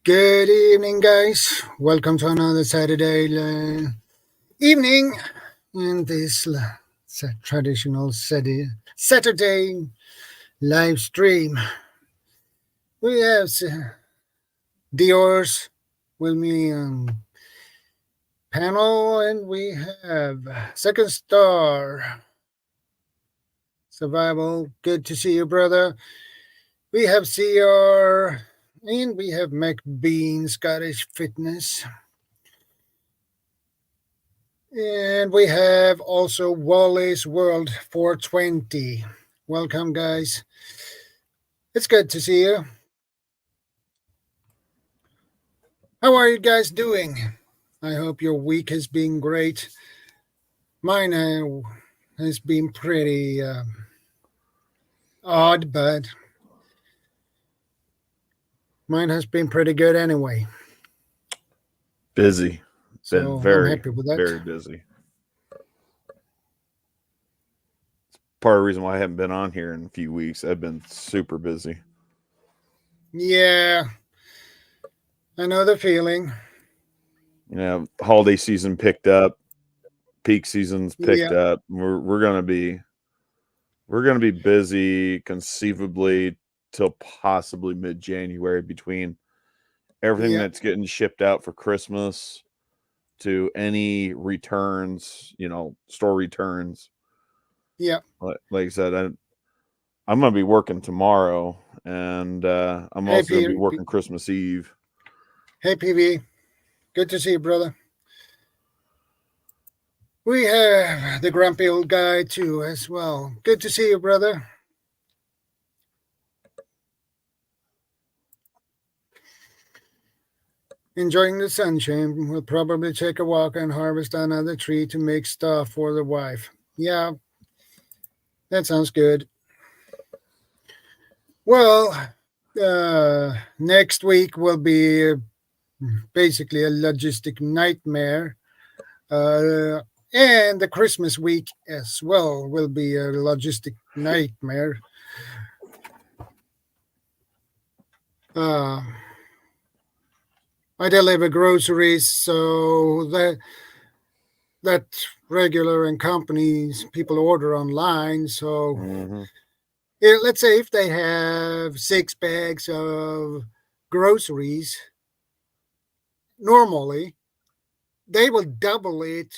Good evening, guys. Welcome to another Saturday evening in this traditional Saturday live stream. We have Dior's with me on panel, and we have Second Star Survival. Good to see you, brother. We have CR, and we have McBean Scottish Fitness. And we have also Wally's World 420. Welcome, guys. It's good to see you. How are you guys doing? I hope your week has been great. Mine has been pretty odd, but mine has been pretty good anyway. Busy. So Been very, I'm happy with that. very busy. Part of the reason why I haven't been on here in a few weeks. I've been super busy. Yeah, I know the feeling. You know, holiday season picked up, peak season's picked up. We're gonna be busy conceivably till possibly mid-January between everything that's getting shipped out for Christmas to any returns, store returns. Yeah. Like I said, I'm going to be working tomorrow, and I'm also going to be working Christmas Eve. Hey, PV. Good to see you, brother. We have the grumpy old guy, too, as well. Good to see you, brother. Enjoying the sunshine. We'll probably take a walk and harvest another tree to make stuff for the wife. Yeah, that sounds good. Well, next week will be basically a logistic nightmare. And the Christmas week as well will be a logistic nightmare. I deliver groceries, so that regular and companies people order online. So let's say if they have 6 bags of groceries, normally they will double it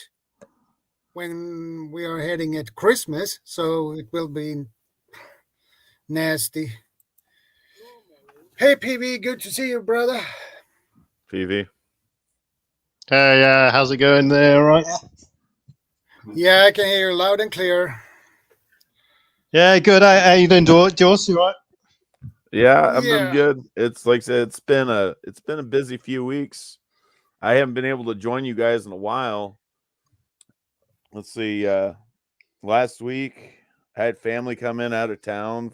when we are heading at Christmas, so it will be nasty. Hey, PV, good to see you, brother. PV. Hey, how's it going there, right? Yeah, I can hear you loud and clear. Yeah, good. How you doing, Joss? You right? Yeah, I've been good. It's like I said, it's been a busy few weeks. I haven't been able to join you guys in a while. Let's see. Last week I had family come in out of town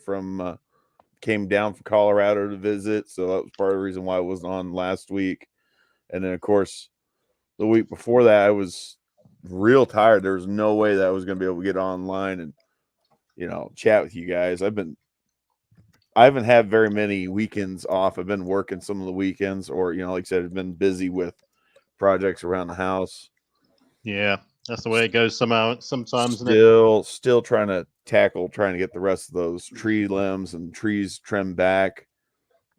came down from Colorado to visit, so that was part of the reason why I wasn't on last week. And then, of course, the week before that, I was real tired. There was no way that I was going to be able to get online and, chat with you guys. I haven't had very many weekends off. I've been working some of the weekends, or, like I said, I've been busy with projects around the house. Yeah, that's the way it goes sometimes. Still trying to get the rest of those tree limbs and trees trimmed back.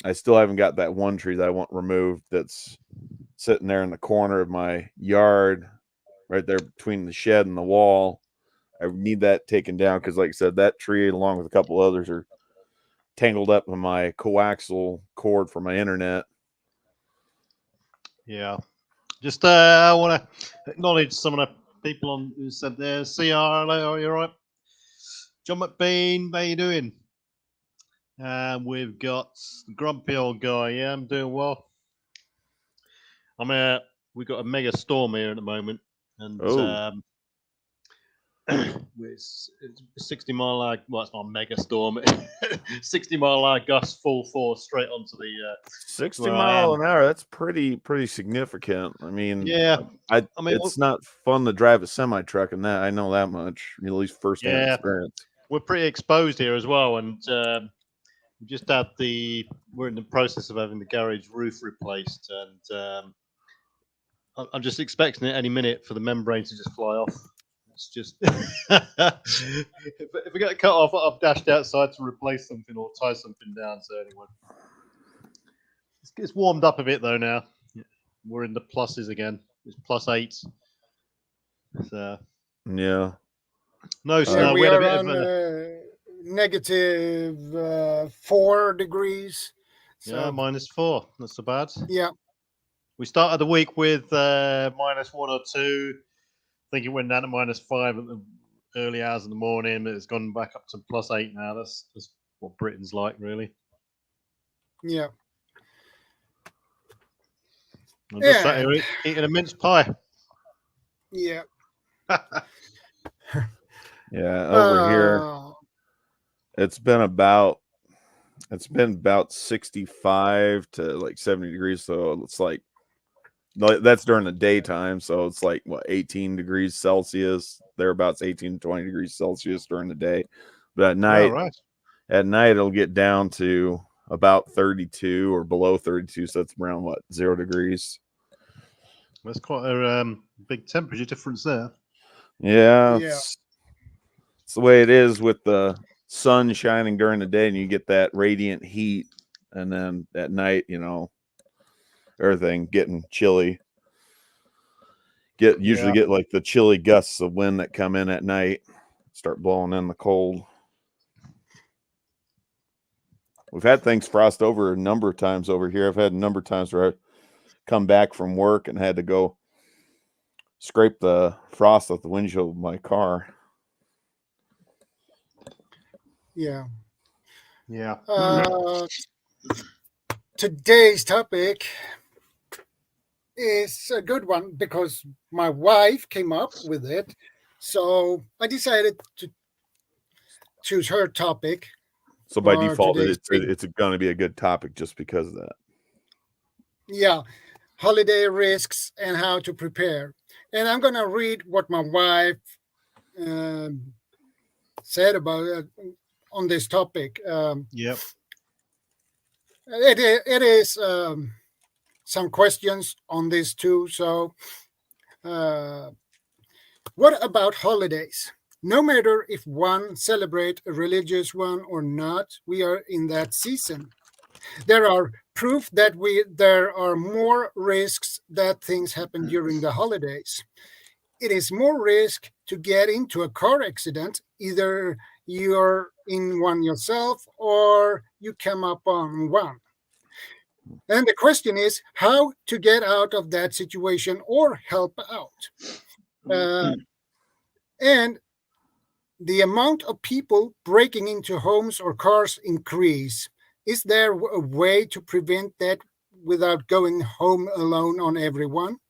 I still haven't got that one tree that I want removed that's sitting there in the corner of my yard, right there between the shed and the wall. I need that taken down because, like I said, that tree, along with a couple others, are tangled up in my coaxial cord for my internet. Yeah. Just I want to acknowledge some of the people on who said there. CR, hello, are you all right? John McBean, how you doing? We've got the grumpy old guy. Yeah, I'm doing well. We've got a mega storm here at the moment, and it's 60 mile lag. Well, it's not a mega storm. 60 mile lag gust, full force straight onto the 60 mile an hour. That's pretty significant. I mean, yeah. It's not fun to drive a semi truck, and that I know that much. At least firsthand experience. We're pretty exposed here as well, and We just had we're in the process of having the garage roof replaced, and I'm just expecting it any minute for the membrane to just fly off. It's just if we get cut off, I've dashed outside to replace something or tie something down. So anyway, it's warmed up a bit though now. We're in the pluses again. It's +8. So yeah, no snow. we We had a are bit on negative 4 degrees. So, yeah, -4. Not so bad. Yeah. We started the week with -1 or 2. I think it went down to -5 at the early hours of the morning, but it's gone back up to +8 now. That's what Britain's like, really. Yeah. I'm just sat here eating a mince pie. Yeah. yeah. Over here, it's been about 65 to like 70 degrees. So it's like that's during the daytime. So it's like 18 degrees Celsius, thereabouts 18 to 20 degrees Celsius during the day. But at night, it'll get down to about 32 or below 32. So that's around 0 degrees. That's quite a big temperature difference there. Yeah. It's the way it is with the sun shining during the day, and you get that radiant heat, and then at night, everything getting chilly. Usually get like the chilly gusts of wind that come in at night, start blowing in the cold. We've had things frost over a number of times over here. I've had a number of times where I come back from work and had to go scrape the frost off the windshield of my car. Yeah. Yeah. Today's topic is a good one because my wife came up with it. So I decided to choose her topic. So by default, it's going to be a good topic just because of that. Yeah. Holiday risks and how to prepare. And I'm going to read what my wife said about it on this topic. Yep. It is some questions on this too. So what about holidays? No matter if one celebrate a religious one or not, we are in that season. There are proof that there are more risks that things happen during the holidays. It is more risk to get into a car accident. Either you're in one yourself or you come up on one. And the question is how to get out of that situation or help out. And the amount of people breaking into homes or cars increase. Is there a way to prevent that without going home alone on everyone?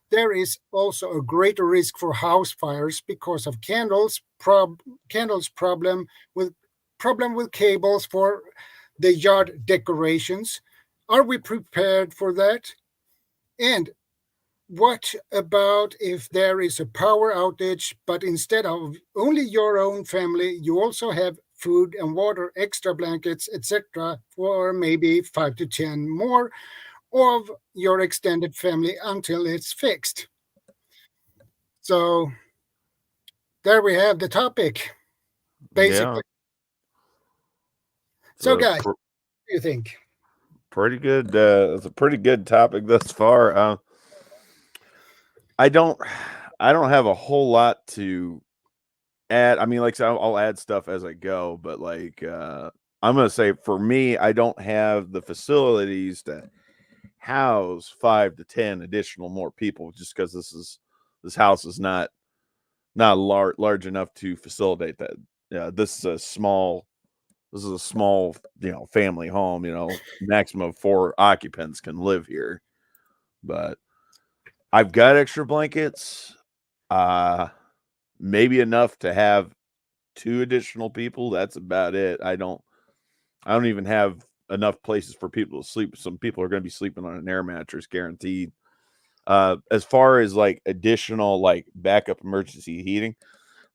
There is also a greater risk for house fires because of candles problem with cables for the yard decorations. Are we prepared for that? And what about if there is a power outage, but instead of only your own family, you also have food and water, extra blankets, etc., for maybe 5 to 10 more of your extended family until it's fixed? So there we have the topic, basically. Yeah. So guys, what do you think? Pretty good. It's a pretty good topic thus far. I don't have a whole lot to add. I mean, like I'll add stuff as I go, but like I'm gonna say for me, I don't have the facilities to house 5 to 10 additional more people, just because this house is not large enough to facilitate that. Yeah, this is a small family home. Maximum of 4 occupants can live here, but I've got extra blankets, maybe enough to have 2 additional people. That's about it. I don't even have enough places for people to sleep. Some people are going to be sleeping on an air mattress, guaranteed. As far as like additional like backup emergency heating,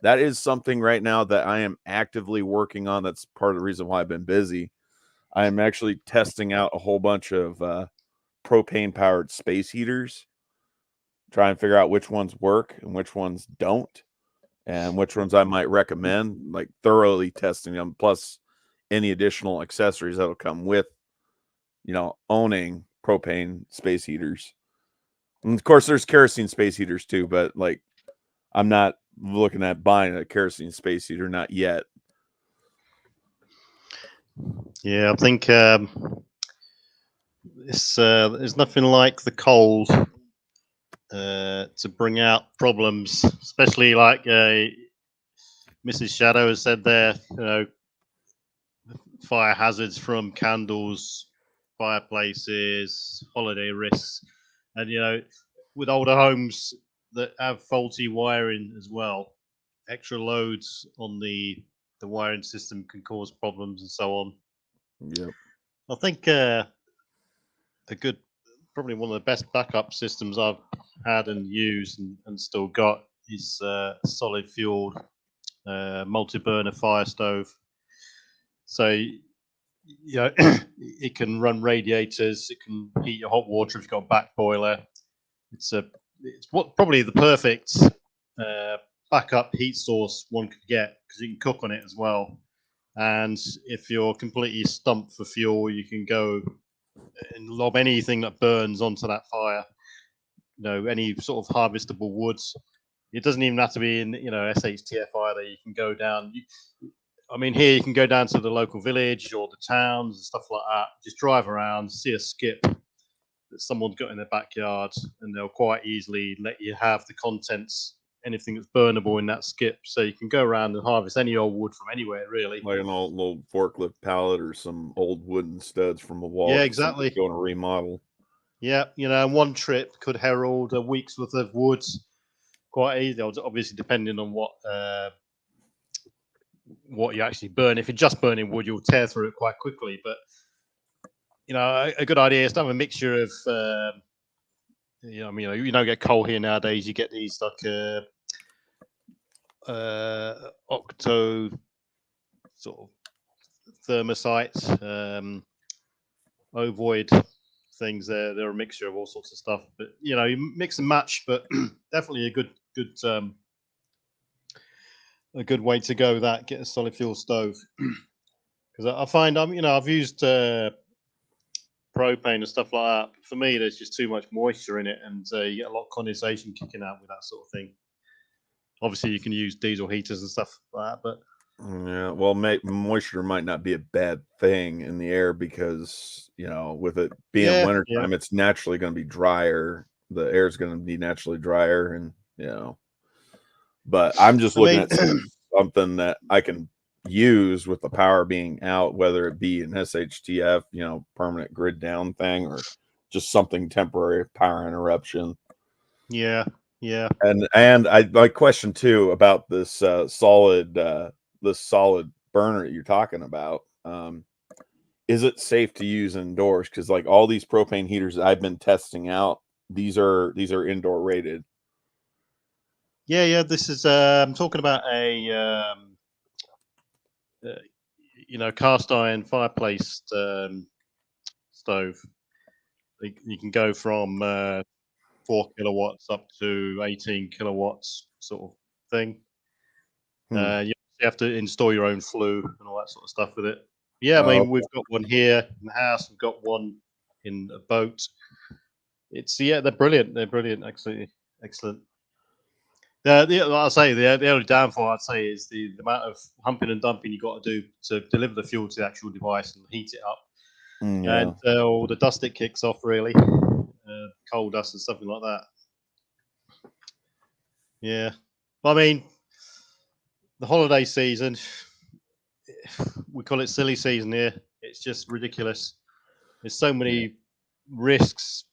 that is something right now that I am actively working on. That's part of the reason why I've been busy. I'm actually testing out a whole bunch of propane powered space heaters, try and figure out which ones work and which ones don't, and which ones I might recommend, like thoroughly testing them, plus any additional accessories that'll come with, owning propane space heaters. And of course, there's kerosene space heaters too, but like I'm not looking at buying a kerosene space heater, not yet. Yeah, I think there's nothing like the cold to bring out problems, especially like Mrs. Shadow has said there. Fire hazards from candles, fireplaces, holiday risks, and with older homes that have faulty wiring as well, extra loads on the wiring system can cause problems and so on. Yep. I think probably one of the best backup systems I've had and used and still got is solid fueled multi-burner fire stove. So it can run radiators, it can heat your hot water if you've got a back boiler. It's probably the perfect backup heat source one could get, because you can cook on it as well. And if you're completely stumped for fuel, you can go and lob anything that burns onto that fire. Any sort of harvestable woods. It doesn't even have to be in SHTF either. You can go down. Here you can go down to the local village or the towns and stuff like that. Just drive around, see a skip that someone's got in their backyard, and they'll quite easily let you have the contents, anything that's burnable in that skip. So you can go around and harvest any old wood from anywhere, really. Like an old forklift pallet or some old wooden studs from a wall. Yeah, exactly. Going to remodel. Yeah, one trip could herald a week's worth of wood quite easily. Obviously, depending on what you actually burn. If you're just burning wood, you'll tear through it quite quickly. But a good idea is to have a mixture of you don't get coal here nowadays. You get these like octo sort of thermosites, ovoid things. They're a mixture of all sorts of stuff. But you mix and match. But definitely a good way to go. That get a solid fuel stove, because I find I've used propane and stuff like that. For me, there's just too much moisture in it, and you get a lot of condensation kicking out with that sort of thing. Obviously, you can use diesel heaters and stuff like that, but yeah, well, moisture might not be a bad thing in the air, because with it being wintertime, it's naturally going to be drier. The air is going to be naturally drier, and But I'm just looking at something that I can use with the power being out, whether it be an SHTF, permanent grid down thing, or just something temporary power interruption. Yeah. And my question too about this solid burner that you're talking about. Is it safe to use indoors? Because like all these propane heaters that I've been testing out, these are indoor rated. Yeah. This is I'm talking about a cast iron fireplace stove. You can go from 4 kilowatts up to 18 kilowatts, sort of thing. You have to install your own flue and all that sort of stuff with it. Yeah, we've got one here in the house. We've got one in a boat. They're brilliant. They're brilliant. Absolutely excellent. Like I say, the only downfall I'd say is the amount of humping and dumping you got to do to deliver the fuel to the actual device and heat it up, and all the dust it kicks off, really, coal dust and something like that. Yeah, the holiday season, we call it silly season here. It's just ridiculous. There's so many risks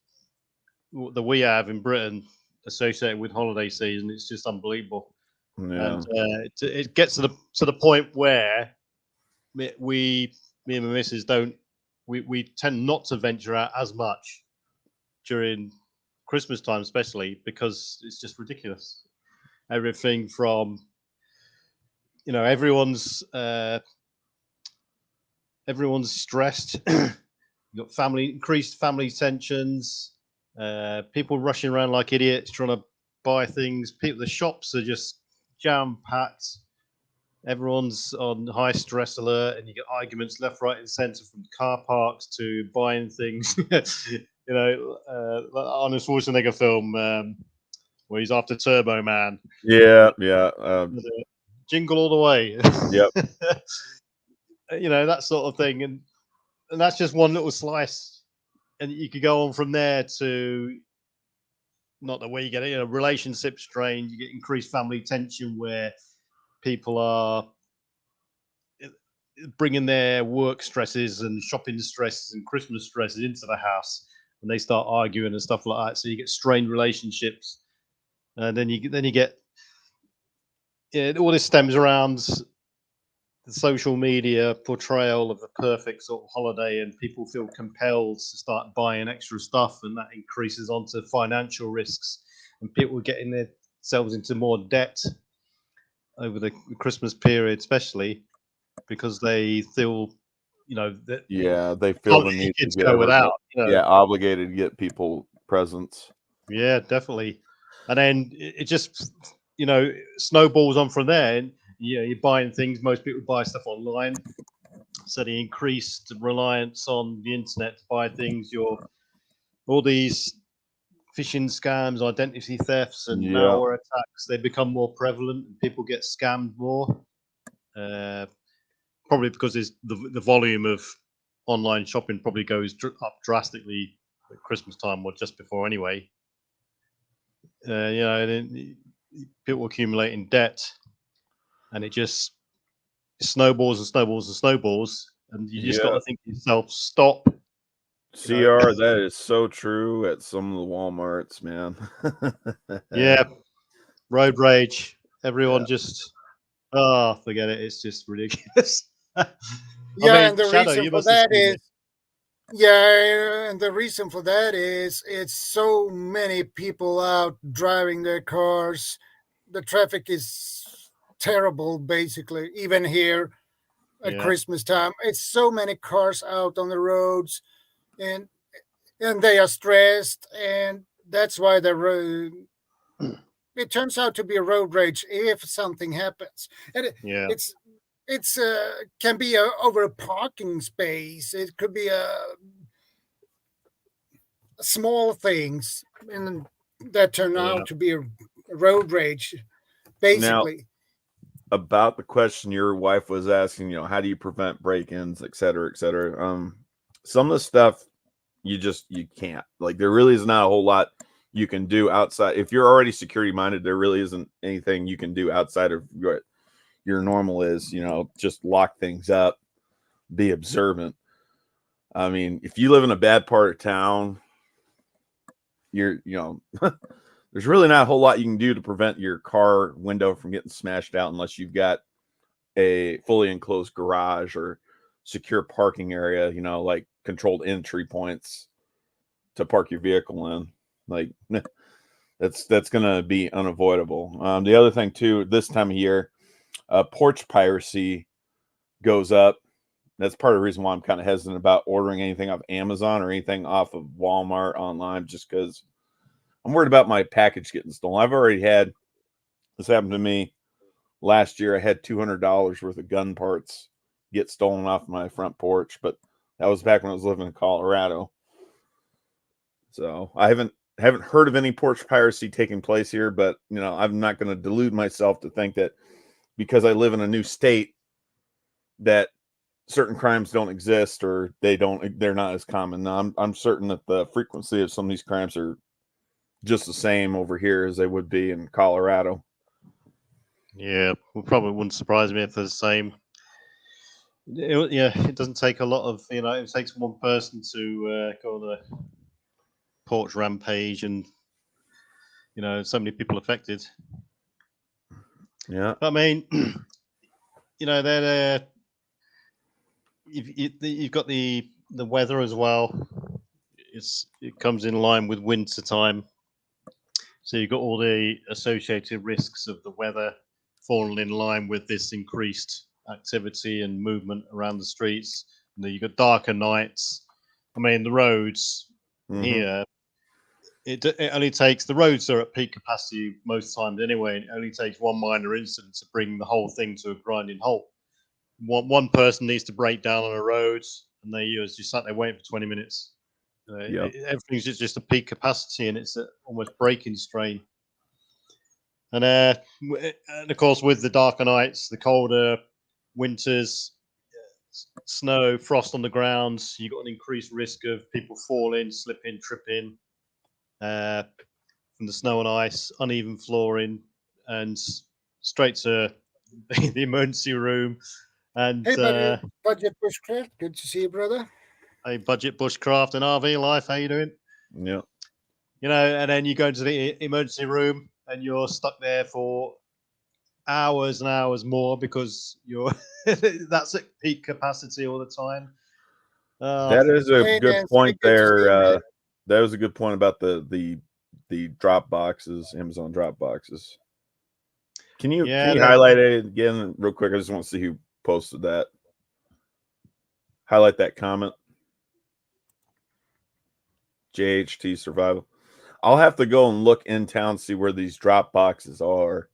that we have in Britain associated with holiday season. It's just unbelievable. Yeah. And it gets to the point where me and my missus we tend not to venture out as much during Christmas time, especially, because it's just ridiculous. Everything from everyone's everyone's stressed. You've got increased family tensions, people rushing around like idiots trying to buy things. The shops are just jam packed. Everyone's on high stress alert, and you get arguments left, right, and centre, from car parks to buying things. On a Schwarzenegger film where he's after Turbo Man. Yeah. Jingle all the way. Yep. That sort of thing, and that's just one little slice, and you could go on from there to not the way you get it. Relationship strain. You get increased family tension where people are bringing their work stresses and shopping stresses and Christmas stresses into the house, and they start arguing and stuff like that. So you get strained relationships, and then you get all this stems around the social media portrayal of the perfect sort of holiday, and people feel compelled to start buying extra stuff, and that increases onto financial risks, and people getting themselves into more debt over the Christmas period, especially because they feel, that they feel the need to go without. Obligated to get people presents. Yeah, definitely. And then it just, snowballs on from there. And you're buying things. Most people buy stuff online, so the increased reliance on the internet to buy things. All these phishing scams, identity thefts, and malware attacks, they become more prevalent, and people get scammed more. Probably because the volume of online shopping probably goes up drastically at Christmas time or just before anyway. And people accumulate in debt, and it just snowballs and snowballs and snowballs, and you just got to think to yourself, stop. CR, that is so true at some of the Walmarts, man. Yeah, road rage. Everyone just, forget it. It's just ridiculous. And the reason for that is, and the reason for that is it's so many people out driving their cars. The traffic is terrible, basically, even here at Christmas time. It's so many cars out on the roads, and they are stressed, and that's why it turns out to be a road rage if something happens. And it's can be over a parking space. It could be small things, and that turn out to be a road rage, basically. Now, about the question your wife was asking, how do you prevent break-ins, et cetera, et cetera. Some of the stuff you can't. Like, there really is not a whole lot you can do outside. If you're already security minded, there really isn't anything you can do outside of what your normal is. Just lock things up, be observant. I mean, if you live in a bad part of town, there's really not a whole lot you can do to prevent your car window from getting smashed out unless you've got a fully enclosed garage or secure parking area, like controlled entry points to park your vehicle in. Like, that's going to be unavoidable. The other thing too, this time of year, porch piracy goes up. That's part of the reason why I'm kind of hesitant about ordering anything off Amazon or anything off of Walmart online, just because I'm worried about my package getting stolen. I've already had this happen to me last year. I had $200 worth of gun parts get stolen off my front porch, but that was back when I was living in Colorado. So I haven't heard of any porch piracy taking place here, but I'm not going to delude myself to think that because I live in a new state that certain crimes don't exist or they're not as common. Now, I'm certain that the frequency of some of these crimes are just the same over here as they would be in Colorado. Yeah, probably wouldn't surprise me if they're the same. It doesn't take a lot of, it takes one person to go on a porch rampage, and so many people affected. Yeah, I mean, they're you've got the weather as well. It comes in line with winter time, so you've got all the associated risks of the weather falling in line with this increased activity and movement around the streets. You got darker nights. I mean, the roads here, it only takes, the roads are at peak capacity most times anyway, and it only takes one minor incident to bring the whole thing to a grinding halt. One person needs to break down on a road, and they just sat there waiting for 20 minutes. Everything's just a peak capacity, and it's almost breaking strain. And of course, with the darker nights, the colder winters, snow, frost on the ground, you've got an increased risk of people falling, slipping, tripping from the snow and ice, uneven flooring, and straight to the emergency room. And hey, buddy, Budget Bushcraft, good to see you, brother. Hey, Budget Bushcraft and RV Life, how you doing? Yeah. You know, and then you go into the emergency room and you're stuck there for hours and hours more because you're that's at peak capacity all the time. That is a good point there. That was a good point about the drop boxes, Amazon drop boxes. Can you highlight it again real quick? I just want to see who posted that. Highlight that comment. JHT Survival. I'll have to go and look in town, see where these drop boxes are.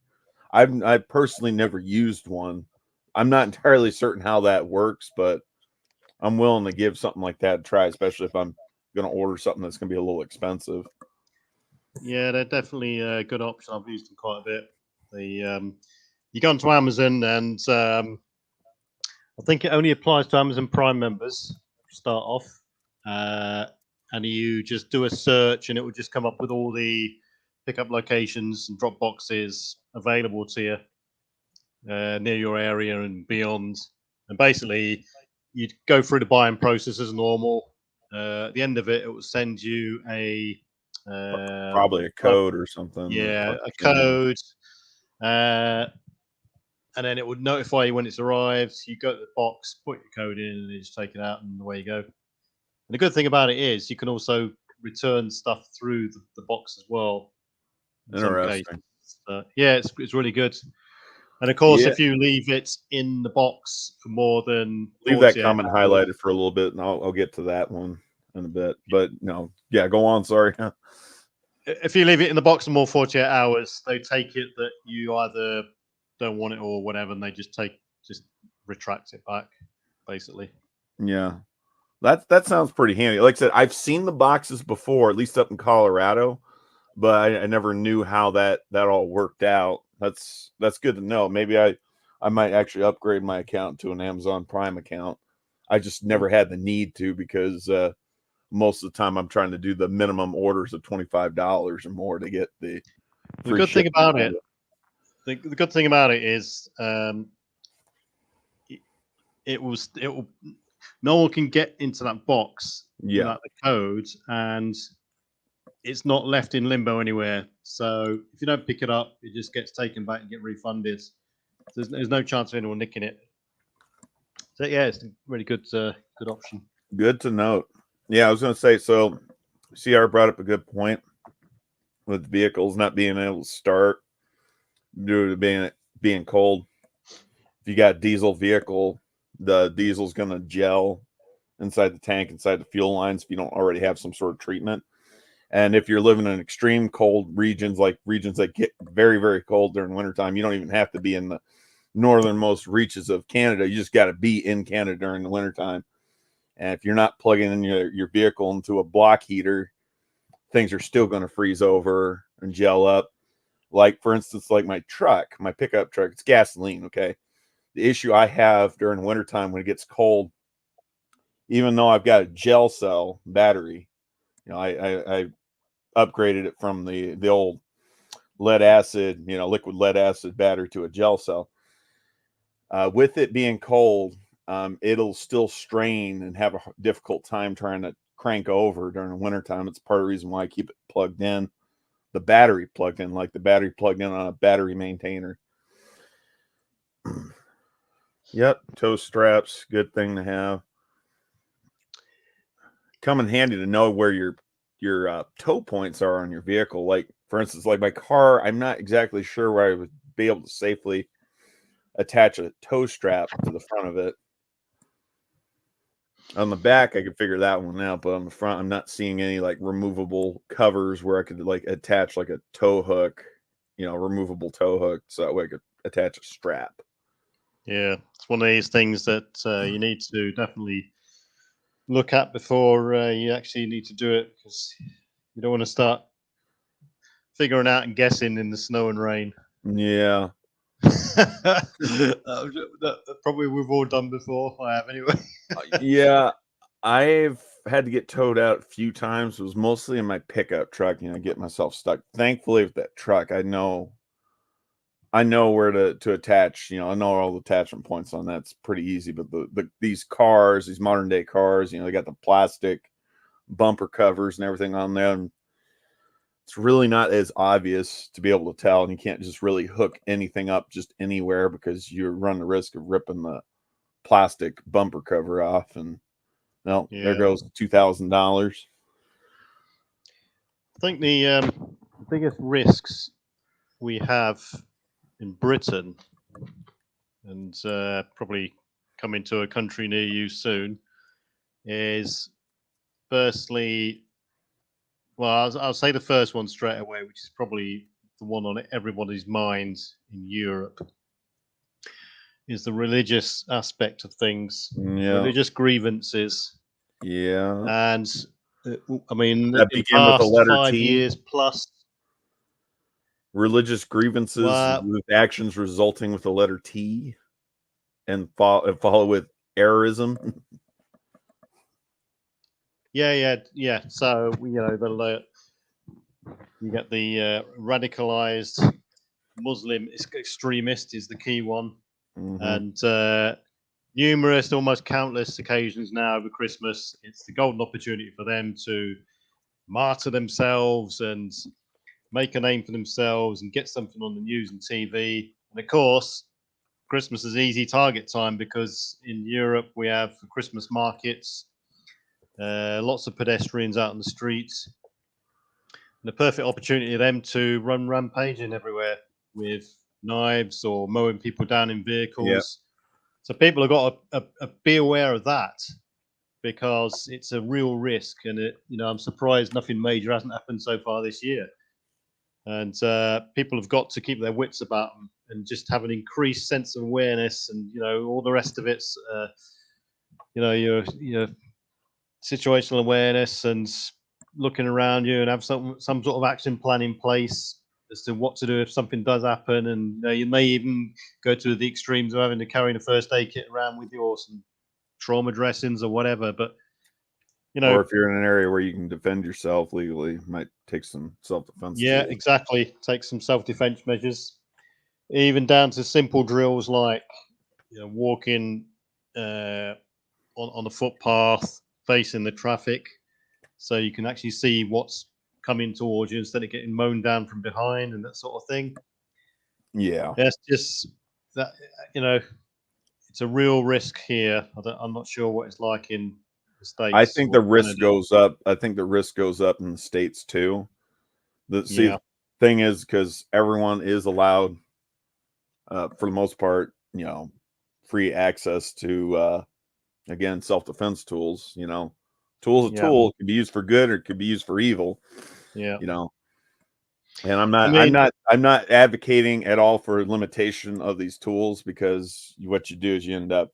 I've personally never used one. I'm not entirely certain how that works, but I'm willing to give something like that a try, especially if I'm going to order something that's going to be a little expensive. Yeah, they're definitely a good option. I've used them quite a bit. You go onto Amazon, and I think it only applies to Amazon Prime members to start off. And you just do a search, and it will just come up with all the pickup locations and drop boxes available to you near your area and beyond. And basically, you go through the buying process as normal. At the end of it, it will send you probably a code or something. Yeah, a code. And then it would notify you when it's arrived. You go to the box, put your code in, and you just take it out, and away you go. And the good thing about it is you can also return stuff through the box as well. Interesting. Yeah, it's really good. And of course, if you leave it in the box for more than leave that comment highlighted for a little bit, and I'll get to that one in a bit. But no, yeah, go on. Sorry. If you leave it in the box for more 48 hours, they take it that you either don't want it or whatever, and they just retract it back, basically. Yeah, that sounds pretty handy. Like I said, I've seen the boxes before, at least up in Colorado, but I never knew how that all worked out. That's good to know. Maybe I might actually upgrade my account to an Amazon Prime account. I just never had the need to because most of the time I'm trying to do the minimum orders of $25 or more to get the good thing about it. The good thing about it is it will no one can get into that box without the code, and it's not left in limbo anywhere. So if you don't pick it up, it just gets taken back and get refunded. There's no chance of anyone nicking it. So yeah, it's a really good option. Good to note. Yeah, I was going to say, so CR brought up a good point with vehicles not being able to start due to being cold. If you got a diesel vehicle, the diesel's going to gel inside the tank, inside the fuel lines if you don't already have some sort of treatment. And if you're living in extreme cold regions, like regions that get very, very cold during wintertime, you don't even have to be in the northernmost reaches of Canada. You just got to be in Canada during the wintertime. And if you're not plugging in your vehicle into a block heater, things are still going to freeze over and gel up. Like, for instance, like my pickup truck, it's gasoline, okay? The issue I have during wintertime when it gets cold, even though I've got a gel cell battery, I upgraded it from the old lead acid, liquid lead acid battery to a gel cell. With it being cold, it'll still strain and have a difficult time trying to crank over during the wintertime. It's part of the reason why I keep it plugged in, the battery plugged in, like the battery plugged in on a battery maintainer. Yep, tow straps, good thing to have. Come in handy to know where your tow points are on your vehicle. Like, for instance, like my car, I'm not exactly sure where I would be able to safely attach a tow strap to the front of it. On the back, I could figure that one out, but on the front, I'm not seeing any like removable covers where I could like attach like a tow hook, removable tow hook, so that way I could attach a strap. Yeah, it's one of these things that you need to definitely look at before you actually need to do it, because you don't want to start figuring out and guessing in the snow and rain. Yeah. that probably we've all done before. I have anyway. Yeah, I've had to get towed out a few times. It was mostly in my pickup truck, get myself stuck. Thankfully, with that truck, I know where to attach. I know all the attachment points on that. It's pretty easy. But these cars, these modern day cars, they got the plastic bumper covers and everything on them. It's really not as obvious to be able to tell, and you can't just really hook anything up just anywhere, because you run the risk of ripping the plastic bumper cover off, and there goes $2,000. I think the biggest risks we have in Britain, and probably coming to a country near you soon, is firstly, well, I'll say the first one straight away, which is probably the one on everybody's mind in Europe, is the religious aspect of things, religious grievances. Yeah. And I mean, that in the begin with the past letter 5 T. years plus. Religious grievances with actions resulting with the letter T and follow with errorism. Yeah. So you get the radicalized Muslim extremist is the key one, and numerous, almost countless occasions now over Christmas. It's the golden opportunity for them to martyr themselves and make a name for themselves and get something on the news and TV. And of course, Christmas is easy target time, because in Europe we have Christmas markets, lots of pedestrians out on the streets, and a perfect opportunity for them to run rampaging everywhere with knives or mowing people down in vehicles. Yep. So people have got to be aware of that, because it's a real risk. And I'm surprised nothing major hasn't happened so far this year. And people have got to keep their wits about them and just have an increased sense of awareness, and all the rest of it's your situational awareness and looking around you, and have some sort of action plan in place as to what to do if something does happen. And you may even go to the extremes of having to carry a first aid kit around with you, or some trauma dressings or whatever. But or if you're in an area where you can defend yourself legally, might take some self-defense. Yeah, exactly. Take some self-defense measures, even down to simple drills like walking on the footpath facing the traffic, so you can actually see what's coming towards you instead of getting mown down from behind and that sort of thing. Yeah, that's just that. It's a real risk here. I'm not sure what it's like in the States. I think the risk goes up. I think the risk goes up in the States too. The thing is, because everyone is allowed, for the most part, free access to, again, self-defense tools. Tool's a tool. It can be used for good or it could be used for evil. Yeah. And I'm not advocating at all for limitation of these tools, because what you do is you end up,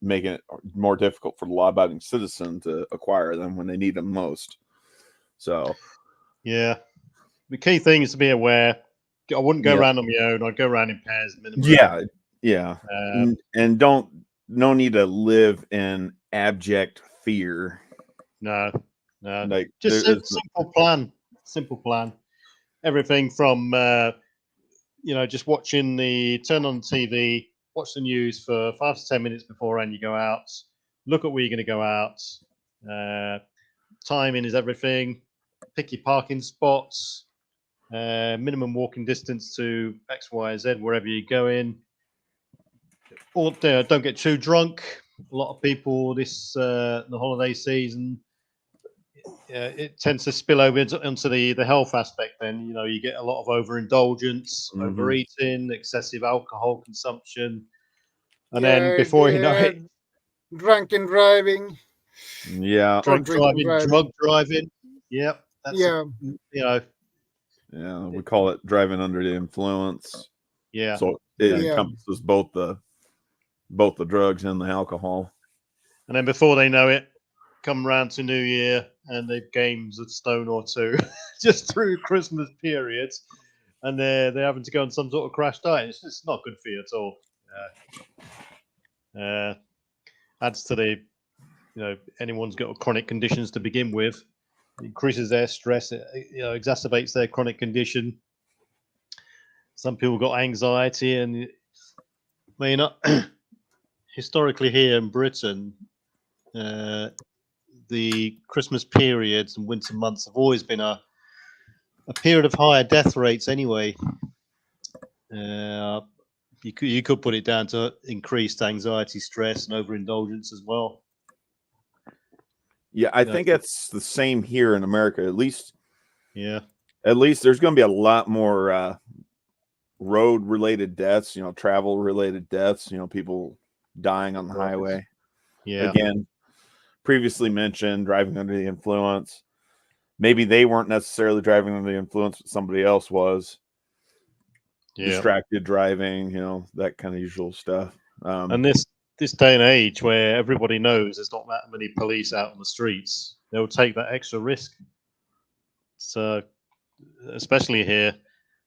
making it more difficult for the law-abiding citizen to acquire them when they need them most. So, yeah, the key thing is to be aware. I wouldn't go around on my own. I'd go around in pairs minimum. Yeah. And no need to live in abject fear. No. Like, just simple plan. Everything from just watching turn on TV, watch the news for 5 to 10 minutes beforehand you go out. Look at where you're going to go out. Timing is everything. Pick your parking spots. Minimum walking distance to X, Y, Z wherever you're going. Don't get too drunk. A lot of people the holiday season, it tends to spill over into the health aspect. Then you get a lot of overindulgence, overeating, excessive alcohol consumption, and then before you know it, drunken driving. Yeah. Drunk drinking driving, drug driving. Yep. That's Yeah. Yeah, we call it driving under the influence. Yeah. So it Yeah. encompasses both the drugs and the alcohol. And then before they know it, come round to New Year and they've games a stone or two just through Christmas periods, and they're having to go on some sort of crash diet. It's just not good for you at all. Adds to the, anyone's got chronic conditions to begin with, it increases their stress. It exacerbates their chronic condition. Some people got anxiety, and historically here in Britain, the Christmas periods and winter months have always been a period of higher death rates anyway. You could put it down to increased anxiety, stress, and overindulgence as well. Yeah, I think it's the same here in America. At least there's going to be a lot more road-related deaths. Travel-related deaths. People dying on the highway. Yeah. Again, previously mentioned driving under the influence. Maybe they weren't necessarily driving under the influence, but somebody else was. Distracted driving, that kind of usual stuff. And this day and age where everybody knows there's not that many police out on the streets, they'll take that extra risk. So, especially here,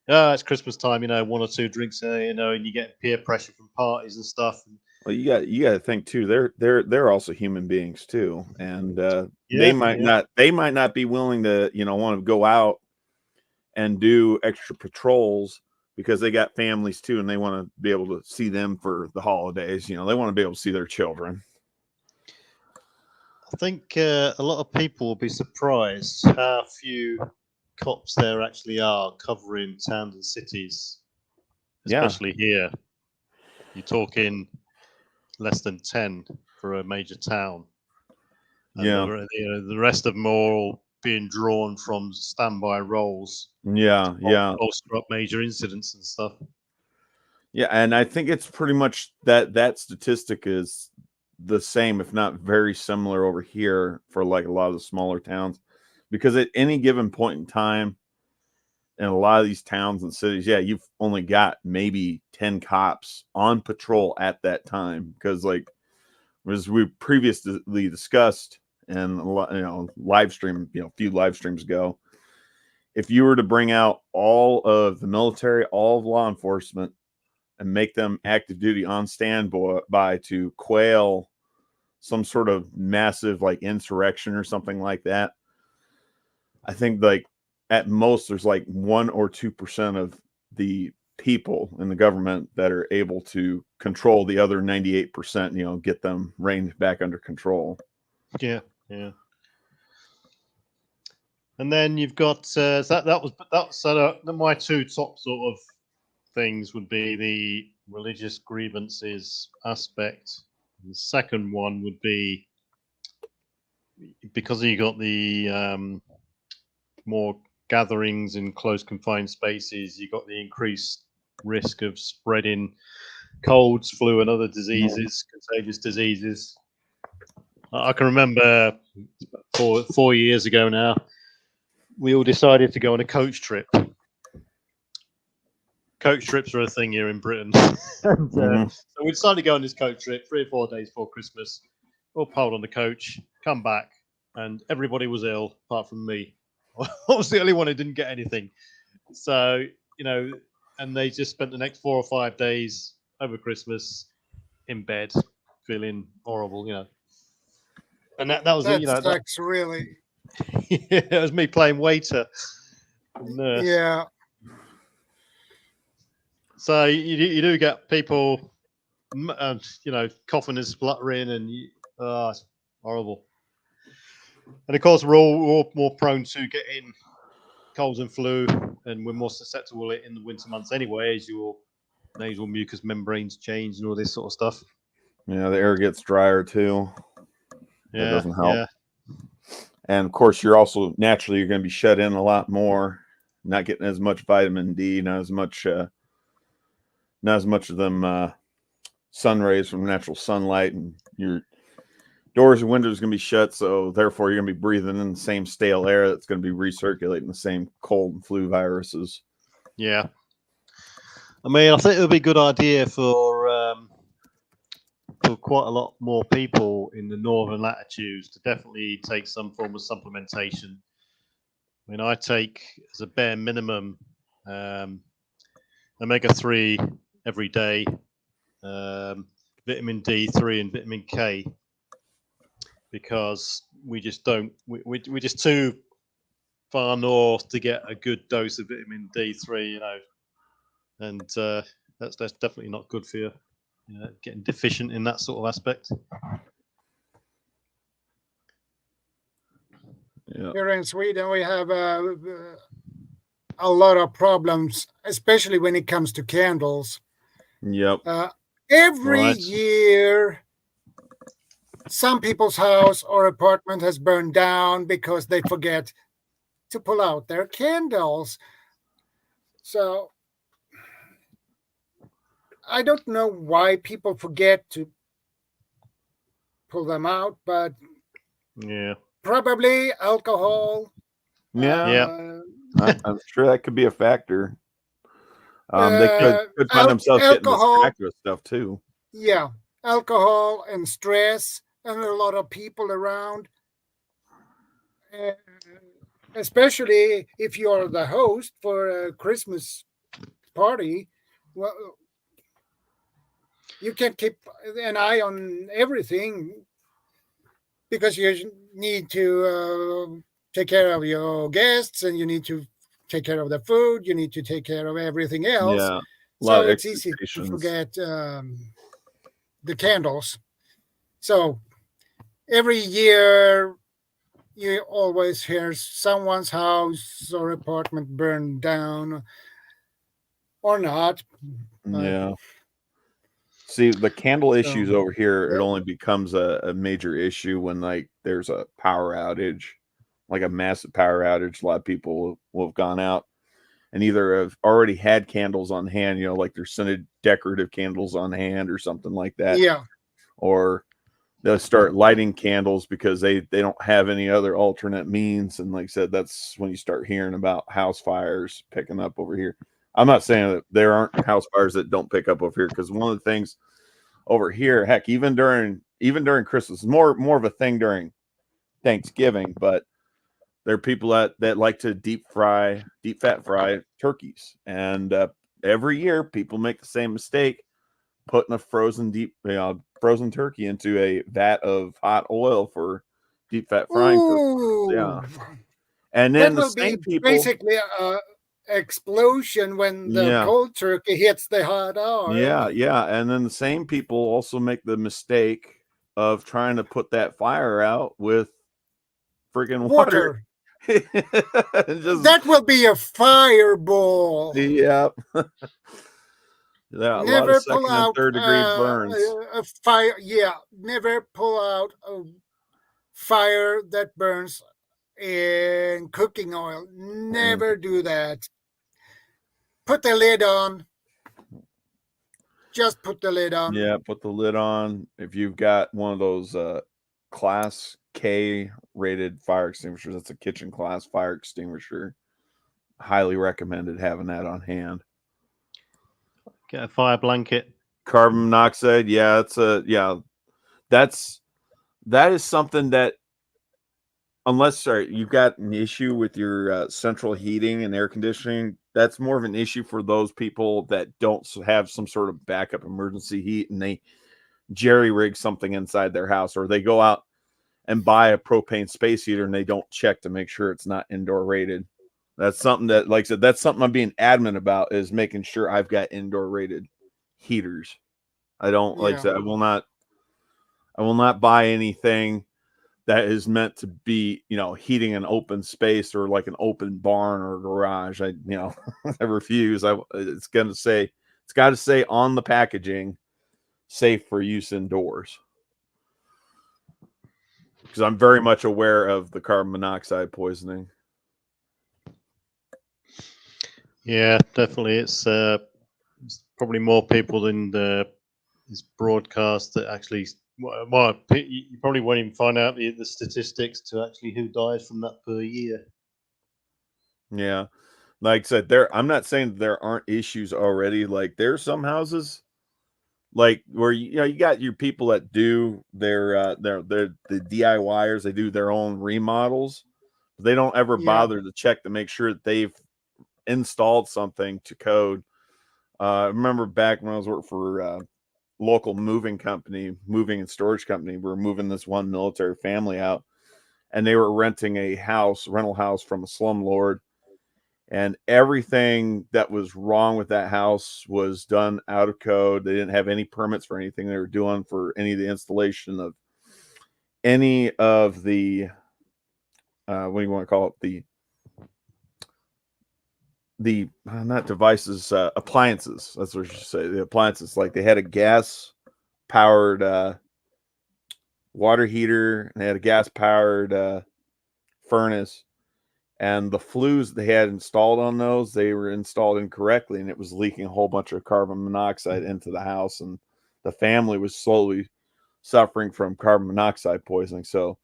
it's Christmas time, 1 or 2 drinks, and you get peer pressure from parties and stuff. Well, you got to think too. They're also human beings too, and they might not be willing to want to go out and do extra patrols because they got families too, and they want to be able to see them for the holidays. They want to be able to see their children. I think a lot of people will be surprised how few cops there actually are covering towns and cities, especially here. You're talking less than 10 for a major town. And the rest of them are all being drawn from standby roles. Bolster up major incidents and stuff. Yeah, and I think it's pretty much that statistic is the same, if not very similar, over here for like a lot of the smaller towns, because at any given point in time, in a lot of these towns and cities, you've only got maybe 10 cops on patrol at that time, because like as we previously discussed and live stream, a few live streams ago, if you were to bring out all of the military, all of law enforcement, and make them active duty on standby to quail some sort of massive like insurrection or something like that, I think like at most there's like 1 or 2% of the people in the government that are able to control the other 98%, get them reined back under control. Yeah. And then you've got my 2 top sort of things would be the religious grievances aspect. And the second one would be because you got the more gatherings in close confined spaces, you got the increased risk of spreading colds, flu, and other diseases, contagious diseases. I can remember 4 years ago now, we all decided to go on a coach trip. Coach trips are a thing here in Britain. So we decided to go on this coach trip 3 or 4 days before Christmas. All piled on the coach, come back, and everybody was ill apart from me. I was the only one who didn't get anything. So, and they just spent the next 4 or 5 days over Christmas in bed, feeling horrible, And that was that sucks, really. It was me playing waiter. Nurse. Yeah. So you do get people, coughing and spluttering, and it's horrible. And of course, we're all more prone to getting colds and flu, and we're more susceptible in the winter months anyway, as your nasal mucous membranes change and all this sort of stuff. Yeah, the air gets drier too. That doesn't help. Yeah. And of course, you're also naturally you're going to be shut in a lot more, not getting as much vitamin D, not as much of them sun rays from natural sunlight, and doors and windows going to be shut, so therefore you're going to be breathing in the same stale air that's going to be recirculating the same cold and flu viruses. Yeah. I mean, I think it would be a good idea for quite a lot more people in the northern latitudes to definitely take some form of supplementation. I mean, I take as a bare minimum omega-3 every day, vitamin D3 and vitamin K, because we just don't, we're just too far north to get a good dose of vitamin D3, you know, and that's definitely not good for you, you know, getting deficient in that sort of aspect. Yeah. Here in Sweden, we have a lot of problems, especially when it comes to candles. Yep. Every year, some people's house or apartment has burned down because they forget to pull out their candles. So I don't know why people forget to pull them out, but yeah, probably alcohol. Yeah, I'm sure that could be a factor. They could find themselves getting distracted with stuff too. Yeah, alcohol and stress and a lot of people around. Especially if you're the host for a Christmas party, well, you can keep an eye on everything because you need to take care of your guests and you need to take care of the food. You need to take care of everything else. Yeah, so it's easy to forget the candles. So every year you always hear someone's house or apartment burned down or not. Yeah. See, the candle issues over here, it only becomes a major issue when like there's a power outage, like a massive power outage. A lot of people will have gone out and either have already had candles on hand, you know, like they're scented decorative candles on hand or something like that. Yeah. Or they'll start lighting candles because they don't have any other alternate means. And like I said, that's when you start hearing about house fires picking up over here. I'm not saying that there aren't house fires that don't pick up over here, because one of the things over here, heck, even during Christmas, more of a thing during Thanksgiving, but there are people that like to deep fat fry turkeys, and every year people make the same mistake, putting a frozen turkey into a vat of hot oil for deep fat frying purposes. Yeah, and then that will be people, basically a explosion when the cold turkey hits the hot oil. Yeah, and then the same people also make the mistake of trying to put that fire out with friggin' water. That will be a fireball. Yep. Yeah, never a lot of second and third degree burns. A fire. Yeah, never pull out a fire that burns in cooking oil. Never do that. Put the lid on. Just put the lid on. Yeah, put the lid on. If you've got one of those Class K rated fire extinguishers, that's a kitchen class fire extinguisher. Highly recommended having that on hand. Get a fire blanket. Carbon monoxide, that is something that, unless you've got an issue with your central heating and air conditioning, that's more of an issue for those people that don't have some sort of backup emergency heat and they jerry rig something inside their house, or they go out and buy a propane space heater and they don't check to make sure it's not indoor rated. That's something that, like I said, that's something I'm being adamant about, is making sure I've got indoor rated heaters. I don't, like I said, I will not buy anything that is meant to be, heating an open space or like an open barn or garage. I refuse. It's got to say on the packaging, safe for use indoors. Because I'm very much aware of the carbon monoxide poisoning. Yeah, definitely. It's probably more people than this broadcast that actually well, you probably won't even find out the statistics to actually who dies from that per year. Yeah. Like I said, I'm not saying there aren't issues already. Like there's some houses like where you got your people that do their the DIYers, they do their own remodels. They don't ever bother to check to make sure that they've installed something to code. I remember back when I was working for local moving and storage company, we were moving this one military family out, and they were renting a rental house from a slumlord. And everything that was wrong with that house was done out of code. They didn't have any permits for anything they were doing for any of the installation of any of the what do you want to call it, the not devices, appliances. That's what you should say. The appliances, like they had a gas powered water heater, and they had a gas powered furnace. And the flues they had installed on those, they were installed incorrectly, and it was leaking a whole bunch of carbon monoxide into the house. And the family was slowly suffering from carbon monoxide poisoning. So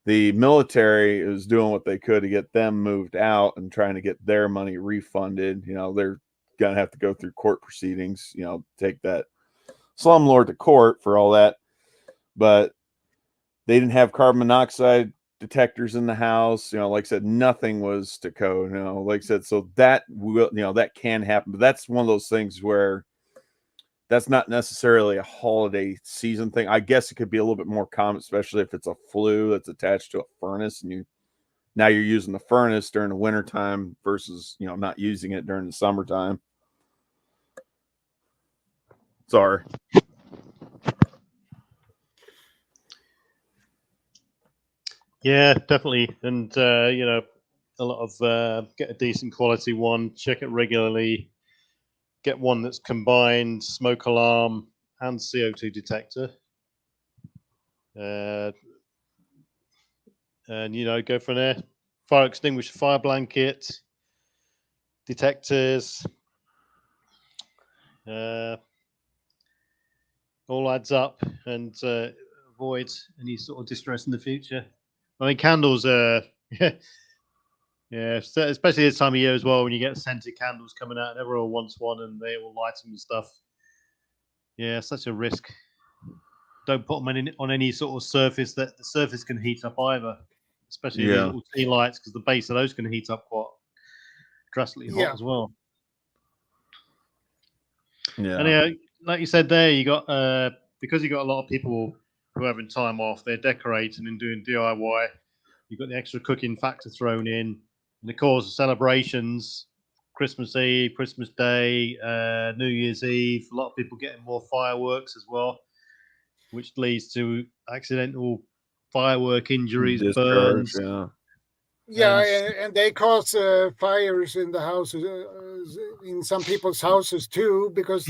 the military is doing what they could to get them moved out and trying to get their money refunded. They're going to have to go through court proceedings, take that slumlord to court for all that. But they didn't have carbon monoxide detectors in the house. Like I said, nothing was to code. Like I said, so that will, that can happen. But that's one of those things where that's not necessarily a holiday season thing. I guess it could be a little bit more common, especially if it's a flue that's attached to a furnace, and now you're using the furnace during the wintertime versus not using it during the summertime. Sorry. Yeah, definitely. And, a lot of get a decent quality one, check it regularly, get one that's combined smoke alarm and CO2 detector. And, go from there. Fire extinguisher, fire blanket, detectors. All adds up, and avoid any sort of distress in the future. I mean, candles are, yeah, especially this time of year as well, when you get scented candles coming out and everyone wants one and they all light them and stuff. Yeah, such a risk. Don't put them on any sort of surface that the surface can heat up either, especially the little tea lights, because the base of those can heat up quite drastically hot as well. Yeah. And like you said there, you got because you got a lot of people who are having time off, they're decorating and doing DIY. You've got the extra cooking factor thrown in, and of course celebrations, Christmas Eve, Christmas Day, New Year's Eve. A lot of people getting more fireworks as well, which leads to accidental firework injuries, burns. And they cause fires in the houses, in some people's houses too, because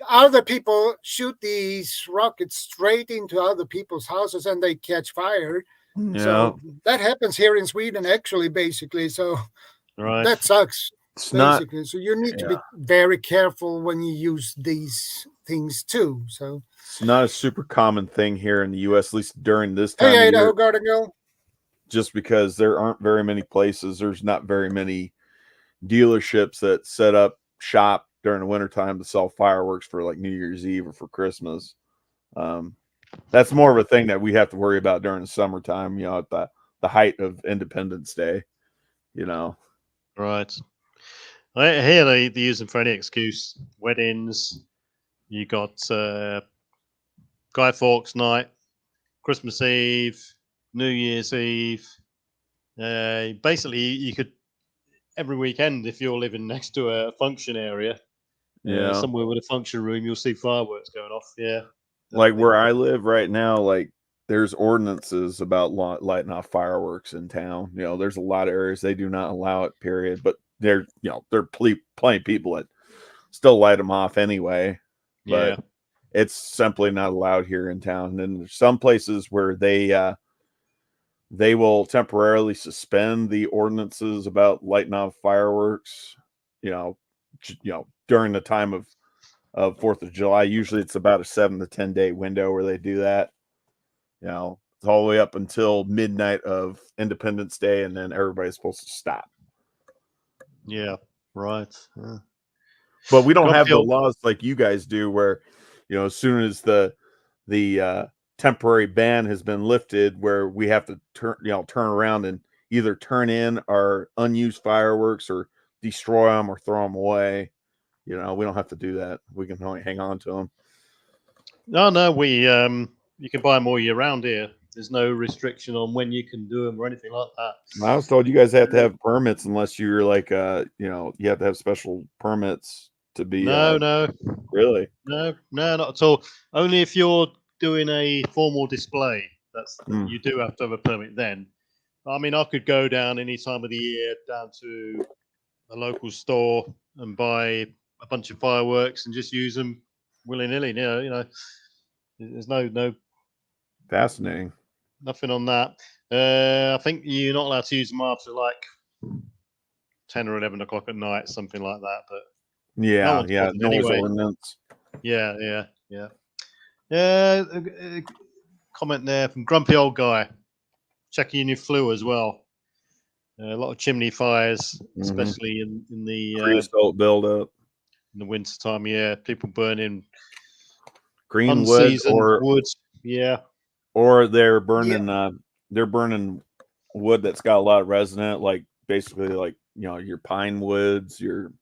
other people shoot these rockets straight into other people's houses and they catch fire. Yeah. So that happens here in Sweden, actually, basically. So that sucks, basically. So you need to be very careful when you use these things too. So it's not a super common thing here in the U.S., at least during this time of year. Garden Girl. Just because there aren't very many places, there's not very many dealerships that set up shop during the wintertime to sell fireworks for like New Year's Eve or for Christmas. That's more of a thing that we have to worry about during the summertime, at the height of Independence Day, Right. Here they use them for any excuse. Weddings, you got Guy Fawkes night, Christmas Eve, New Year's Eve. Basically, you could every weekend, if you're living next to a function area, somewhere with a function room, you'll see fireworks going off. Yeah, like where I live right now, like there's ordinances about lighting off fireworks in town. There's a lot of areas they do not allow it. Period. But there are plenty of people that still light them off anyway. But it's simply not allowed here in town. And there's some places where they will temporarily suspend the ordinances about lighting off fireworks, during the time of of 4th of July. Usually it's about a 7 to 10 day window where they do that. You know, it's all the way up until midnight of Independence Day, and then everybody's supposed to stop. Yeah, right. But we don't have the Grumpy old- laws like you guys do, where, you know, as soon as the temporary ban has been lifted, where we have to turn around and either turn in our unused fireworks or destroy them or throw them away. You know, we don't have to do that. We can only hang on to them. No, we you can buy them all year round here. There's no restriction on when you can do them or anything like that. I was told you guys have to have permits unless you're like, you have to have special permits to be. No, really, no, not at all. Only if you're doing a formal display. You do have to have a permit then. I mean, I could go down any time of the year down to a local store and buy a bunch of fireworks and just use them willy-nilly. You know, there's no fascinating. Nothing on that. I think you're not allowed to use them after like 10 or 11 o'clock at night, something like that. But yeah, no noise ordinance. Yeah. Comment there from Grumpy Old Guy. Checking your flue as well. A lot of chimney fires, especially in the creosote buildup in the winter time. Yeah, people burning green wood or wood. Yeah, or they're burning wood that's got a lot of resin in it, like basically like your pine woods, your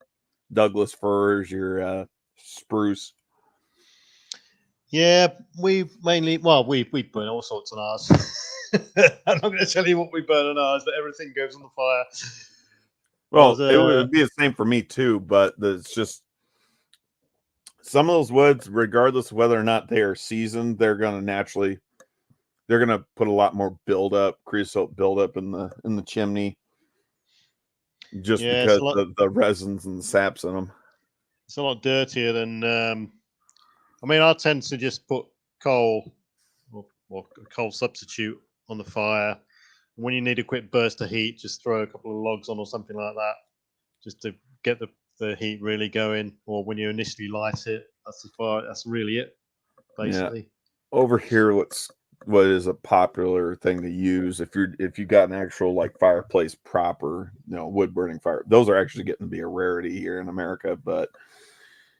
Douglas firs, your spruce. Yeah, we mainly we burn all sorts on ours. I'm not going to tell you what we burn on ours, but everything goes on the fire. Well, it would be the same for me too, but it's just some of those woods, regardless of whether or not they are seasoned, they're going to put a lot more creosote buildup in the chimney, just because of the resins and the saps in them. It's a lot dirtier than. I mean, I tend to just put coal or coal substitute on the fire. And when you need a quick burst of heat, just throw a couple of logs on or something like that, just to get the heat really going. Or when you initially light it, that's really it, basically. Yeah. Over here, what is a popular thing to use if you got an actual like fireplace proper, wood burning fire. Those are actually getting to be a rarity here in America, but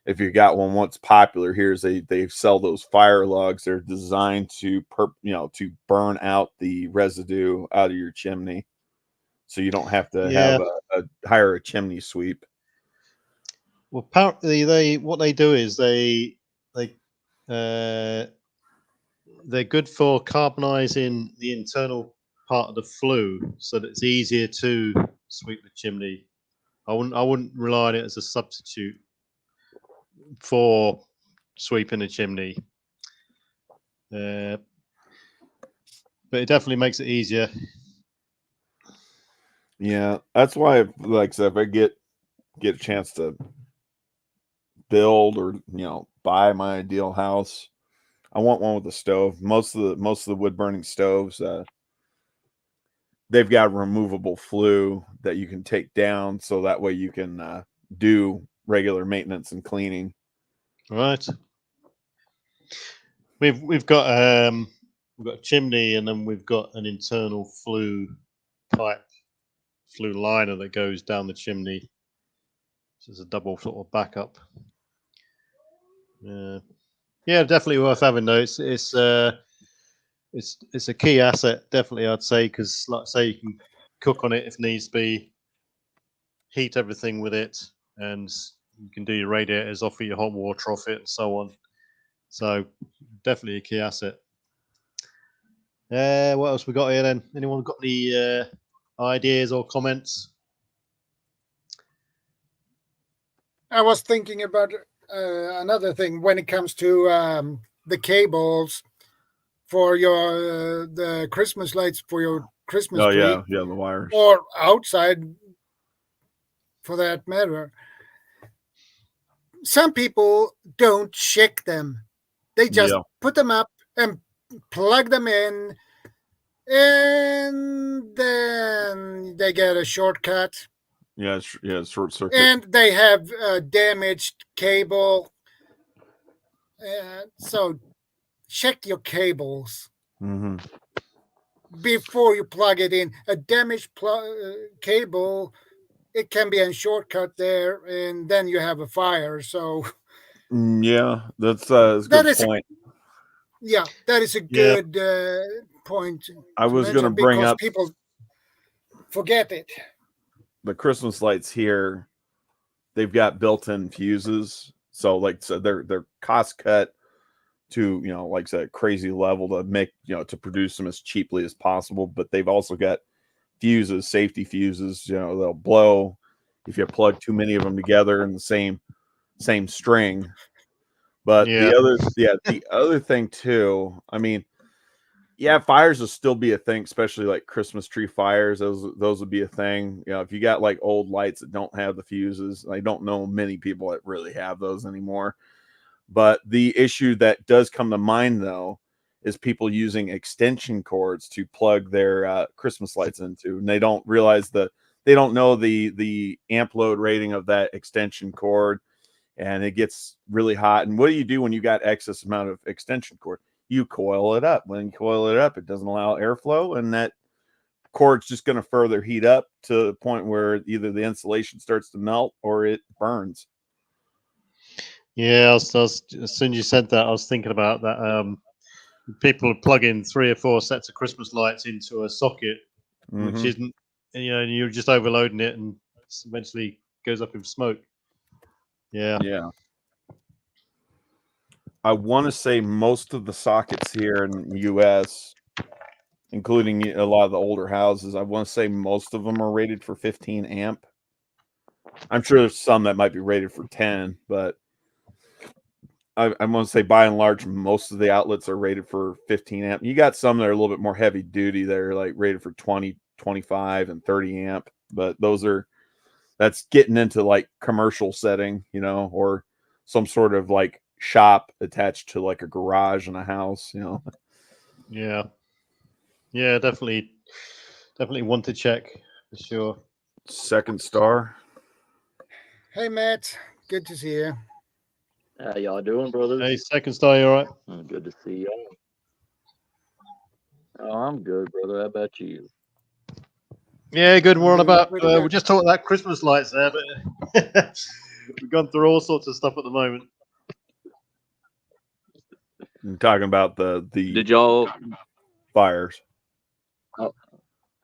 if you got one, what's popular here is they sell those fire logs. They're designed to burn out the residue out of your chimney, so you don't have to have hire a chimney sweep. Well, apparently what they do is they're good for carbonizing the internal part of the flue, so that it's easier to sweep the chimney. I wouldn't rely on it as a substitute for sweeping a chimney, but it definitely makes it easier. Yeah, that's why, like I said, if I get a chance to build or buy my ideal house, I want one with a stove. Most of the wood burning stoves, they've got removable flue that you can take down, so that way you can do regular maintenance and cleaning. Right. We've got a chimney, and then we've got an internal flue liner that goes down the chimney. So it's a double sort of backup. Yeah, definitely worth having though. It's a key asset, definitely, I'd say, because like I say, you can cook on it if needs be, heat everything with it, and you can do your radiators off it, your hot water off it, and so on. So definitely a key asset. What else we got here then? Anyone got any ideas or comments? I was thinking about another thing when it comes to the cables for your the Christmas lights for your Christmas tree. Yeah, the wires. Or outside, for that matter. Some people don't check them. They just put them up and plug them in, and then they get a shortcut. Yeah, short circuit. And they have a damaged cable, So check your cables Mm-hmm. before you plug it in. A damaged cable, it can be a shortcut there, and then you have a fire. So Yeah, that's a that good is point. that is a Yeah. good point I to was going to mention bring because up people forget it. the Christmas lights here. They've got built-in fuses, so they're cost cut to, you know, like I said, crazy level to make, you know, to produce them as cheaply as possible. But they've also got fuses, safety fuses. You know, they'll blow if you plug too many of them together in the same string. But Yeah. the other thing too, I mean, yeah, fires will still be a thing, especially like Christmas tree fires. Those would be a thing. You know, if you got like old lights that don't have the fuses, I don't know many people that really have those anymore. But the issue that does come to mind though is people using extension cords to plug their Christmas lights into, and they don't realize they don't know the amp load rating of that extension cord, and it gets really hot. And what do you do when you got excess amount of extension cord? You coil it up. When you coil it up, it doesn't allow airflow, and that cord's just going to further heat up to the point where either the insulation starts to melt or it burns. Yeah, as soon as you said that, I was thinking about that. People plug in 3 or 4 sets of Christmas lights into a socket, which isn't, you know, and you're just overloading it, and eventually goes up in smoke. Yeah. Yeah. I want to say most of the sockets here in the U.S., including a lot of the older houses, I want to say most of them are rated for 15 amp. I'm sure there's some that might be rated for 10, but I want to say by and large, most of the outlets are rated for 15 amp. You got some that are a little bit more heavy duty. They're like rated for 20, 25, and 30 amp, but that's getting into like commercial setting, you know, or some sort of like shop attached to like a garage in a house, you know. Yeah. Yeah, definitely want to check for sure. Second star. Hey, Matt. Good to see you. How y'all doing, brothers? Hey, second star, you all right? Good to see y'all. Oh, I'm good, brother. How about you? Yeah, good. We're on Doing about. pretty good. We're just talking about Christmas lights there, but we've gone through all sorts of stuff at the moment. I'm talking about the Did y'all? fires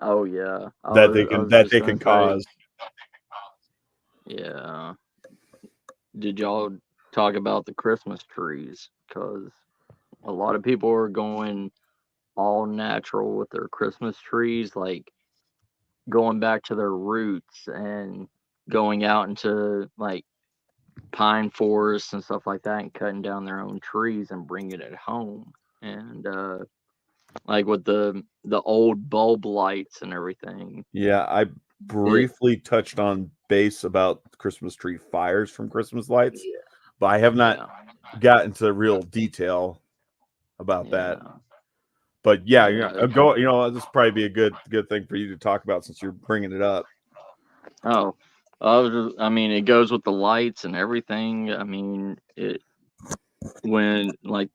Oh yeah. that they can cause. Yeah. Did y'all talk about the Christmas trees? Because a lot of people are going all natural with their Christmas trees, like going back to their roots and going out into like pine forests and stuff like that and cutting down their own trees and bringing it home. And like with the old bulb lights and everything. Yeah, I briefly touched on base about Christmas tree fires from Christmas lights, but I have not gotten to real detail about that. But yeah, go. You know, this would probably be a good thing for you to talk about since you're bringing it up. Oh, I mean, it goes with the lights and everything. I mean, when like,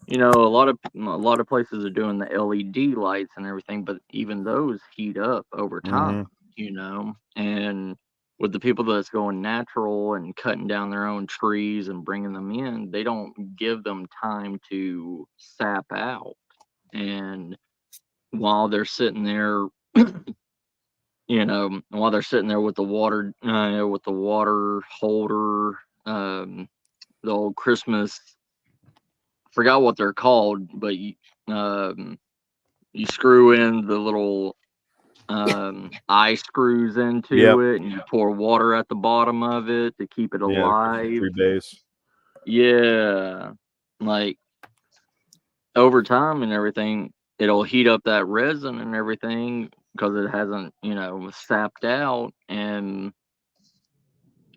you know, a lot of places are doing the LED lights and everything, but even those heat up over time, you know. And with the people that's going natural and cutting down their own trees and bringing them in, they don't give them time to sap out. And while they're sitting there, you know, while they're sitting there with the water holder, the old Christmas, forgot what they're called, but you screw in the little eye screws into it, and you pour water at the bottom of it to keep it alive. Tree base. Yeah, like over time and everything, it'll heat up that resin and everything because it hasn't, you know, sapped out, and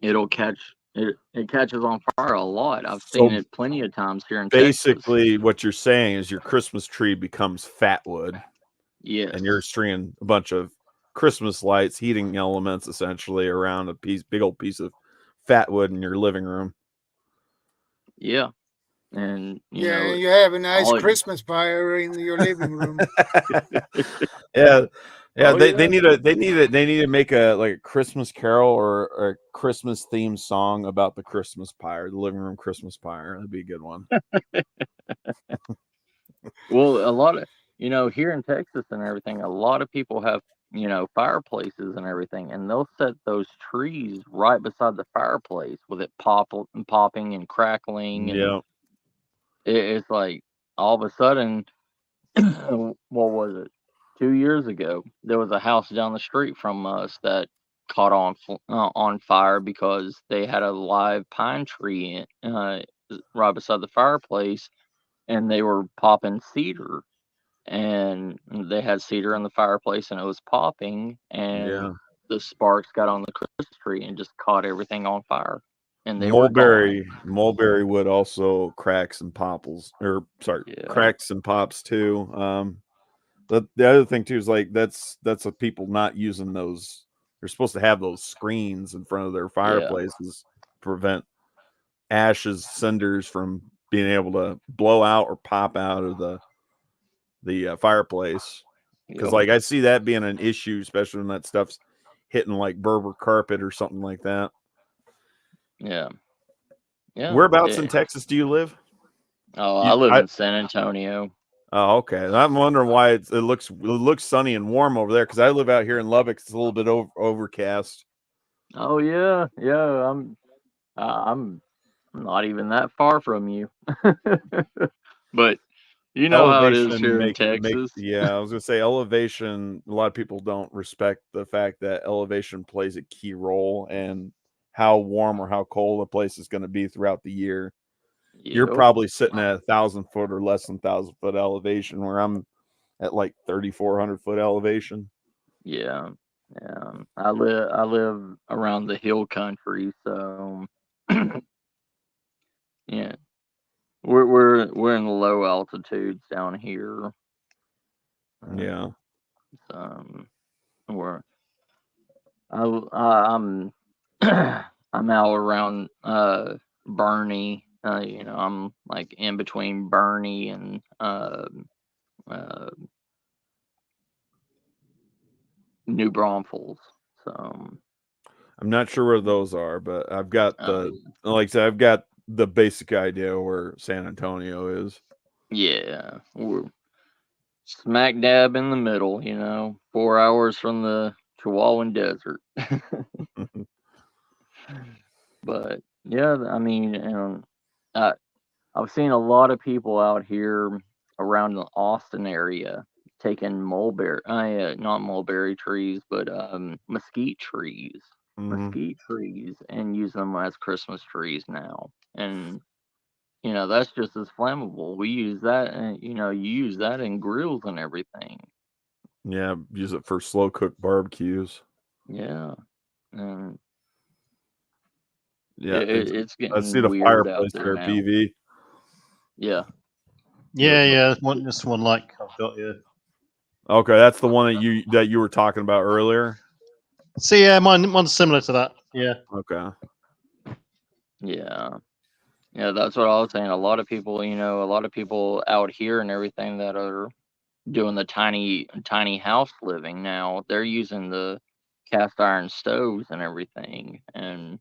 it'll catch it. It catches on fire a lot. I've seen it plenty of times here in basically, Texas. what you're saying is your Christmas tree becomes fat wood. Yes. And you're stringing a bunch of Christmas lights, heating elements, essentially around a big old piece of fat wood in your living room. Yeah. and you have a nice all- Christmas fire in your living room. Yeah. Yeah, Oh, they need to make a Christmas carol or a Christmas themed song about the Christmas pyre, the living room Christmas pyre. That'd be a good one. Well, a lot of here in Texas and everything, a lot of people have fireplaces and everything, and they'll set those trees right beside the fireplace with it popping and crackling, and Yeah. it's like all of a sudden, what was it? 2 years ago, there was a house down the street from us that caught on fire because they had a live pine tree right beside the fireplace, and they were popping cedar, and they had cedar in the fireplace, and it was popping, and Yeah. the sparks got on the Christmas tree and just caught everything on fire, and they were gone. Mulberry wood also cracks and Yeah. cracks and pops too. But the other thing too is that's what people not using those. They're supposed to have those screens in front of their fireplaces to prevent ashes, cinders from being able to blow out or pop out of the fireplace. Because Yep. I see that being an issue, especially when that stuff's hitting like Berber carpet or something like that. Yeah. Yeah. Whereabouts in Texas do you live? Oh, I live in San Antonio. Oh, okay. I'm wondering why it looks sunny and warm over there, because I live out here in Lubbock. It's a little bit overcast. Oh yeah, yeah. I'm not even that far from you, but you know how it is here in Texas. Yeah, I was gonna say elevation. A lot of people don't respect the fact that elevation plays a key role in how warm or how cold a place is going to be throughout the year. You're Yep. probably sitting at 1,000 foot or less than 1,000 foot elevation, where I'm at like 3,400 foot elevation. Yeah, yeah. I live around the hill country, so yeah. We're in the low altitudes down here. Yeah. We're I'm I'm out around Bernie. I'm like in between Bernie and New Braunfels. So I'm not sure where those are, but I've got like I said, I've got the basic idea where San Antonio is. yeah, we're smack dab in the middle. 4 hours from the Chihuahuan Desert. But yeah, I mean, I've seen a lot of people out here around the Austin area taking not mulberry trees, but mesquite trees, and use them as Christmas trees now. And that's just as flammable. We use that, and you use that in grills and everything. Yeah, use it for slow cooked barbecues. Yeah, and yeah, it's getting I see the weird fireplace out there there, now. PV. Yeah. Yeah. This one like I've got here. Okay, that's the one that you were talking about earlier. See, yeah, mine's similar to that. Yeah. Okay. Yeah. Yeah, that's what I was saying. A lot of people, out here and everything that are doing the tiny house living now, they're using the cast iron stoves and everything. And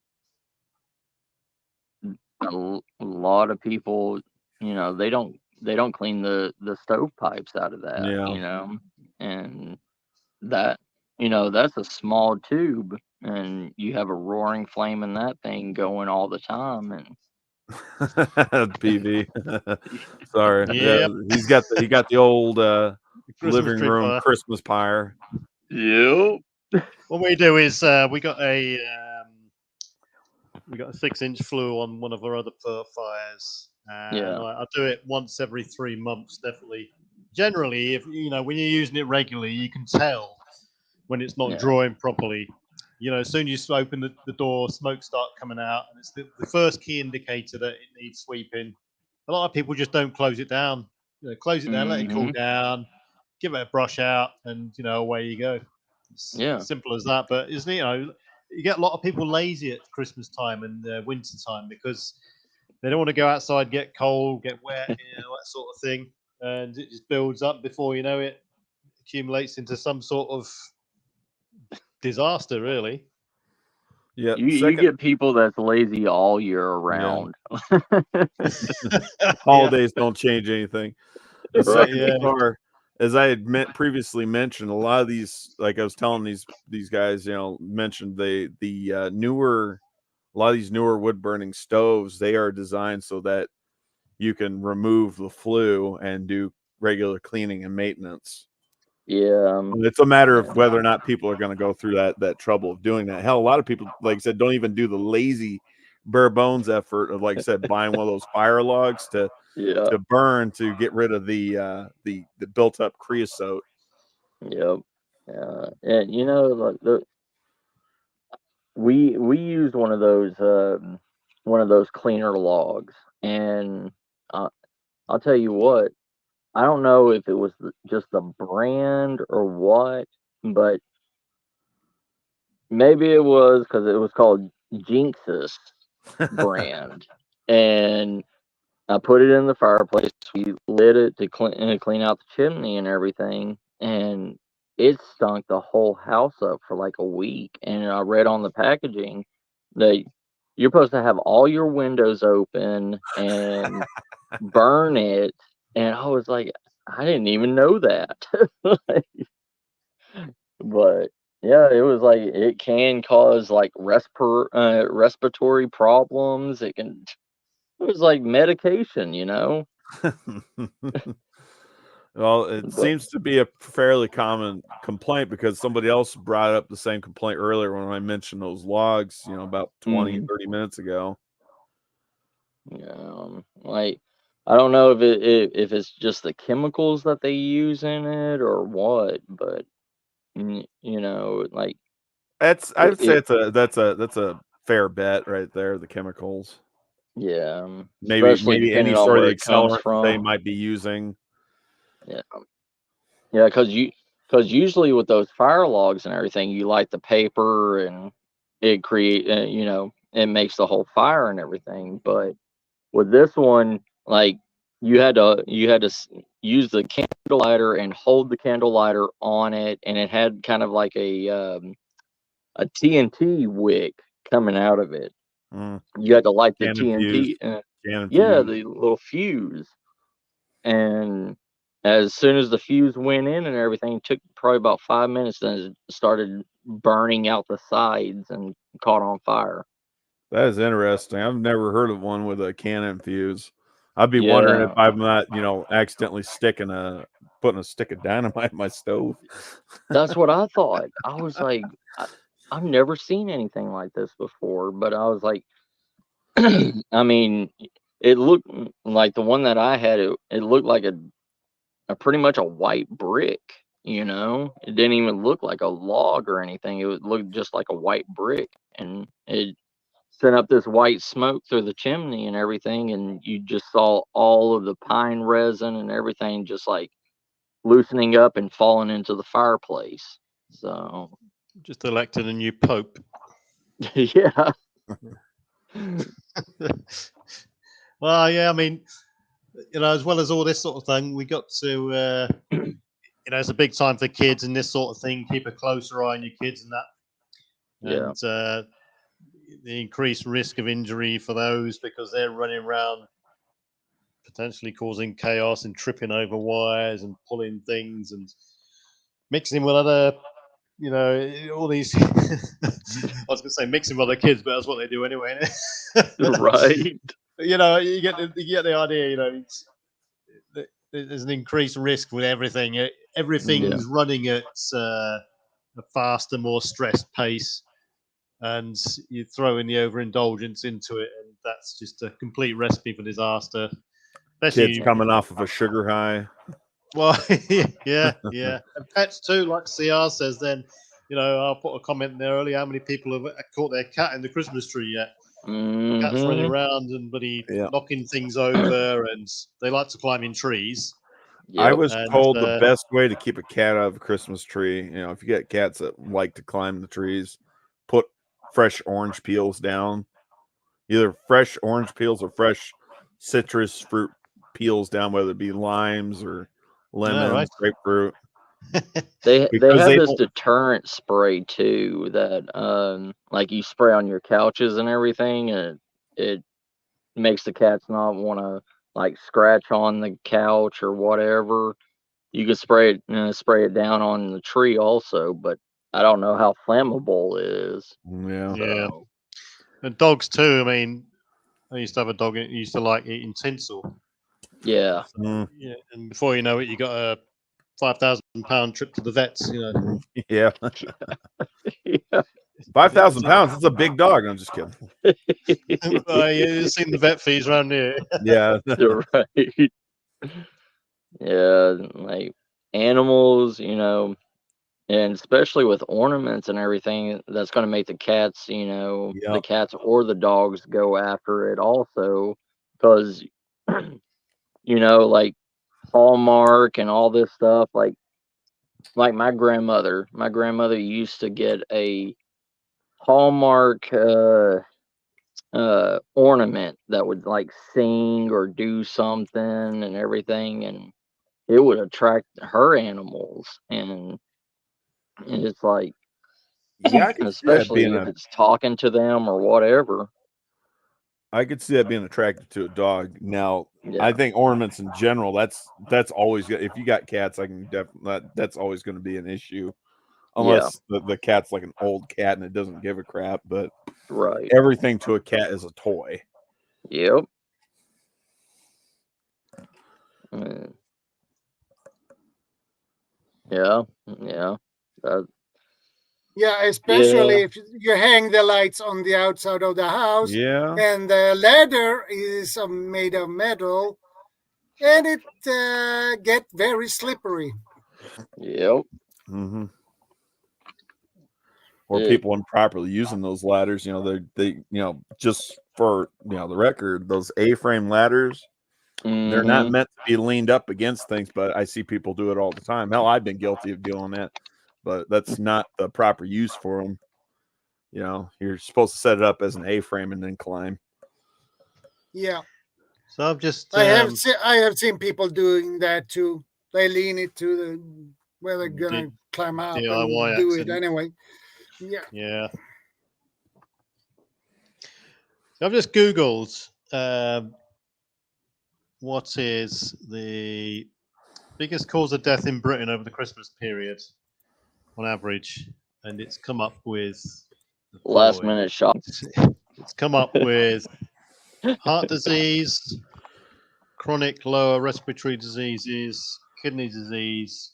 a lot of people, they don't clean the stove pipes out of that, Yeah. and that, that's a small tube, and you have a roaring flame in that thing going all the time, and PV. Sorry. Yep. Yeah, he got the old Christmas living tree room fire. Christmas pyre. Yep. What we do is we got a 6-inch flue on one of our other fires. Yeah. I do it once every 3 months, definitely. Generally, if when you're using it regularly, you can tell when it's not drawing properly. As soon as you open the door, smoke start coming out, and it's the first key indicator that it needs sweeping. A lot of people just don't close it down. Close it down, let it cool down, give it a brush out, and away you go. It's simple as that. But isn't it? You get a lot of people lazy at Christmas time and winter time because They don't want to go outside, get cold, get wet, that sort of thing, and it just builds up. Before you know it, accumulates into some sort of disaster, really. Yeah, you get people that's lazy all year around. Holidays don't change anything. The second car, as I had previously mentioned, a lot of these, like I was telling these guys, mentioned a lot of these newer wood burning stoves, they are designed so that you can remove the flue and do regular cleaning and maintenance. Yeah, it's a matter of whether or not people are going to go through that trouble of doing that. Hell, a lot of people, like I said, don't even do the lazy bare bones effort of, like I said, buying one of those fire logs to burn to get rid of the built up creosote. Yep. And like we used one of those cleaner logs, and I'll tell you what, I don't know if it was just the brand or what, but maybe it was because it was called Jinx's brand, and I put it in the fireplace. We lit it to clean out the chimney and everything, and it stunk the whole house up for like a week. And I read on the packaging that you're supposed to have all your windows open and burn it. And I was like, I didn't even know that. But yeah, it was like it can cause like respiratory problems. It was like medication, Well, it seems to be a fairly common complaint because somebody else brought up the same complaint earlier when I mentioned those logs, about 20, 30 minutes ago. Yeah, like I don't know if it's just the chemicals that they use in it or what, but like I would say that's a fair bet right there. The chemicals. Yeah, maybe any on sort of where it comes accelerant from. they might be using. Yeah, because usually with those fire logs and everything, you light the paper and it it makes the whole fire and everything. But with this one, like you had to use the candle lighter and hold the candle lighter on it, and it had kind of like a TNT wick coming out of it. You had to light the TNT, the little fuse, and as soon as the fuse went in and everything, it took probably about 5 minutes, then it started burning out the sides and caught on fire. That is interesting. I've never heard of one with a cannon fuse. I'd be wondering if I'm not, accidentally putting a stick of dynamite in my stove. That's what I thought. I was like, I've never seen anything like this before, but I was like, I mean, it looked like the one that I had. It looked like a pretty much a white brick. It didn't even look like a log or anything. It would look just like a white brick, and it sent up this white smoke through the chimney and everything, and you just saw all of the pine resin and everything just like loosening up and falling into the fireplace. So just elected a new pope. Yeah. Well, yeah, I mean, as well as all this sort of thing, we got to, it's a big time for kids and this sort of thing. Keep a closer eye on your kids and that. And the increased risk of injury for those because they're running around potentially causing chaos and tripping over wires and pulling things and mixing with other, all these. I was going to say mixing with other kids, but that's what they do anyway. Right. You get the idea. There's an increased risk with everything. Everything's running at a faster, more stressed pace, and you throw in the overindulgence into it, and that's just a complete recipe for disaster. Especially kids coming off of a sugar high. Well, yeah, and pets too. Like CR says, then I'll put a comment in there earlier. How many people have caught their cat in the Christmas tree yet? Cats running around and knocking things over, and they like to climb in trees. I was told the best way to keep a cat out of a Christmas tree, if you get cats that like to climb the trees, put fresh orange peels down either fresh orange peels or fresh citrus fruit peels down, whether it be limes or lemons, grapefruit. They have this won't... deterrent spray too that like you spray on your couches and everything, and it makes the cats not want to like scratch on the couch or whatever. You can spray it down on the tree also, but I don't know how flammable it is. Yeah. So. And dogs too. I mean, I used to have a dog. It used to like eating tinsel. Yeah. So, yeah. And before you know it, you got a £5,000 trip to the vets. You know. Yeah. Yeah. 5,000 pounds. It's a big dog. I'm just kidding. You've seen the vet fees around here. Yeah. You're right. Yeah, like animals, and especially with ornaments and everything, that's going to make the cats, the cats or the dogs go after it also, because, like Hallmark and all this stuff, like my grandmother used to get a Hallmark ornament that would like sing or do something and everything, and it would attract her animals, and it's like, yeah, especially if it's talking to them or whatever. I could see that being attracted to a dog. Now, I think ornaments in general, that's always good. If you got cats, I can definitely, that's always going to be an issue, unless the cat's like an old cat and it doesn't give a crap. But everything to a cat is a toy. Yep. Yeah. Yeah, especially if you hang the lights on the outside of the house. Yeah. And the ladder is made of metal, and it get very slippery. Yep. Mm-hmm. Or people improperly using those ladders. They just for the record, those A-frame ladders, they're not meant to be leaned up against things, but I see people do it all the time. Hell, I've been guilty of doing that, but that's not the proper use for them. You're supposed to set it up as an A-frame and then climb. Yeah. So I'm just. I have seen people doing that too. They lean it to where they're gonna climb out and do it anyway. Yeah. Yeah. So I've just Googled what is the biggest cause of death in Britain over the Christmas period on average, and it's come up with last minute shots. It's come up with heart disease, chronic lower respiratory diseases, kidney disease,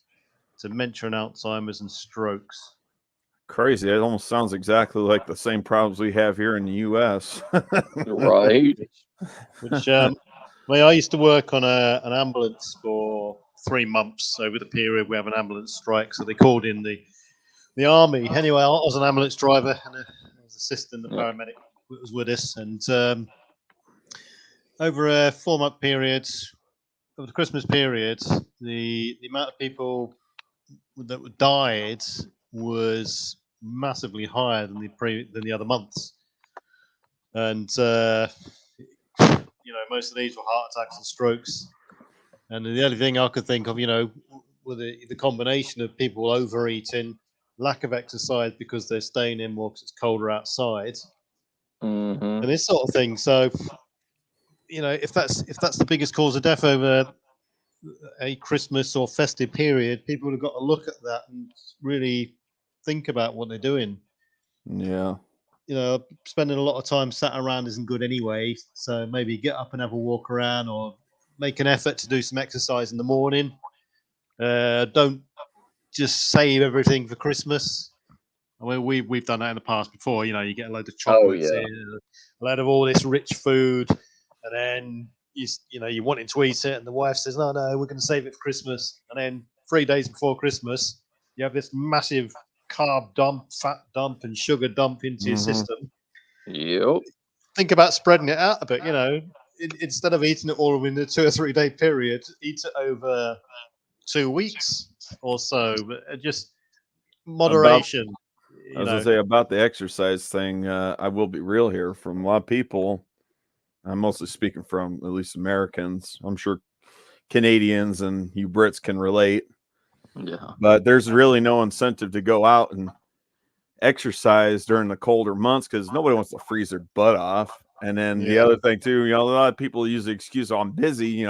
dementia and Alzheimer's, and strokes. Crazy. It almost sounds exactly like the same problems we have here in the U.S. Right. Which, I used to work on an ambulance for 3 months. Over the period, we have an ambulance strike, so they called in the army. Anyway, I was an ambulance driver, and I was assisting the paramedic that was with us. And over a 4-month period, over the Christmas period, the amount of people that died was massively higher than the other months, and most of these were heart attacks and strokes. And the only thing I could think of, were the combination of people overeating, lack of exercise because they're staying in more because it's colder outside, and this sort of thing. So, if that's the biggest cause of death over a Christmas or festive period, people have got to look at that and really think about what they're doing. Yeah. Spending a lot of time sat around isn't good anyway. So maybe get up and have a walk around, or make an effort to do some exercise in the morning. Don't just save everything for Christmas. I mean, we've done that in the past before. You get a load of chocolates, a load of all this rich food, and then you wanting to eat it, and the wife says, no, we're going to save it for Christmas. And then 3 days before Christmas, you have this massive carb dump, fat dump, and sugar dump into your system. Yep. Think about spreading it out a bit. Instead of eating it all within a 2 or 3 day period, eat it over 2 weeks or so. But just moderation. I was going to say about the exercise thing. I will be real here. From a lot of people, I'm mostly speaking from at least Americans. I'm sure Canadians and you Brits can relate. Yeah. But there's really no incentive to go out and exercise during the colder months because nobody wants to freeze their butt off. And then the other thing too, a lot of people use the excuse, "Oh, I'm busy,"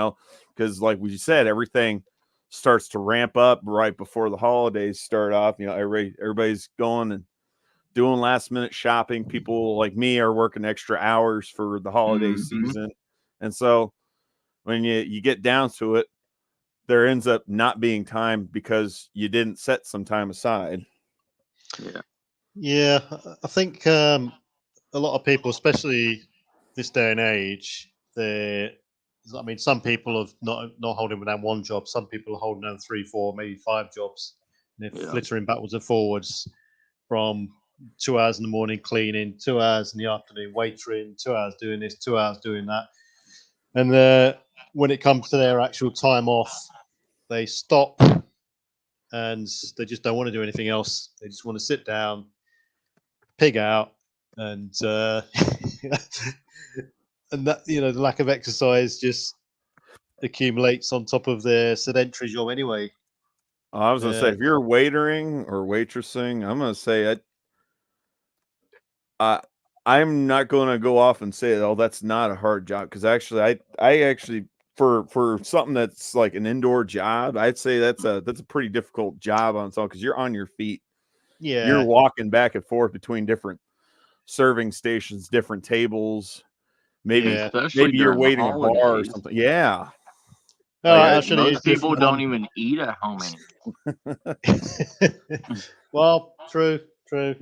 because like we said, everything starts to ramp up right before the holidays start off. Everybody's going and doing last minute shopping. People like me are working extra hours for the holiday season. And so when you get down to it, there ends up not being time because you didn't set some time aside. Yeah, I think a lot of people, especially this day and age, some people have not holding down one job. Some people are holding down 3, 4, maybe 5 jobs. And they're flittering backwards and forwards from 2 hours in the morning cleaning, 2 hours in the afternoon waitering, 2 hours doing this, 2 hours doing that. And when it comes to their actual time off, they stop and they just don't want to do anything else. They just want to sit down, pig out, and and that, the lack of exercise just accumulates on top of their sedentary job anyway. I was gonna say, if you're waitering or waitressing, I'm gonna say I'm not gonna go off and say, "Oh, that's not a hard job," because actually, I actually for something that's like an indoor job, I'd say that's a pretty difficult job on its own because you're on your feet. Yeah, You're walking back and forth between different serving stations, different tables. Maybe you're waiting a bar or something. Yeah. Most people don't even eat at home anymore. Well, true.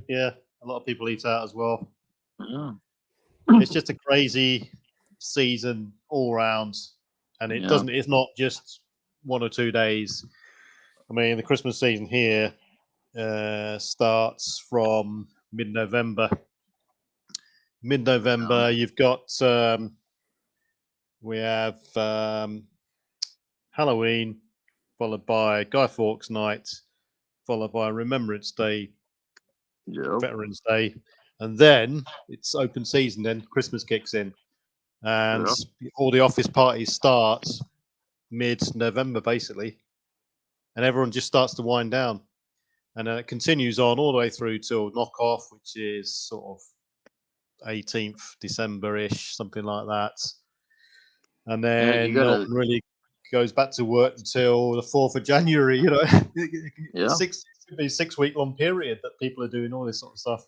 Yeah, a lot of people eat out as well. Yeah. It's just a crazy season all round, and it's not just 1 or 2 days. I mean, the Christmas season here starts from mid-November. You've got we have Halloween, followed by Guy Fawkes Night, followed by Remembrance Day, Veterans Day, and then it's open season. Then Christmas kicks in, and all the office parties start mid-November basically, and everyone just starts to wind down, and then it continues on all the way through till knock off, which is sort of 18th December-ish, something like that, and then no one really goes back to work until the 4th of January. 6-week long period that people are doing all this sort of stuff.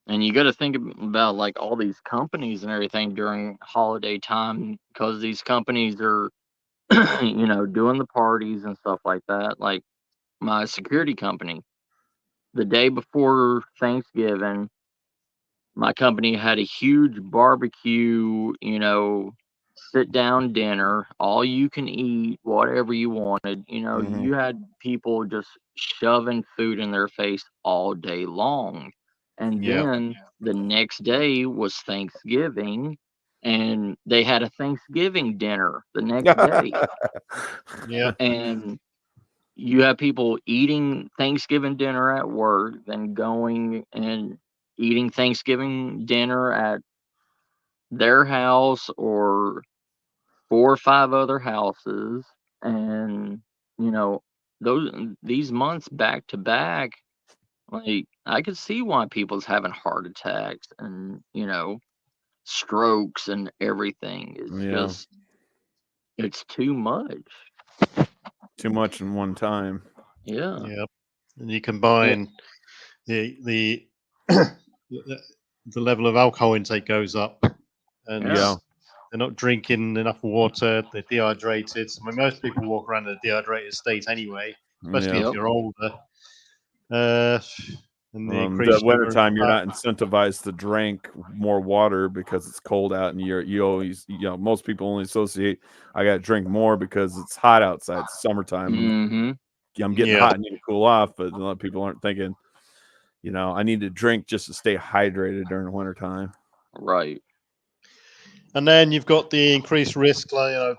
And you got to think about like all these companies and everything during holiday time, because these companies are, doing the parties and stuff like that. Like my security company, the day before Thanksgiving, my company had a huge barbecue, sit down dinner, all you can eat, whatever you wanted. You had people just shoving food in their face all day long. And then the next day was Thanksgiving, and they had a Thanksgiving dinner the next day. And you have people eating Thanksgiving dinner at work, then going and eating Thanksgiving dinner at their house or 4 or 5 other houses. And these months back to back, like I could see why people's having heart attacks and strokes and everything. It's it's too much in one time. And you combine the level of alcohol intake goes up, and they're not drinking enough water, they're dehydrated. I mean, most people walk around in a dehydrated state anyway, especially if you're older. And the wintertime, you're not incentivized to drink more water because it's cold out, and you always, most people only associate, I got to drink more because it's hot outside. It's summertime. I'm getting hot and need to cool off, but a lot of people aren't thinking, I need to drink just to stay hydrated during the wintertime. Right. And then you've got the increased risk, like,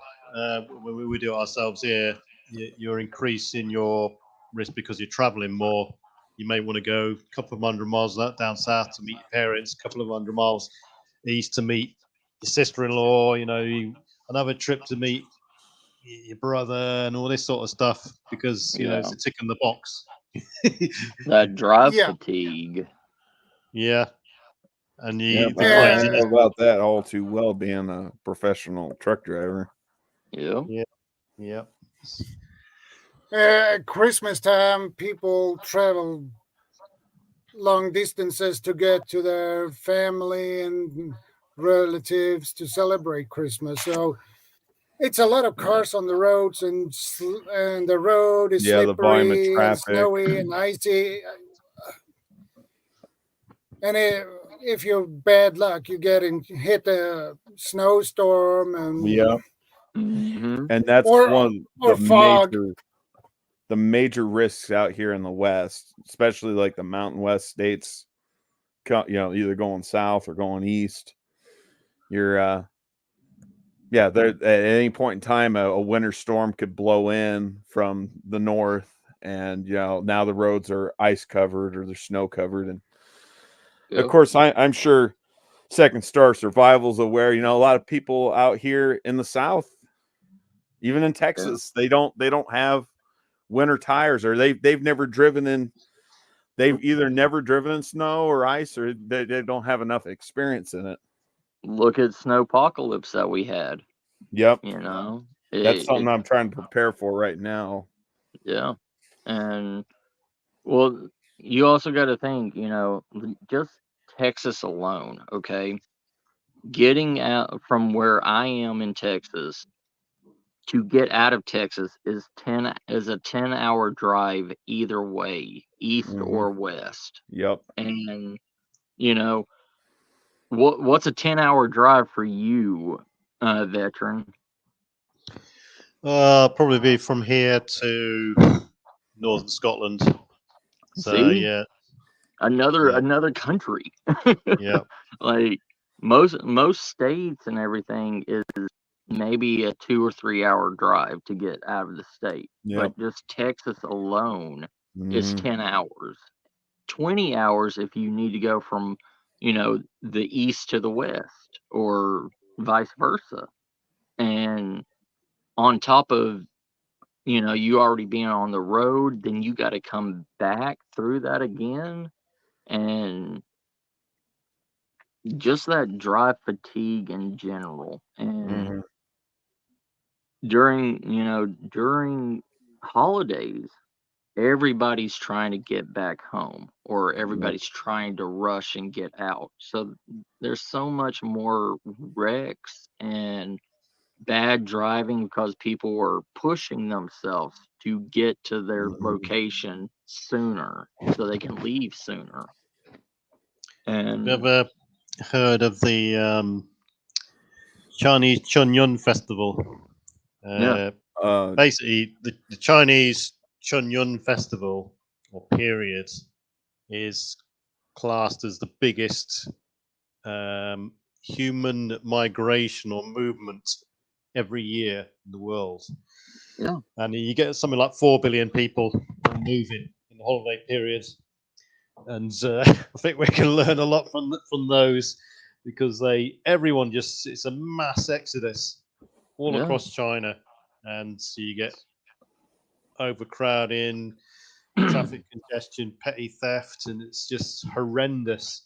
when we do it ourselves here, you're increasing your risk because you're traveling more. You may want to go a couple of 100 miles down south to meet your parents, a couple of 100 miles east to meet sister-in-law, another trip to meet your brother and all this sort of stuff, because it's a tick in the box. That drive fatigue. Yeah. And I know about that all too well, being a professional truck driver. Yeah. Christmas time, people travel long distances to get to their family and relatives to celebrate Christmas. So it's a lot of cars on the roads, and the road is the volume of slippery and traffic, snowy and icy. And if you're bad luck, you hit a snowstorm and and that's one of the major risks out here in the West, especially like the Mountain West states. Either going south or going east. You're there at any point in time a winter storm could blow in from the north, and now the roads are ice covered or they're snow covered. And of course I'm sure Second Star Survival's aware, a lot of people out here in the South, even in Texas, they don't have winter tires, or they've never driven in. They've either never driven in snow or ice, or they don't have enough experience in it. Look at Snowpocalypse that we had. Yep. That's something I'm trying to prepare for right now. Yeah. And well, you also got to think, just Texas alone, okay? Getting out from where I am in Texas to get out of Texas is a 10-hour drive either way, east or west. Yep. And what's a 10-hour drive for you, veteran? Probably be from here to northern Scotland. So see? Another country. Yeah. Like most states and everything is maybe a 2 or 3 hour drive to get out of the state. But just Texas alone is 10 hours. 20 hours if you need to go from, the east to the west or vice versa. And on top of, you already being on the road, then you got to come back through that again. And just that drive fatigue in general. And during holidays, everybody's trying to get back home, or everybody's trying to rush and get out. So there's so much more wrecks and bad driving because people were pushing themselves to get to their location sooner so they can leave sooner. And have you ever heard of the Chinese Chunyun Festival? Basically, the Chinese Chunyun Festival or period is classed as the biggest human migration or movement every year in the world. Yeah. And you get something like 4 billion people moving in the holiday period. And I think we can learn a lot from those, because everyone it's a mass exodus all across China. And so you get overcrowding, traffic congestion, petty theft, and it's just horrendous.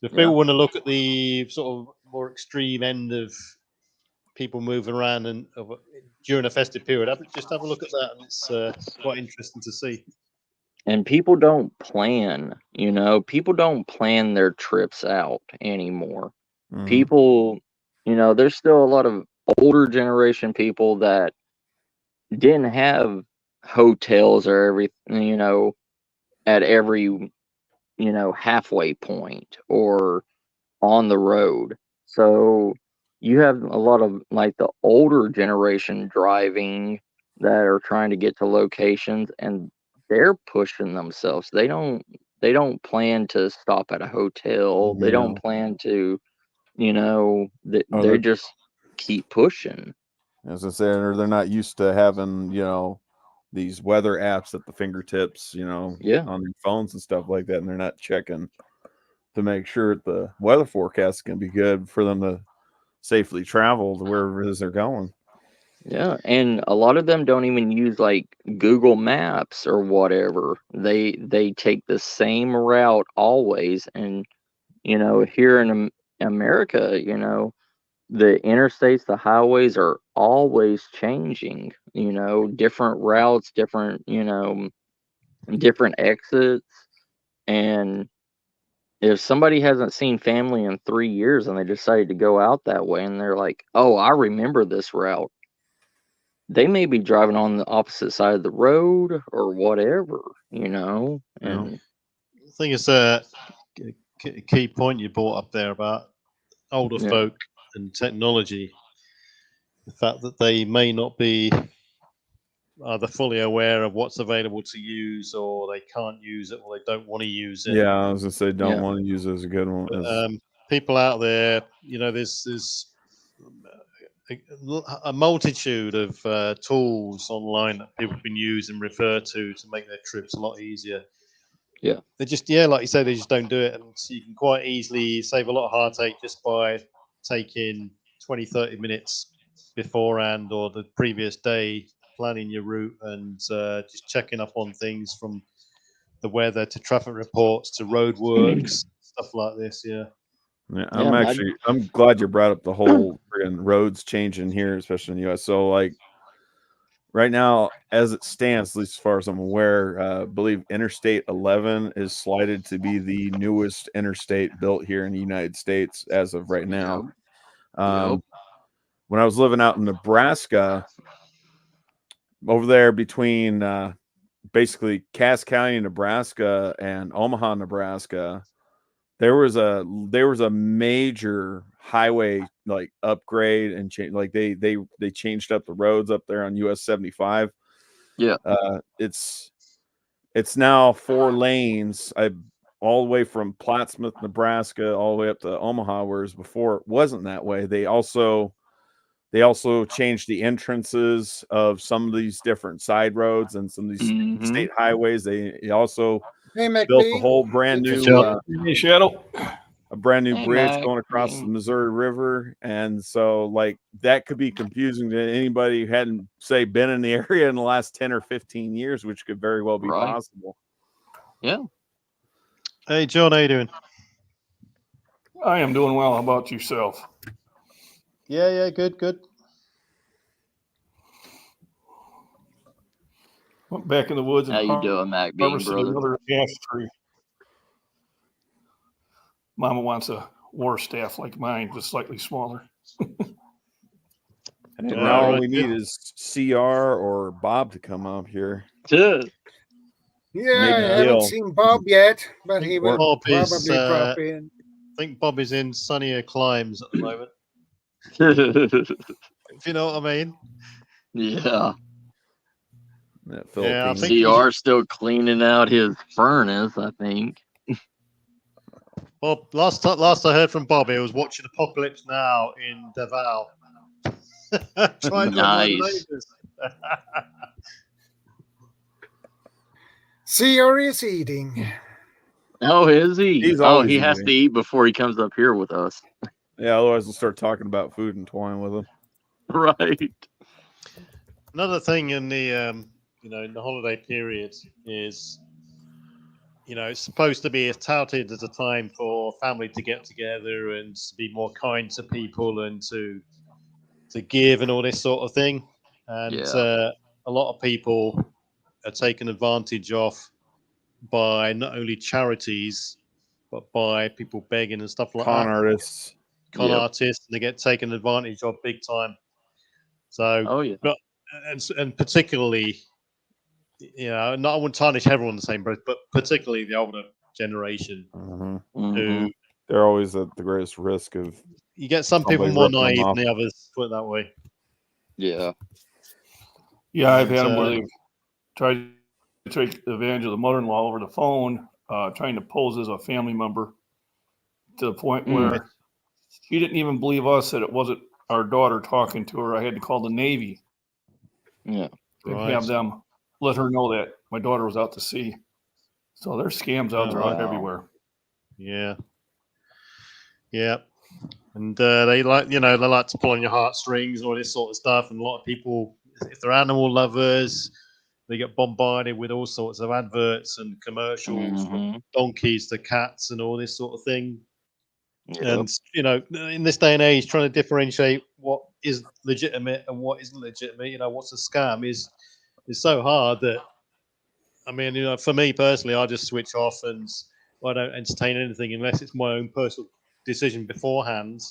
So if people want to look at the sort of more extreme end of people moving around and during a festive period, just have a look at that, and it's quite interesting to see. And people don't plan, people don't plan their trips out anymore. People, there's still a lot of older generation people that didn't have hotels or everything, at every, halfway point or on the road. So you have a lot of like the older generation driving that are trying to get to locations, and they're pushing themselves. They don't plan to stop at a hotel. They don't plan to, they just keep pushing. As I said, or they're not used to having, these weather apps at the fingertips, on their phones and stuff like that, and they're not checking to make sure the weather forecast is going to be good for them to safely travel to wherever it is they're going. Yeah, and a lot of them don't even use like Google Maps or whatever. They take the same route always, and here in America, the interstates, the highways are always changing. Different routes, different exits, and if somebody hasn't seen family in 3 years and they decided to go out that way, and they're like, "Oh, I remember this route." They may be driving on the opposite side of the road or whatever, And I think it's a key point you brought up there about older folk and technology. The fact that they may not be either fully aware of what's available to use, or they can't use it, or they don't want to use it. Yeah, I was gonna say don't want to use it as a good one. But, people out there, there's a multitude of tools online that people can use and refer to make their trips a lot easier. Yeah. They just, like you say, they just don't do it. And so you can quite easily save a lot of heartache just by taking 20, 30 minutes beforehand or the previous day, planning your route and just checking up on things from the weather to traffic reports to road works, stuff like this. Yeah. Yeah, I'm glad you brought up the whole roads changing here, especially in the U.S. So, like, right now, as it stands, at least as far as I'm aware, I believe Interstate 11 is slated to be the newest interstate built here in the United States as of right now. When I was living out in Nebraska, over there between basically Cass County, Nebraska, and Omaha, Nebraska, there was a major highway like upgrade and change. Like they changed up the roads up there on US 75. Yeah. It's now 4 lanes. All the way from Plattsmouth, Nebraska, all the way up to Omaha, whereas before it wasn't that way. They also changed the entrances of some of these different side roads and some of these state highways. They also built a whole brand new Shadow. A brand new bridge going across the Missouri River. And so, like, that could be confusing to anybody who hadn't, say, been in the area in the last 10 or 15 years, which could very well be possible. Yeah. Hey, John, how you doing? I am doing well. How about yourself? Yeah, good. Went back in the woods and how you doing, Mac Bean, brother? Another gas tree. Mama wants a war staff like mine, just slightly smaller. And now all we need is CR or Bob to come up here. Yeah, I haven't seen Bob yet, but he will probably drop in. I think Bob is in sunnier climes at the moment. If you know what I mean. Yeah. I think CR still cleaning out his furnace, I think. Bob, last I heard from Bob, he was watching Apocalypse Now in Davao. Trying to avoid neighbors. CR is eating. Oh, is he? He has eating. to eat before he comes up here with us. Yeah, otherwise we'll start talking about food and toying with him. Right. Another thing in the in the holiday period is, it's supposed to be touted as a time for family to get together and to be more kind to people and to give and all this sort of thing. And a lot of people are taken advantage of by not only charities, but by people begging and stuff like that. Con artists, and they get taken advantage of big time. So, but and particularly, I wouldn't tarnish everyone the same, but particularly the older generation, who they're always at the greatest risk of. You get some people more naive than the others. Put it that way. Yeah. Yeah, I've had them where they've tried to take advantage of the mother-in-law over the phone, trying to pose as a family member, to the point where she didn't even believe us that it wasn't our daughter talking to her. I had to call the Navy. Yeah. And have them let her know that my daughter was out to sea. So there's scams out there everywhere. Yeah. Yeah. And they like to pull on your heartstrings and all this sort of stuff. And a lot of people, if they're animal lovers, they get bombarded with all sorts of adverts and commercials from donkeys to cats and all this sort of thing. Yep. And in this day and age, trying to differentiate what is legitimate and what isn't legitimate, what's a scam is so hard that, I mean, for me personally, I just switch off and I don't entertain anything unless it's my own personal decision beforehand.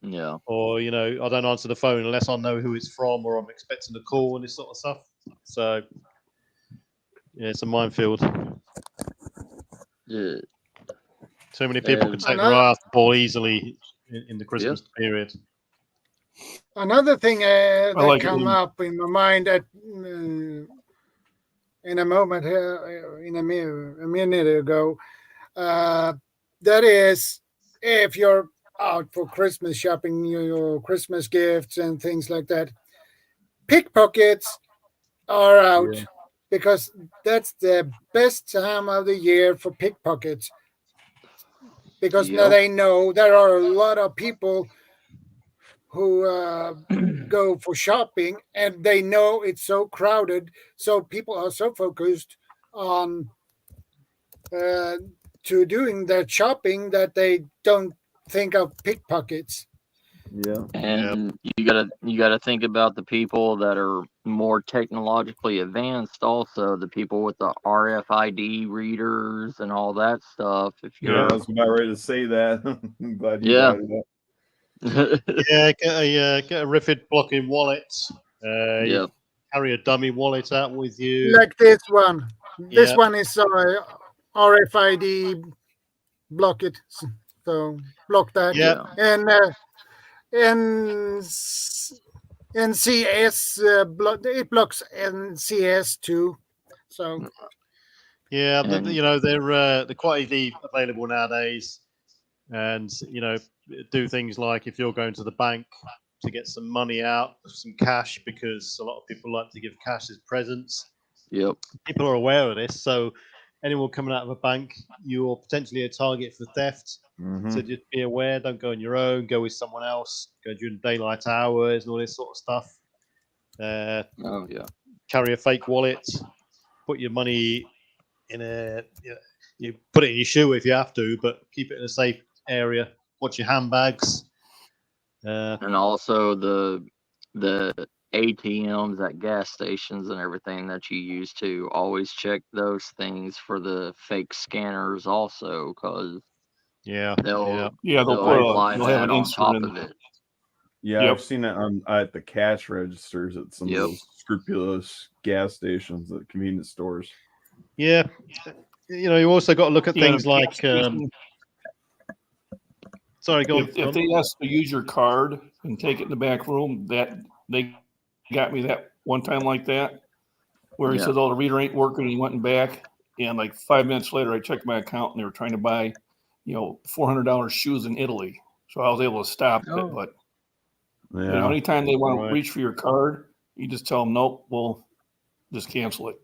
Yeah. Or, I don't answer the phone unless I know who it's from or I'm expecting a call and this sort of stuff. So, yeah, it's a minefield. Yeah. Too many people can take their eye off the ball easily in the Christmas period. Another thing that came up in my mind that in a moment here, a minute ago, that is, if you're out for Christmas shopping, your Christmas gifts and things like that, pickpockets are out because that's the best time of the year for pickpockets. Because now they know there are a lot of people who go for shopping and they know it's so crowded. So people are so focused on to doing their shopping that they don't think of pickpockets. Yeah. And you gotta think about the people that are more technologically advanced also, the people with the RFID readers and all that stuff. If you're I was about ready to say that. I'm glad you brought it up. Get a RFID blocking wallet. You carry a dummy wallet out with you. Like this one. This one is RFID block it. So block that. Yeah. And NCS it blocks NCS too. So yeah, they're quite easily available nowadays, and do things like if you're going to the bank to get some money out, some cash, because a lot of people like to give cash as presents. Yep. People are aware of this, so anyone coming out of a bank, you're potentially a target for theft. So just be aware, don't go on your own, go with someone else, go during daylight hours and all this sort of stuff. Carry a fake wallet, put your money in you put it in your shoe if you have to, but keep it in a safe area. Watch your handbags. And also the ATMs at gas stations and everything that you use to always check those things for the fake scanners also, because they'll apply that on top of it. Yeah, I've seen it at the cash registers at some of those scrupulous gas stations at convenience stores. Yeah, you also got to look at things like. Sorry, go on. If they ask to use your card and take it in the back room, that they got me that one time like that, where he says, "Oh, the reader ain't working," and he went back, and like 5 minutes later, I checked my account, and they were trying to buy, $400 shoes in Italy. So I was able to stop it. But anytime they want to reach for your card, you just tell them, "Nope, we'll just cancel it."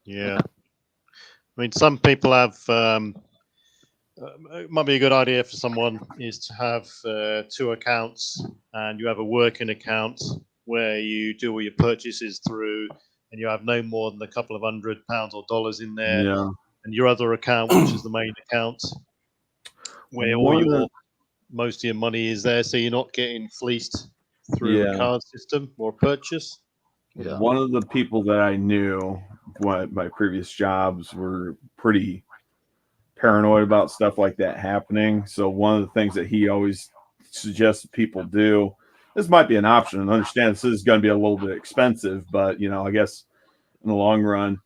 Yeah, I mean, some people have. It might be a good idea for someone is to have 2 accounts, and you have a working account where you do all your purchases through, and you have no more than a couple of £100 or dollars in there. Yeah. And your other account, which is the main account, where most of your money is there, so you're not getting fleeced through a card system or purchase. Yeah. One of the people that I knew, my previous jobs, were pretty paranoid about stuff like that happening. So one of the things that he always suggests people do, this might be an option, and understand this is going to be a little bit expensive, but I guess in the long run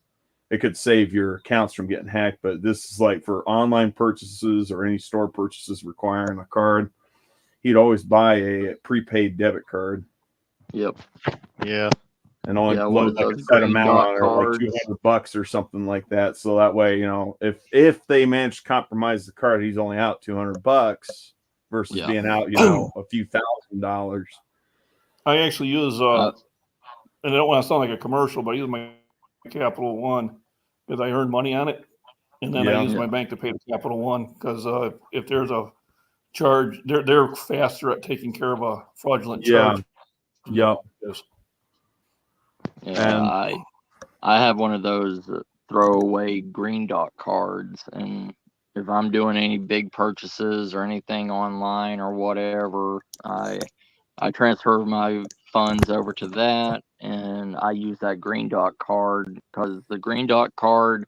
it could save your accounts from getting hacked. But this is like for online purchases or any store purchases requiring a card, he'd always buy a prepaid debit card. Yep. Yeah. And only like a set amount on it, like $200 or something like that. So that way, if they manage to compromise the card, he's only out $200 versus being out, a few $1,000s. I actually use, and I don't want to sound like a commercial, but I use my Capital One because I earn money on it, and then I use my bank to pay the Capital One because if there's a charge. They're faster at taking care of a fraudulent charge. Yeah. Yeah, I have one of those throwaway green dot cards, and if I'm doing any big purchases or anything online or whatever, I transfer my funds over to that, and I use that green dot card because the green dot card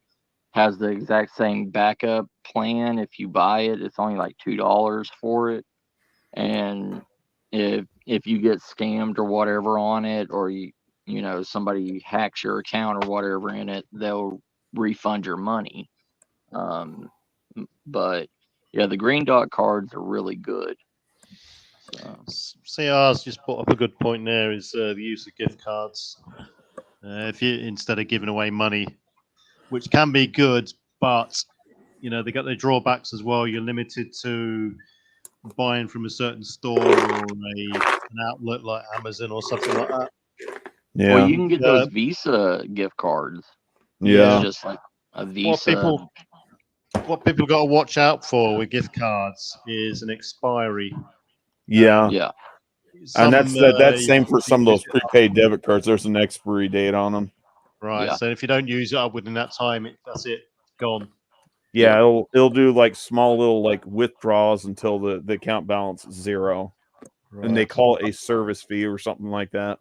has the exact same backup plan. If you buy it, it's only like $2 for it, and if you get scammed or whatever on it, or you know, somebody hacks your account or whatever in it, they'll refund your money. But yeah, the green dot cards are really good. CR's just brought up a good point there, is the use of gift cards. If you, instead of giving away money, which can be good, but you know, they got their drawbacks as well. You're limited to buying from a certain store or an outlet like Amazon or something like that. Yeah. Well, you can get those Visa gift cards. Yeah. It's just like a Visa. What people got to watch out for with gift cards is an expiry. Yeah. Yeah. And that's same for some of those prepaid debit cards. There's an expiry date on them. Right. Yeah. So if you don't use it up within that time, that's it, gone. Yeah, it'll do like small little like withdrawals until the account balance is zero. Right. And they call it a service fee or something like that.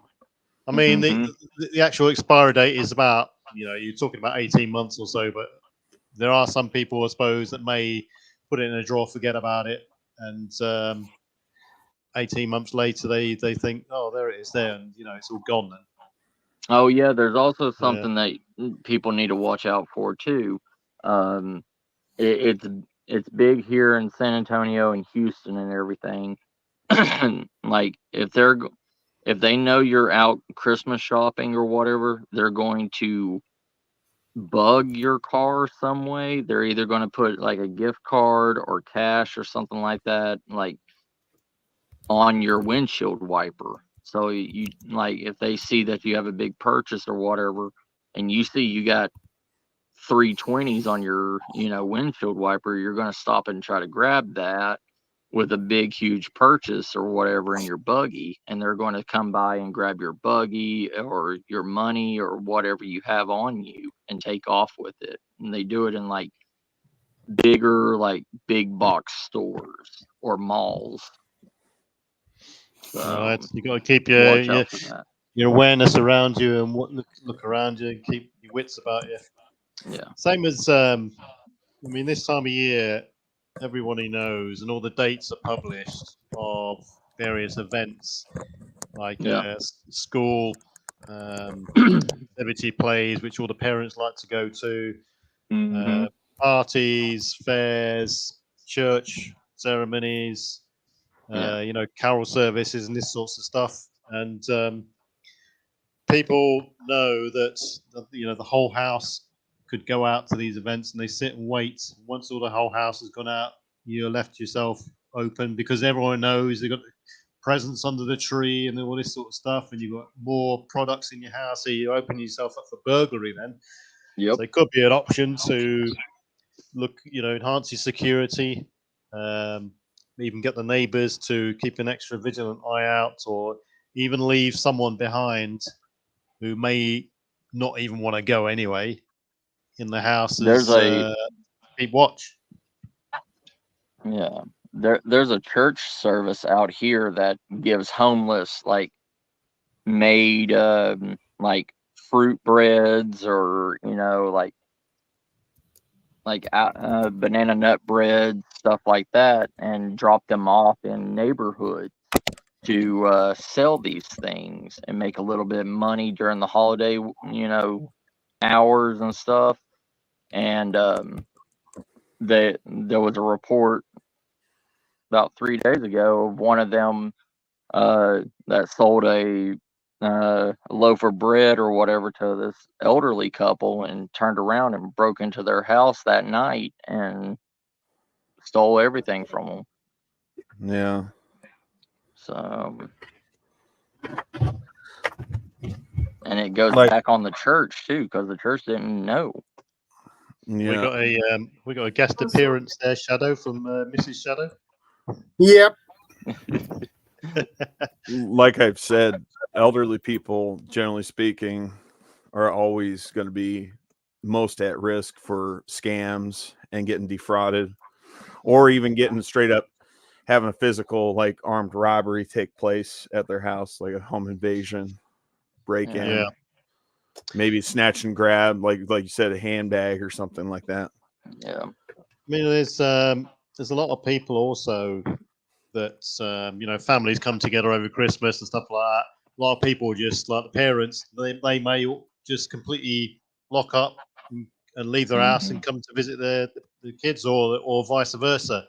I mean, the actual expiry date is about, you know, you're talking about 18 months or so, but there are some people, I suppose, that may put it in a drawer, forget about it, and 18 months later they think, oh, there it is there, and you know, it's all gone then. Oh yeah, there's also something that people need to watch out for too. It's big here in San Antonio and Houston and everything. Like if they know you're out Christmas shopping or whatever, they're going to bug your car some way. They're either going to put like a gift card or cash or something like that, like on your windshield wiper. So you, like, if they see that you have a big purchase or whatever, and you see you got 320s on your, you know, windshield wiper, you're going to stop and try to grab that with a big, huge purchase or whatever in your buggy, and they're going to come by and grab your buggy or your money or whatever you have on you and take off with it. And they do it in like bigger, like big box stores or malls. So you got to keep your awareness around you and look around you and keep your wits about you. Yeah. Same as I mean, this time of year, everybody knows, and all the dates are published of various events like school activity plays, which all the parents like to go to, parties, fairs, church ceremonies, you know, carol services and this sorts of stuff. And people know that, you know, the whole house could go out to these events, and they sit and wait. Once all the whole house has gone out, you're left yourself open, because everyone knows they've got presents under the tree and all this sort of stuff, and you've got more products in your house, so you open yourself up for burglary then. Yep. So it could be an option to look, you know, enhance your security, even get the neighbors to keep an extra vigilant eye out, or even leave someone behind who may not even want to go anyway in the house. Keep watch. Yeah. There's a church service out here that gives homeless like made like fruit breads, or, you know, like banana nut bread, stuff like that, and drop them off in neighborhoods to sell these things and make a little bit of money during the holiday, you know, hours and stuff. And there was a report about 3 days ago of one of them that sold a loaf of bread or whatever to this elderly couple, and turned around and broke into their house that night and stole everything from them. Yeah. So, and it goes back on the church too, because the church didn't know. Yeah. We got a guest appearance there, Shadow, from Mrs. Shadow. Yep. Like I've said, elderly people, generally speaking, are always going to be most at risk for scams and getting defrauded, or even getting straight up having a physical, like, armed robbery take place at their house, like a home invasion, break in, Yeah. maybe snatch and grab, like you said, a handbag or something like that. Yeah. I mean, there's a lot of people also that families come together over Christmas and stuff like that. A lot of people just like the parents, they may just completely lock up and leave their house and come to visit the kids, or vice versa.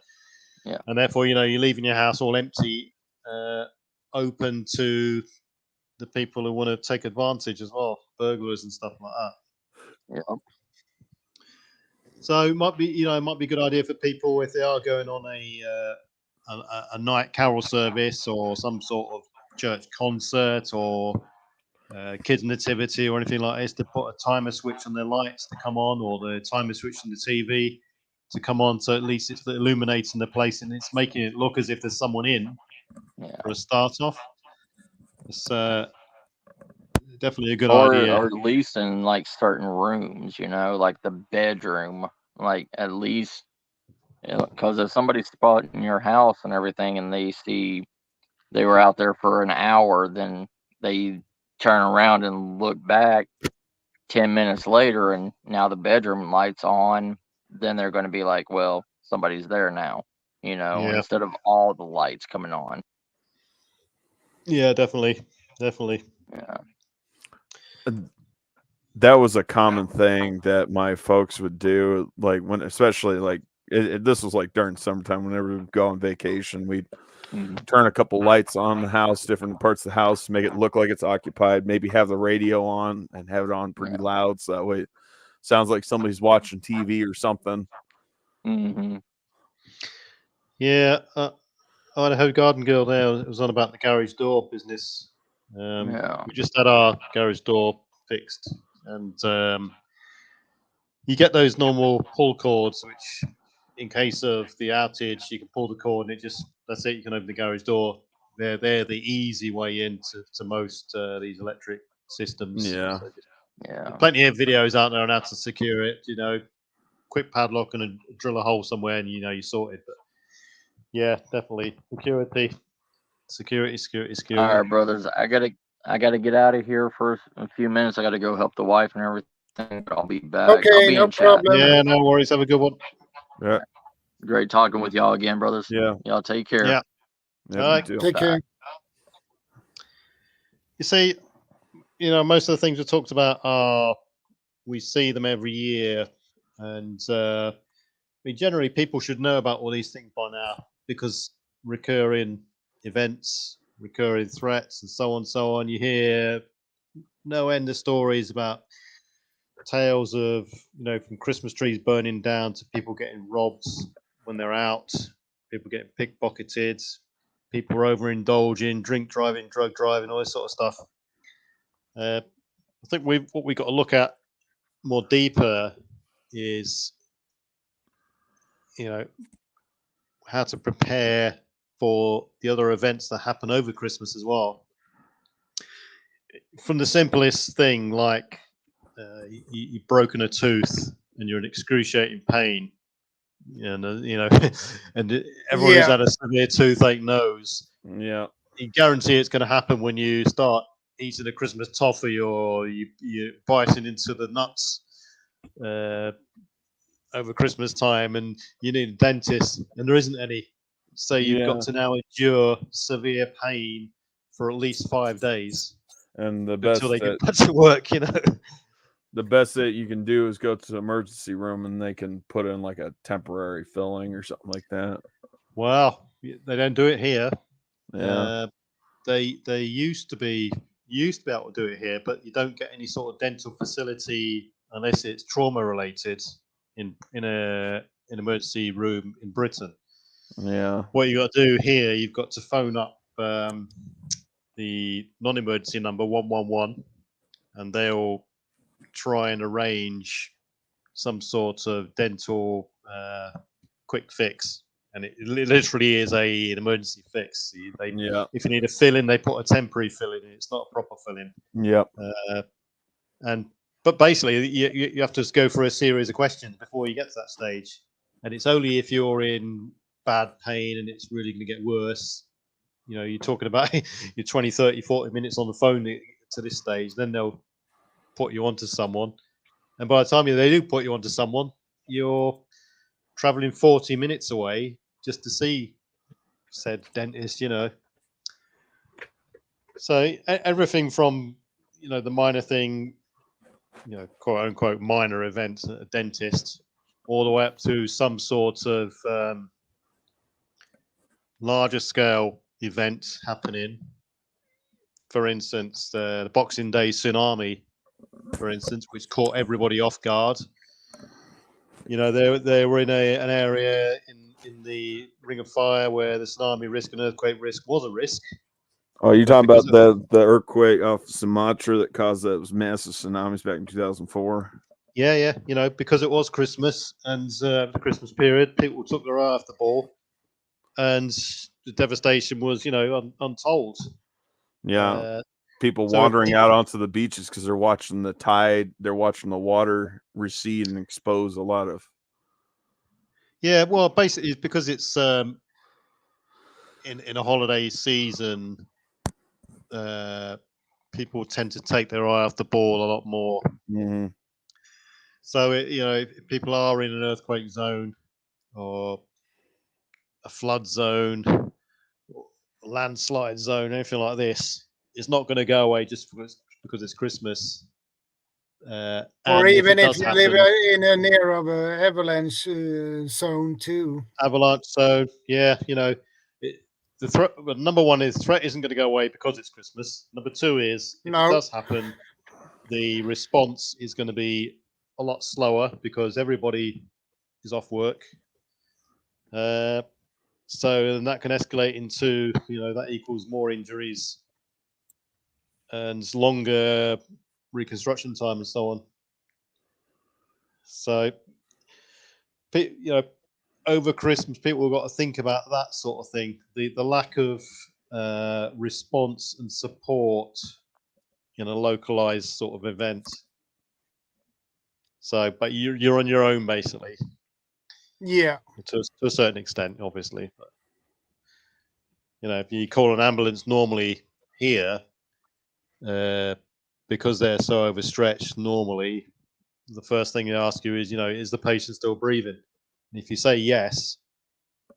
Yeah. And therefore, you're leaving your house all empty, open to the people who want to take advantage as well, burglars and stuff like that. Yeah. So it might be a good idea for people if they are going on a night carol service or some sort of church concert or kids nativity or anything like this, to put a timer switch on their lights to come on, or the timer switch on the TV to come on, so at least it's illuminating the place and it's making it look as if there's someone in for a start off. It's definitely a good idea. Or at least in like certain rooms, like the bedroom, like at least, because if somebody's spotting your house and everything and they see they were out there for an hour, then they turn around and look back 10 minutes later and now the bedroom light's on, then they're going to be like, well, somebody's there now, instead of all the lights coming on. Yeah, definitely. Yeah. That was a common thing that my folks would do, like when, especially like this was like during summertime, whenever we'd go on vacation, we'd turn a couple lights on the house, different parts of the house, make it look like it's occupied, maybe have the radio on and have it on pretty loud, so that way it sounds like somebody's watching TV or something. Yeah, I heard Garden Girl there. It was on about the garage door business. We just had our garage door fixed, and you get those normal pull cords, which, in case of the outage, you can pull the cord and that's it. You can open the garage door. They're the easy way into most these electric systems. Yeah. So plenty of videos out there on how to secure it. Quick padlock and drill a hole somewhere, and you're sorted. But yeah, definitely security. All right, brothers. I gotta get out of here for a few minutes. I gotta go help the wife and everything. But I'll be back. Okay, I'll be no in problem. chat. Yeah, no worries. Have a good one. Yeah. Great talking with y'all again, brothers. Yeah. Y'all take care. Yeah. Yeah, All right. Take care. You see, most of the things we talked about we see them every year, and generally people should know about all these things by now, because recurring events, recurring threats, and so on. You hear no end of stories about tales of, from Christmas trees burning down to people getting robbed when they're out, people getting pickpocketed, people overindulging, drink driving, drug driving, all this sort of stuff. I think what we've got to look at more deeper is, how to prepare for the other events that happen over Christmas as well. From the simplest thing, like you've broken a tooth and you're in excruciating pain, and and everyone who's had a severe toothache knows. Yeah. You guarantee it's going to happen when you start eating a Christmas toffee, or you're biting into the nuts over Christmas time, and you need a dentist, and there isn't any. So you've got to now endure severe pain for at least 5 days. And the best until they get back to work, The best that you can do is go to the emergency room and they can put in like a temporary filling or something like that. Well, they don't do it here. Yeah. They used to be able to do it here, but you don't get any sort of dental facility unless it's trauma related in an emergency room in Britain. Yeah. What you got to do here, you've got to phone up the non-emergency number 111, and they'll try and arrange some sort of dental quick fix and it literally is an emergency fix. Yeah. If you need a fill-in, they put a temporary fill-in. It's not a proper fill-in. Yep. But basically, you have to just go through a series of questions before you get to that stage, and it's only if you're in bad pain and it's really going to get worse. You know, you're talking about your 20, 30, 40 minutes on the phone to this stage, then they'll put you onto someone. And by the time they do put you onto someone, you're traveling 40 minutes away just to see said dentist, you know. So everything from, you know, the minor thing, you know, quote unquote minor event at a dentist, all the way up to some sort of larger scale event happening. For instance, the Boxing Day tsunami, for instance, which caught everybody off guard. You know, they were in an area in the Ring of Fire where the tsunami risk and earthquake risk was a risk. Oh, you're talking about the earthquake off Sumatra that caused those massive tsunamis back in 2004? Yeah. You know, because it was Christmas and the Christmas period, people took their eye off the ball, and the devastation was, you know, untold. Yeah. People wandering out onto the beaches because they're watching the tide, they're watching the water recede and expose a lot of. Yeah, well, basically, it's because it's in a holiday season, people tend to take their eye off the ball a lot more. Mm-hmm. So, you know, if people are in an earthquake zone or a flood zone, or a landslide zone, anything like this, it's not going to go away just because it's Christmas. Or even if you live in a near of an avalanche zone too. Avalanche zone, yeah, you know, the threat. But number one is threat isn't going to go away because it's Christmas. Number two is if it does happen, the response is going to be a lot slower because everybody is off work. So then that can escalate into, you know, that equals more injuries and longer reconstruction time and so on. So, you know, over Christmas, people have got to think about that sort of thing. The lack of response and support in a localized sort of event. So, but you're on your own basically. Yeah. To a certain extent, obviously. But, you know, if you call an ambulance normally here, because they're so overstretched, normally the first thing they ask you is, you know, is the patient still breathing? And if you say yes,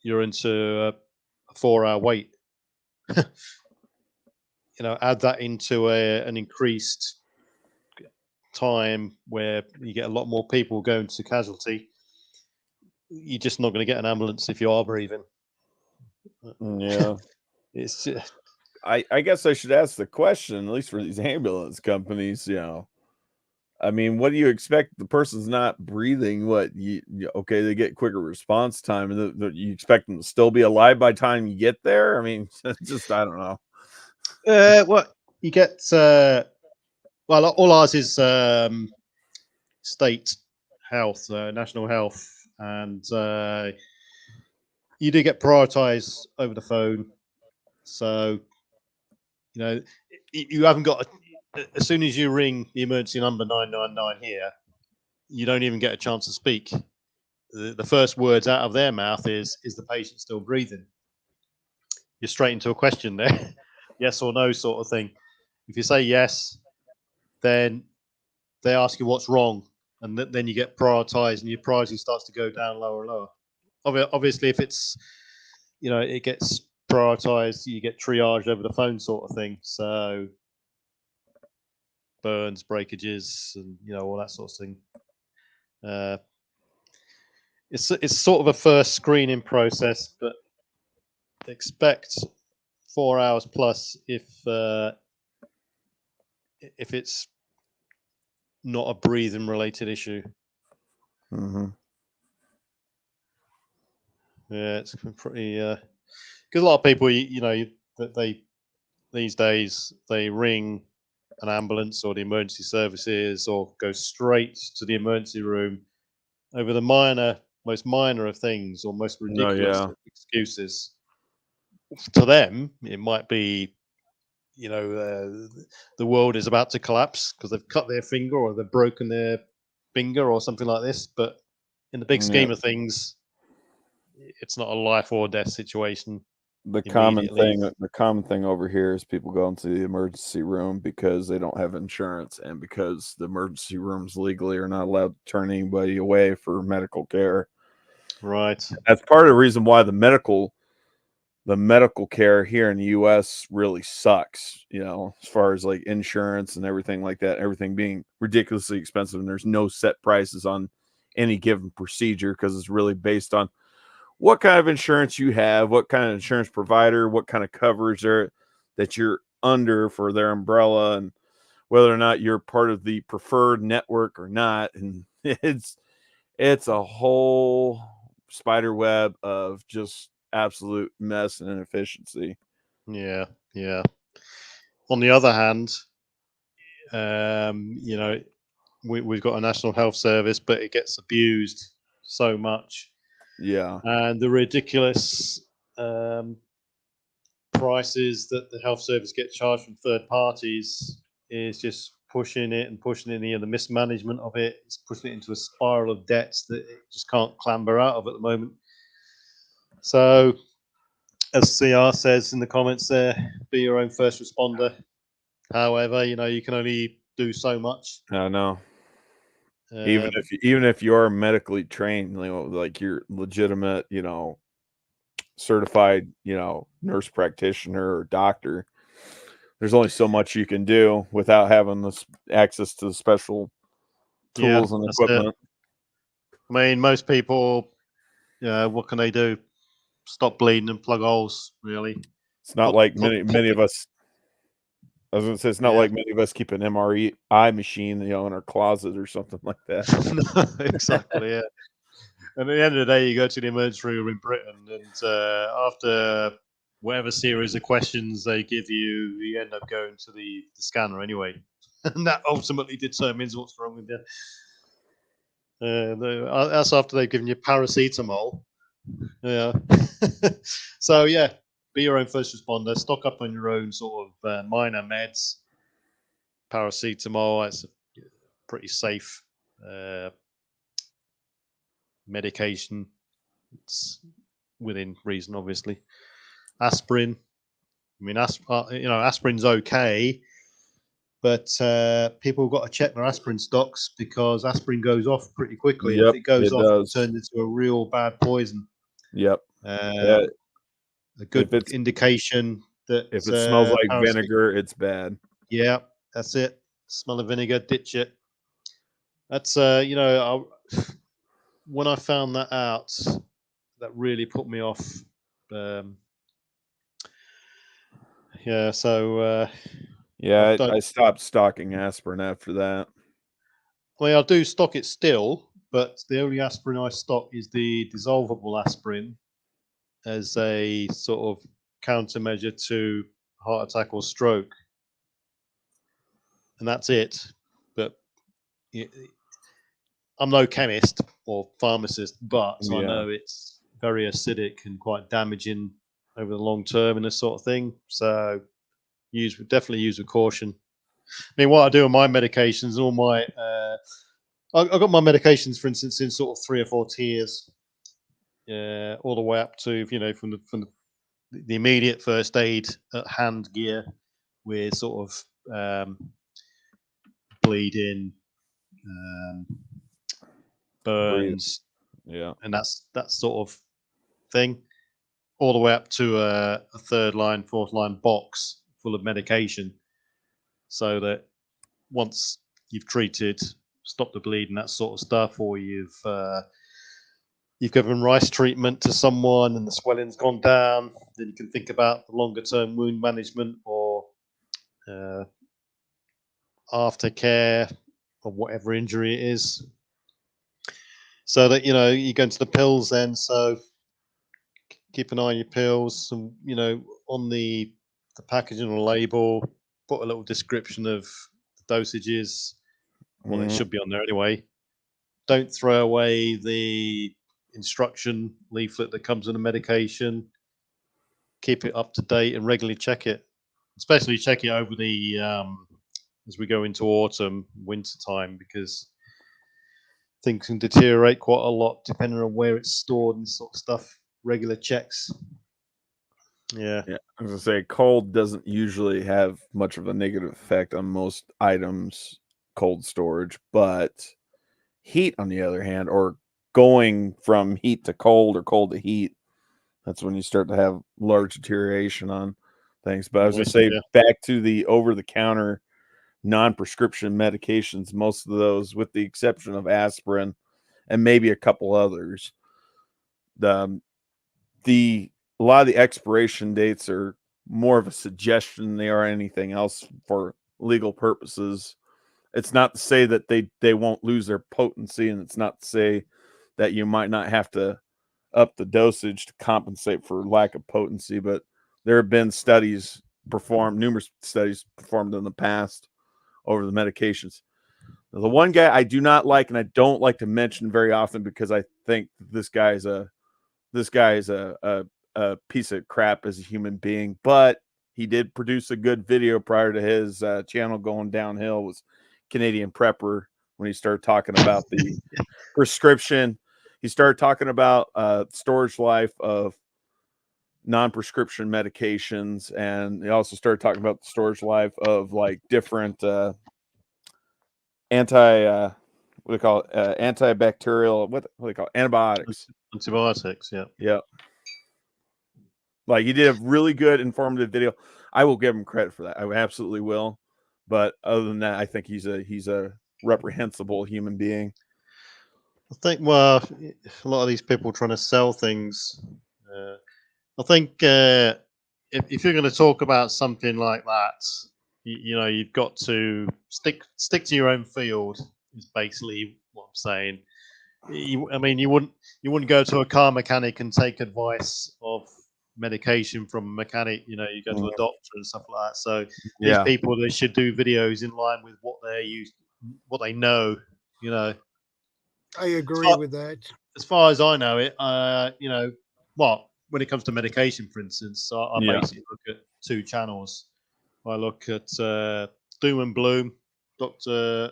you're into a 4-hour wait. You know, add that into an increased time where you get a lot more people going to casualty. You're just not going to get an ambulance if you are breathing. Yeah. It's just, I guess I should ask the question, at least for these ambulance companies, you know. I mean, what do you expect? The person's not breathing. What okay, they get quicker response time, and you expect them to still be alive by the time you get there? I mean, just I don't know. Well, you get well, all ours is state health, national health, and you do get prioritized over the phone. So, you know, you haven't got as soon as you ring the emergency number 999 here, you don't even get a chance to speak. The first words out of their mouth is the patient still breathing? You're straight into a question there. Yes or no sort of thing. If you say yes, then they ask you what's wrong, and then you get prioritized, and your priority starts to go down lower and lower. Obviously, if it's, you know, it gets prioritized, you get triaged over the phone sort of thing. So burns, breakages, and, you know, all that sort of thing. It's sort of a first screening process, but expect 4 hours plus if it's not a breathing related issue. Mm-hmm. Yeah, it's pretty. Because a lot of people, you know, that these days they ring an ambulance or the emergency services or go straight to the emergency room over the minor most minor of things or most Oh, ridiculous yeah. of excuses. To them, it might be, you know, the world is about to collapse because they've cut their finger or they've broken their finger or something like this. But in the big scheme of things, it's not a life or death situation. The common thing over here is people go into the emergency room because they don't have insurance and because the emergency rooms legally are not allowed to turn anybody away for medical care. Right. That's part of the reason why the medical care here in the US really sucks, you know, as far as like insurance and everything like that, everything being ridiculously expensive, and there's no set prices on any given procedure because it's really based on what kind of insurance you have, what kind of insurance provider, what kind of coverage that you're under for their umbrella, and whether or not you're part of the preferred network or not. And it's a whole spider web of just absolute mess and inefficiency. Yeah. On the other hand, you know, we've got a national health service, but it gets abused so much. Yeah. And the ridiculous prices that the health service get charged from third parties is just pushing it. The mismanagement of it is pushing it into a spiral of debts that it just can't clamber out of at the moment. So, as CR says in the comments there, be your own first responder. However, you know, you can only do so much. I know. Even if you are medically trained, you know, like you're legitimate, you know, certified, you know, nurse practitioner or doctor, there's only so much you can do without having this access to the special tools and equipment. I mean, most people, what can they do? Stop bleeding and plug holes, really. It's not like many of us. I was going to say, it's not like many of us keep an MRI machine, you know, in our closet or something like that. No, exactly, yeah. And at the end of the day, you go to the emergency room in Britain, and after whatever series of questions they give you, you end up going to the scanner anyway. And that ultimately determines what's wrong with you. That's after they've given you paracetamol. Yeah. So, yeah, be your own first responder. Stock up on your own sort of minor meds. Paracetamol, that's a pretty safe medication. It's within reason, obviously. Aspirin. I mean, aspirin's okay, but people have got to check their aspirin stocks because aspirin goes off pretty quickly. Yep, if it goes off, does. it turns into a real bad poison. Yep. A good indication that if it smells like vinegar, it's bad. Yeah, that's it. Smell of vinegar, ditch it. That's you know, when I found that out, that really put me off. Yeah, so yeah, I stopped stocking aspirin after that. I mean, I do stock it still, but the only aspirin I stock is the dissolvable aspirin as a sort of countermeasure to heart attack or stroke, and that's it. But I'm no chemist or pharmacist, but I know it's very acidic and quite damaging over the long term and this sort of thing. So definitely use with caution. I mean, what I do on my medications, all my I've got my medications, for instance, in sort of 3 or 4 tiers, all the way up to, you know, from the immediate first aid at hand gear with sort of bleeding, burns, and that's that sort of thing, all the way up to a 3rd line, 4th line box full of medication, so that once you've treated, stopped the bleeding, that sort of stuff, or you've given rice treatment to someone and the swelling's gone down, then you can think about the longer term wound management or aftercare of whatever injury it is. So that, you know, you go into the pills then, so keep an eye on your pills, and, you know, on the packaging or label, put a little description of the dosages. Well, it should be on there anyway. Don't throw away the instruction leaflet that comes in the medication. Keep it up to date and regularly check it. Especially check it over the as we go into autumn, winter time, because things can deteriorate quite a lot depending on where it's stored and sort of stuff. Regular checks. Yeah. Yeah, I was gonna say cold doesn't usually have much of a negative effect on most items, cold storage, but heat, on the other hand, or going from heat to cold or cold to heat, that's when you start to have large deterioration on things. But I was gonna say, back to the over-the-counter non-prescription medications, most of those, with the exception of aspirin and maybe a couple others, a lot of the expiration dates are more of a suggestion than they are anything else for legal purposes. It's not to say that they won't lose their potency, and it's not to say that you might not have to up the dosage to compensate for lack of potency, but there have been numerous studies performed in the past over the medications. Now, the one guy I do not like, and I don't like to mention very often because I think this guy is a piece of crap as a human being, but he did produce a good video prior to his channel going downhill, was Canadian Prepper, when he started talking about the prescription. He started talking about storage life of non-prescription medications, and he also started talking about the storage life of like different antibacterial, what do they call it? Antibiotics. Antibiotics, yeah. Yeah. Like, he did a really good informative video. I will give him credit for that. I absolutely will. But other than that, I think he's a reprehensible human being. I think, well, a lot of these people trying to sell things. I think if you're going to talk about something like that, you know, you've got to stick to your own field. Is basically what I'm saying. I mean, you wouldn't go to a car mechanic and take advice of medication from a mechanic. You know, you go to a doctor and stuff like that. So these people, they should do videos in line with what they know. You know, I agree with that. As far as I know it, you know, when it comes to medication, for instance, I basically look at two channels. I look at Doom and Bloom, Dr.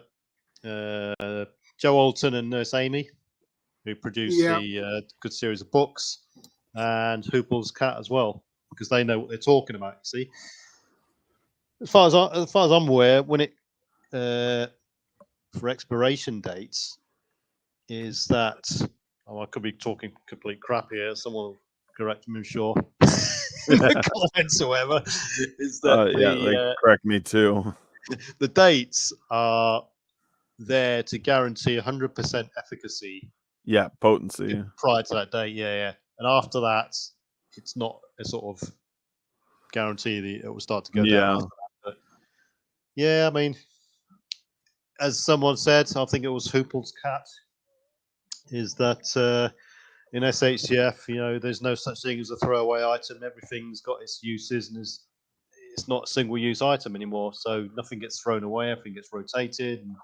Joe Alton and Nurse Amy, who produce the good series of books, and Hoople's Cat as well, because they know what they're talking about. You see, as far as I'm aware, when it for expiration dates, is that I could be talking complete crap here. Someone will correct me, I'm sure. Comments or whatever. Is that they correct me too. The dates are there to guarantee 100% efficacy. Yeah, potency. Prior to that date, and after that, it's not a sort of guarantee that it will start to go down. After that. But yeah, I mean, as someone said, I think it was Hoople's Cat, is that in SHTF, you know, there's no such thing as a throwaway item. Everything's got its uses, and it's not a single-use item anymore. So nothing gets thrown away. Everything gets rotated and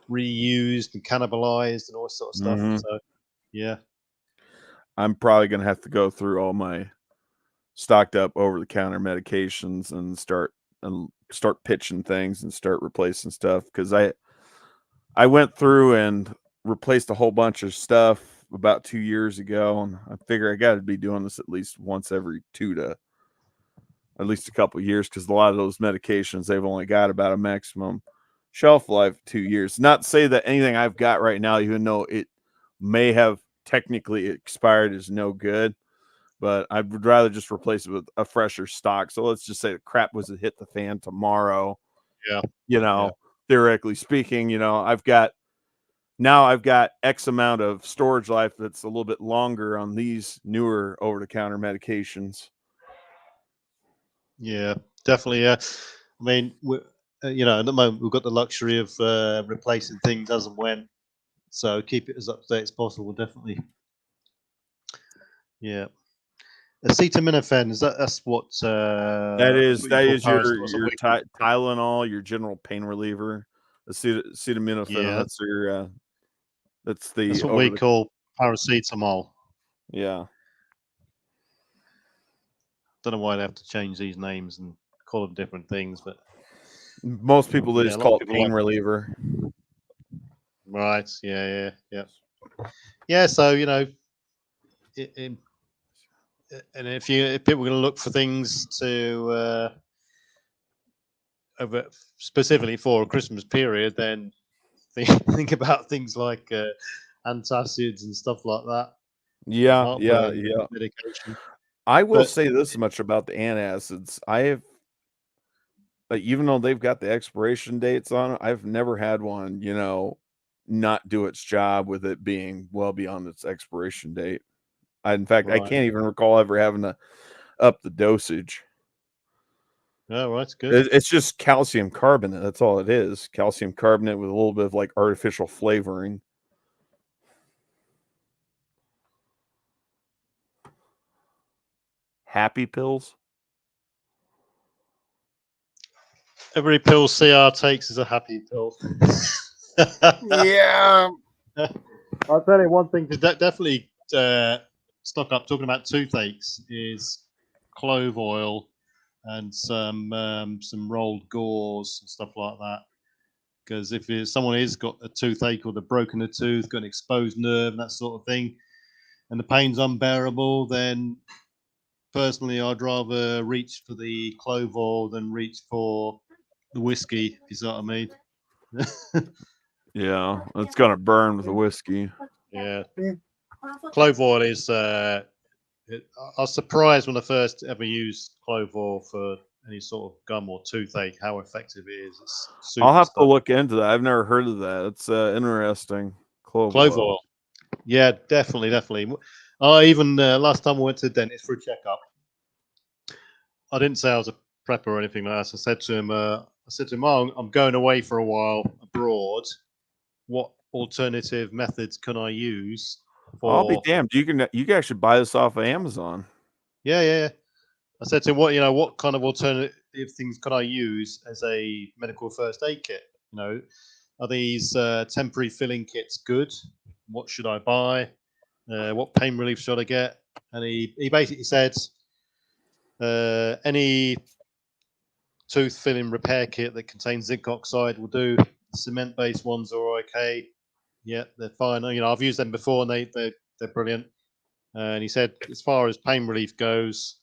reused and cannibalized and all this sort of stuff. So yeah, I'm probably gonna have to go through all my stocked up over-the-counter medications and start pitching things and start replacing stuff, because I went through and replaced a whole bunch of stuff about 2 years ago, and I figure I got to be doing this at least once every 2 to at least a couple of years, because a lot of those medications, they've only got about a maximum shelf life of 2 years. Not to say that anything I've got right now, even though it may have technically expired, is no good, but I would rather just replace it with a fresher stock. So let's just say the crap was to hit the fan tomorrow. Yeah. You know, theoretically speaking, you know, I've got X amount of storage life that's a little bit longer on these newer over-the-counter medications. Yeah, definitely. I mean, you know, at the moment we've got the luxury of replacing things as and when, so keep it as up to date as possible. Definitely. Yeah. Acetaminophen, that's what that is your Tylenol, your general pain reliever. Acetaminophen, that's what we call paracetamol. Yeah. Don't know why they have to change these names and call them different things, but Most people they Yeah, just a lot call of it people pain like- reliever. right, yeah. So and if people are going to look for things to over specifically for a Christmas period, then think about things like antacids and stuff like that. Yeah, Heartburn yeah. medication. I will But- say this much about the antacids. I have, even though they've got the expiration dates on it, I've never had one, not do its job with it being well beyond its expiration date. In fact, I Right. can't even recall ever having to up the dosage. Oh, right, good. It's just calcium carbonate. That's all it is. Calcium carbonate with a little bit of like artificial flavoring. Happy pills. Every pill CR takes is a happy pill. Yeah. I'll tell you one thing to definitely stock up. Talking about toothaches, is clove oil and some rolled gauze and stuff like that. Because if someone has got a toothache or they've broken a tooth, got an exposed nerve, and that sort of thing, and the pain's unbearable, then personally I'd rather reach for the clove oil than reach for the whiskey. If you see what I mean? Yeah, it's gonna burn with the whiskey. Yeah. Clove oil is. I was surprised when I first ever used clove oil for any sort of gum or toothache how effective it is. It's super I'll have stuff. to look into that. I've never heard of that. It's interesting. Clove oil. Yeah, definitely. Even last time I went to the dentist for a checkup, I didn't say I was a prepper or anything like that. So I said to him, "Oh, I'm going away for a while abroad. What alternative methods can I use?" I'll be damned. You can actually buy this off of Amazon. Yeah. I said to him, what kind of alternative things could I use as a medical first aid kit? Are these temporary filling kits good? What should I buy? What pain relief should I get? And he basically said, any tooth filling repair kit that contains zinc oxide will do. Cement-based ones are okay. Yeah, they're fine. I've used them before, and they're brilliant. And he said, as far as pain relief goes,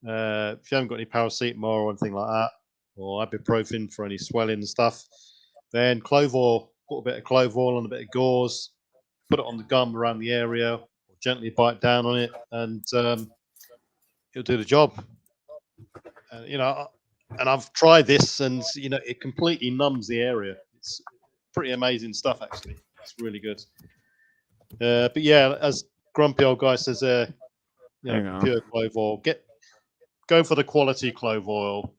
if you haven't got any paracetamol or anything like that, or ibuprofen for any swelling and stuff, then clove oil. Put a bit of clove oil on a bit of gauze, put it on the gum around the area, or gently bite down on it, and it'll do the job. And I've tried this, and it completely numbs the area. It's pretty amazing stuff, actually. It's really good. But yeah, as Grumpy Old Guy says, pure clove oil. Go for the quality clove oil.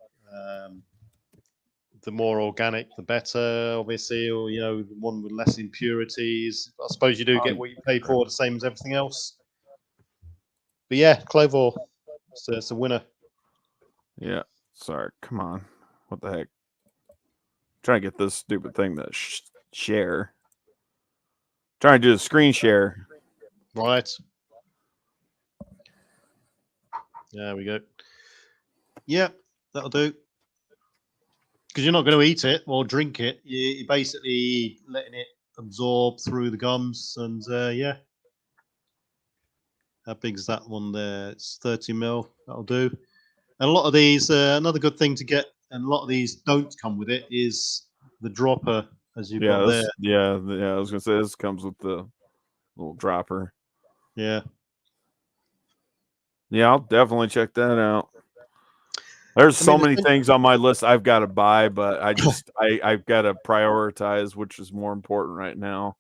The more organic, the better, obviously, or the one with less impurities. I suppose you do get what you pay for, the same as everything else. But yeah, clove oil, it's a winner. Yeah. Sorry. Come on. What the heck? Trying to get this stupid thing to share. Trying to do the screen share. Right. There we go. Yeah, that'll do. Because you're not going to eat it or drink it. You're basically letting it absorb through the gums. And yeah. How big is that one there? It's 30 mil. That'll do. And a lot of these, another good thing to get, and a lot of these don't come with it, is the dropper, as you've got there. Yeah. I was going to say, this comes with the little dropper. Yeah. Yeah, I'll definitely check that out. There's so many things on my list I've got to buy, but I've got to prioritize which is more important right now.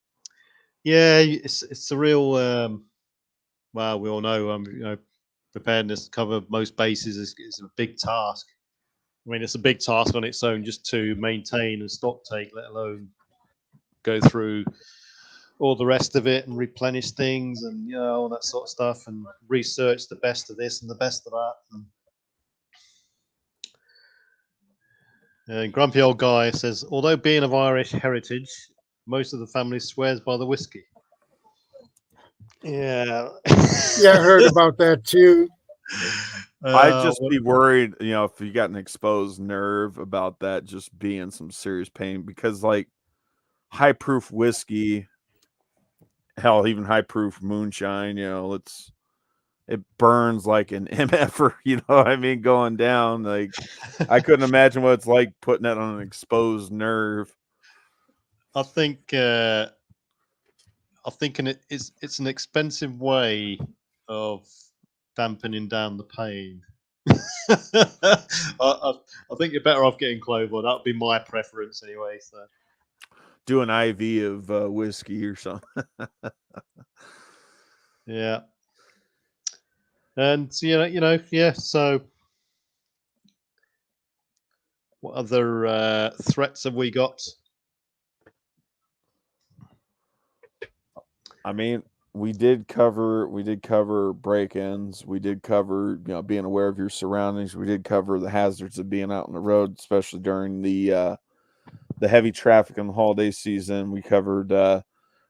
Yeah, it's a real. Well, we all know, preparedness to cover most bases is a big task. I mean, it's a big task on its own just to maintain and stock take, let alone go through all the rest of it and replenish things and all that sort of stuff and research the best of this and the best of that. And Grumpy Old Guy says, although being of Irish heritage, most of the family swears by the whiskey. Yeah. Yeah, I heard about that too. I'd just be worried, if you got an exposed nerve about that, just being some serious pain, because like high proof whiskey, hell, even high proof moonshine, it burns like an MFer, what I mean, going down. Like, I couldn't imagine what it's like putting that on an exposed nerve. I think it's an expensive way of dampening down the pain. I think you're better off getting Clover. That would be my preference anyway. So do an IV of whiskey or something. Yeah. And yeah. So, what other threats have we got? I mean, we did cover break-ins. We did cover, being aware of your surroundings. We did cover the hazards of being out on the road, especially during the heavy traffic in the holiday season. We covered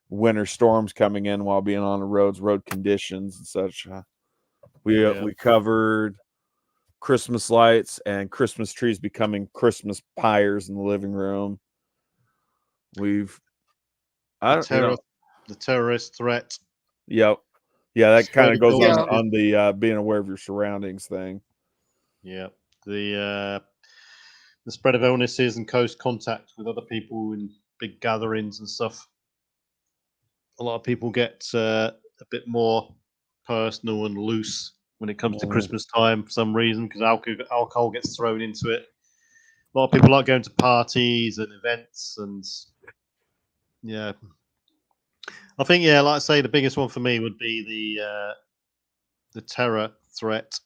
winter storms coming in while being on the roads, road conditions and such. We covered Christmas lights and Christmas trees becoming Christmas pyres in the living room. The terrorist threat. Yep. Yeah, that kind of goes illness. on the being aware of your surroundings thing. Yeah. The spread of illnesses and close contact with other people in big gatherings and stuff. A lot of people get a bit more personal and loose when it comes to Christmas time for some reason, because alcohol gets thrown into it. A lot of people like going to parties and events, and yeah. I think, like I say, the biggest one for me would be the terror threat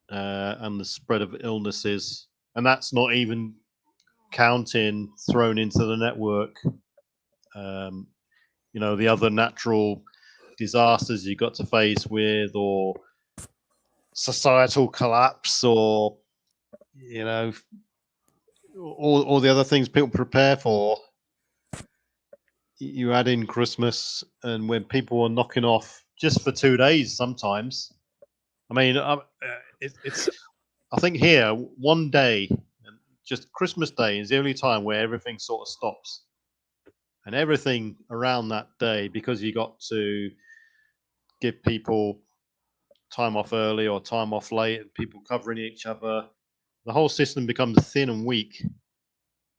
and the spread of illnesses, and that's not even counting thrown into the network. The other natural disasters you got to face with, or societal collapse, or all the other things people prepare for. You add in Christmas, and when people are knocking off just for 2 days, sometimes. I mean, it's. I think here 1 day, just Christmas Day, is the only time where everything sort of stops, and everything around that day, because you got to give people time off early or time off late, and people covering each other. The whole system becomes thin and weak,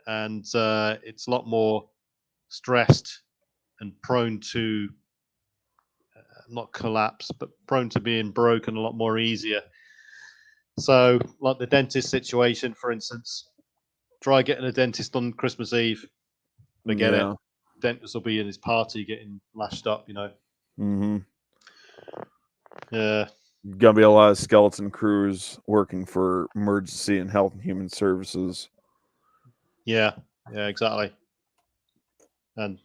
and it's a lot more stressed and prone to not collapse, but prone to being broken a lot more easier. So, like the dentist situation, for instance, try getting a dentist on Christmas Eve. Forget it. Dentist will be in his party getting lashed up, Mm-hmm. Yeah. Gonna be a lot of skeleton crews working for emergency and health and human services. Yeah, exactly. And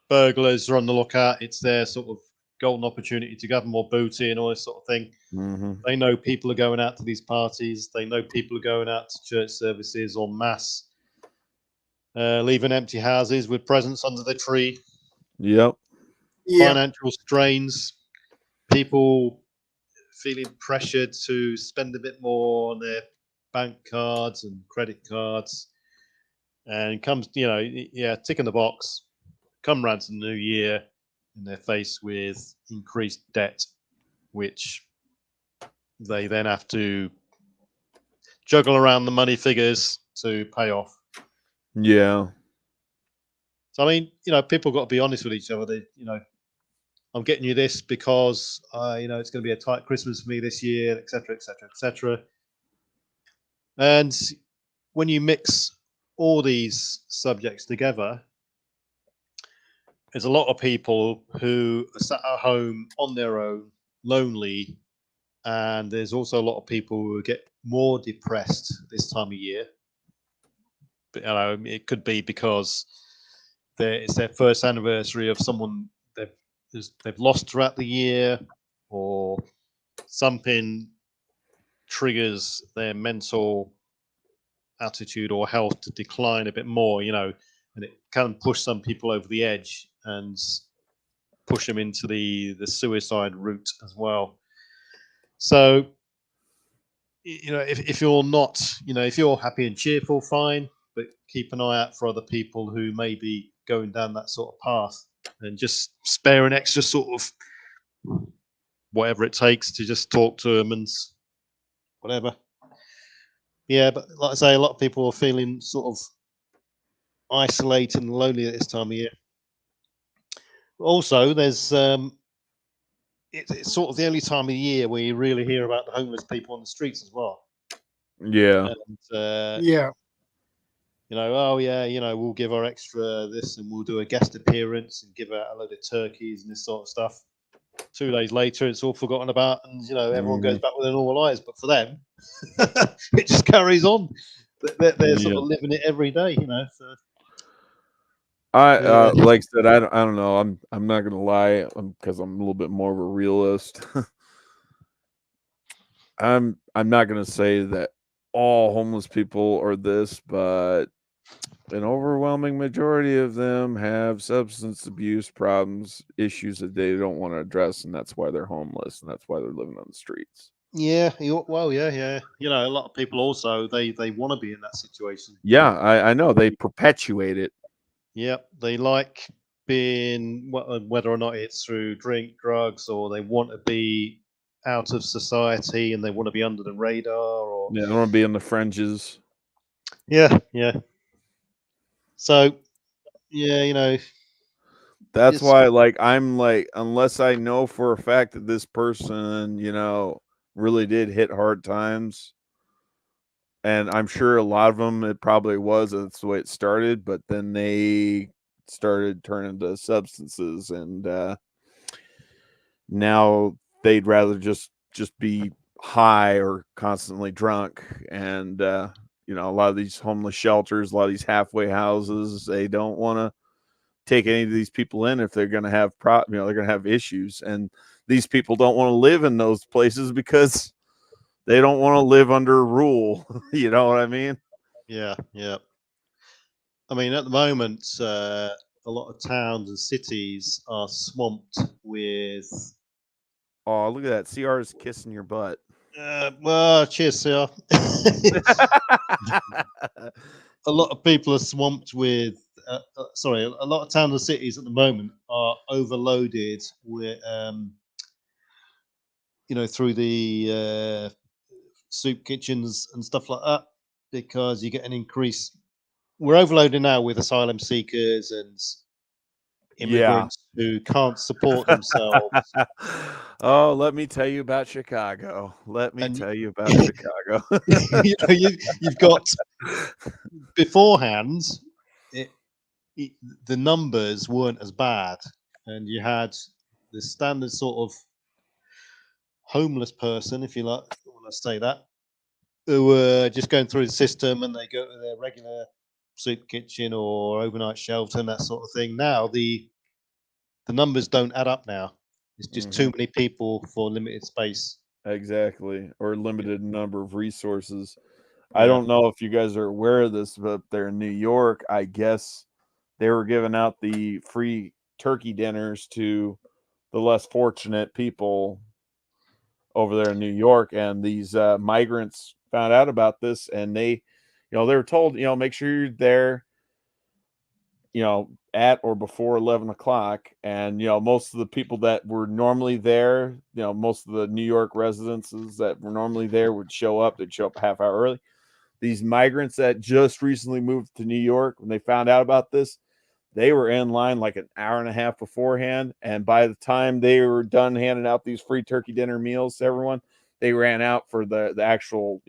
burglars are on the lookout. It's their sort of golden opportunity to gather more booty and all this sort of thing. Mm-hmm. They know people are going out to these parties. They know people are going out to church services en masse, leaving empty houses with presents under the tree. Yep. Financial strains, people feeling pressured to spend a bit more on their bank cards and credit cards. And comes, tick in the box. Come round to the new year, and they're faced with increased debt, which they then have to juggle around the money figures to pay off. Yeah. So, I mean, people got to be honest with each other. They, I'm getting you this because, it's going to be a tight Christmas for me this year, etc., etc., etc. And when you mix all these subjects together, there's a lot of people who are sat at home on their own, lonely, and there's also a lot of people who get more depressed this time of year. But, it could be because it's their first anniversary of someone they've lost throughout the year, or something triggers their mental attitude or health to decline a bit more, and it can push some people over the edge, and push them into the suicide route as well. So, if you're not, if you're happy and cheerful, fine, but keep an eye out for other people who may be going down that sort of path, and just spare an extra sort of whatever it takes to just talk to them and whatever. Yeah, but like I say, a lot of people are feeling sort of isolated and lonely at this time of year. Also, there's it's sort of the only time of the year where you really hear about the homeless people on the streets as well. Yeah. And, Yeah. oh yeah, we'll give our extra this and we'll do a guest appearance and give out a load of turkeys and this sort of stuff. 2 days later, it's all forgotten about, and everyone goes back with their normal lives. But for them, it just carries on. They're sort of living it every day, So. I like I said, I don't know. I'm not gonna lie, because I'm a little bit more of a realist. I'm not gonna say that all homeless people are this, but an overwhelming majority of them have substance abuse problems, issues that they don't want to address, and that's why they're homeless, and that's why they're living on the streets. Yeah, well, yeah. A lot of people also they want to be in that situation. Yeah, I know they perpetuate it. Yep, they like being, whether or not it's through drink, drugs, or they want to be out of society and they want to be under the radar, or Yeah, they want to be in the fringes. Yeah. So, that's why, I'm unless I know for a fact that this person, really did hit hard times, and I'm sure a lot of them, it probably was, that's the way it started, but then they started turning to substances, and now they'd rather just be high or constantly drunk. And a lot of these homeless shelters, a lot of these halfway houses, they don't want to take any of these people in if they're going to have they're going to have issues, and these people don't want to live in those places because they don't want to live under rule. You know what I mean? Yeah. I mean, at the moment, a lot of towns and cities are swamped with. Oh, look at that! CR's kissing your butt. Well, cheers, CR. A lot of people are swamped with. Sorry, a lot of towns and cities at the moment are overloaded with, through the soup kitchens and stuff like that, because you get an increase. We're overloaded now with asylum seekers and immigrants who can't support themselves. Oh, let me tell you about Chicago. Chicago. You've got beforehand, the numbers weren't as bad, and you had the standard sort of homeless person, if you like, want to say that, who were just going through the system, and they go to their regular soup kitchen or overnight shelter and that sort of thing. Now the numbers don't add up. Now it's just too many people for limited space. Exactly, or limited number of resources. I don't know if you guys are aware of this, but they're in New York. I guess they were giving out the free turkey dinners to the less fortunate people over there in New York, and these migrants found out about this, and they were told, make sure you're there, at or before 11 o'clock. And, most of the people that were normally there, most of the New York residences that were normally there would show up. They'd show up a half hour early. These migrants that just recently moved to New York, when they found out about this, they were in line like an hour and a half beforehand. And by the time they were done handing out these free turkey dinner meals to everyone, they ran out for the actual,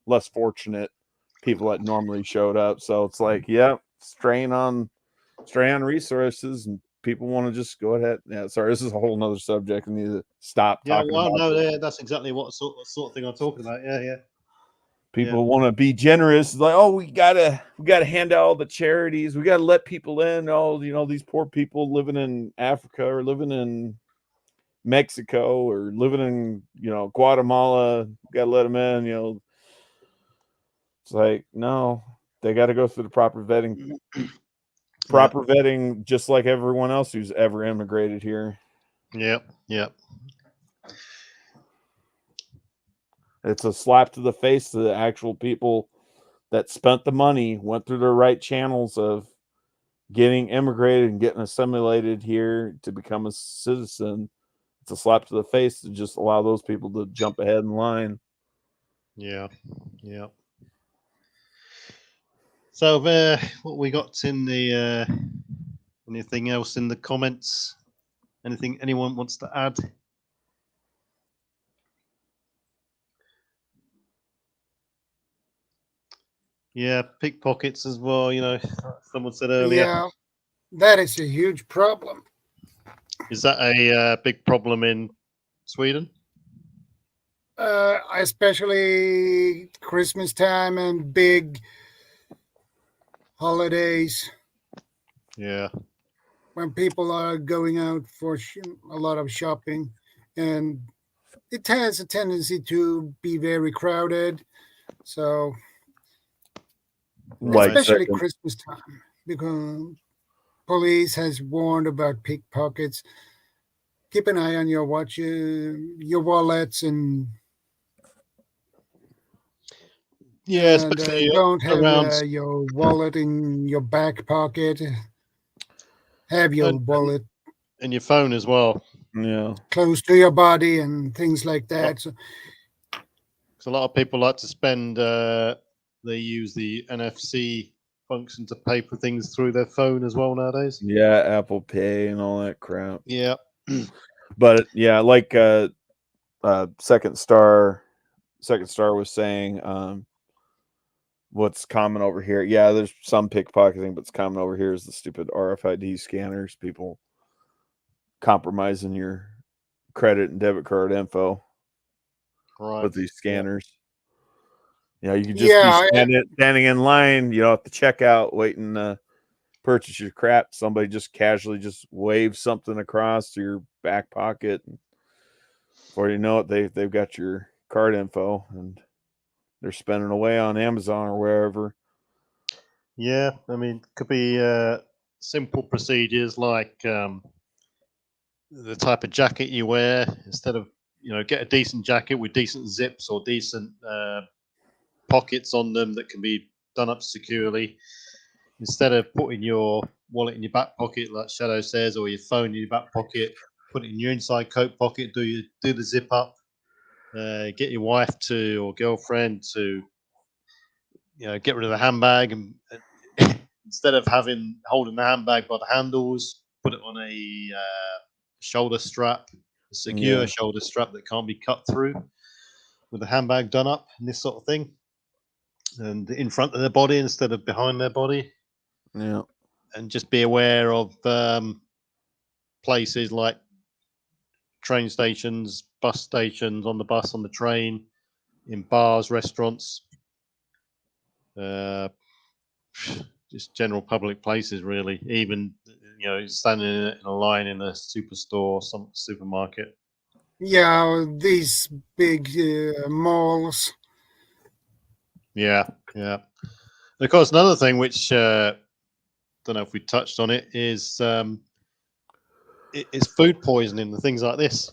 less fortunate people that normally showed up. So it's like, strain on resources, and people want to just go ahead. Yeah, sorry, this is a whole nother subject. I need to stop talking about. No, that's exactly what sort of thing I'm talking about. Yeah. People want to be generous, like, oh, we gotta hand out all the charities, we gotta let people in. Oh, these poor people living in Africa or living in Mexico or living in Guatemala, gotta let them in. It's like, no, they got to go through the proper vetting. proper vetting, just like everyone else who's ever immigrated here. Yep. It's a slap to the face to the actual people that spent the money, went through the right channels of getting immigrated and getting assimilated here to become a citizen. It's a slap to the face to just allow those people to jump ahead in line. Yeah. So, what we got in the anything else in the comments? Anything anyone wants to add? Yeah, pickpockets as well. Someone said earlier. Yeah, that is a huge problem. Is that a big problem in Sweden? Especially Christmas time and big holidays. Yeah. When people are going out for a lot of shopping, and it has a tendency to be very crowded. So, especially Christmas time, because police has warned about pickpockets. Keep an eye on your watch, your wallets, and especially don't have around your wallet in your back pocket. Have your wallet and your phone as well. Yeah, close to your body and things like that. So, a lot of people like to spend. They use the NFC function to pay for things through their phone as well nowadays. Yeah, Apple Pay and all that crap. Yeah, but yeah, like Second Star was saying, what's common over here? Yeah, there's some pickpocketing, but it's common over here is the stupid RFID scanners. People compromising your credit and debit card info with these scanners. Yeah, you can just be standing in line, at the checkout, waiting to purchase your crap. Somebody just casually just waves something across to your back pocket. And before you know it, they've got your card info and they're spending away on Amazon or wherever. Yeah, I mean, could be simple procedures like the type of jacket you wear. Instead of get a decent jacket with decent zips or decent pockets on them that can be done up securely. Instead of putting your wallet in your back pocket, like Shadow says, or your phone in your back pocket, put it in your inside coat pocket. Do the zip up. Get your wife or girlfriend to get rid of the handbag, and instead of holding the handbag by the handles, put it on a shoulder strap, a secure shoulder strap that can't be cut through, with the handbag done up and this sort of thing, and in front of their body instead of behind their body. Yeah, and just be aware of places like train stations, bus stations, on the bus, on the train, in bars, restaurants, just general public places, really. Even standing in a line in a superstore, some supermarket. Yeah, these big malls. Yeah. Of course, another thing which don't know if we touched on it is it's food poisoning and things like this.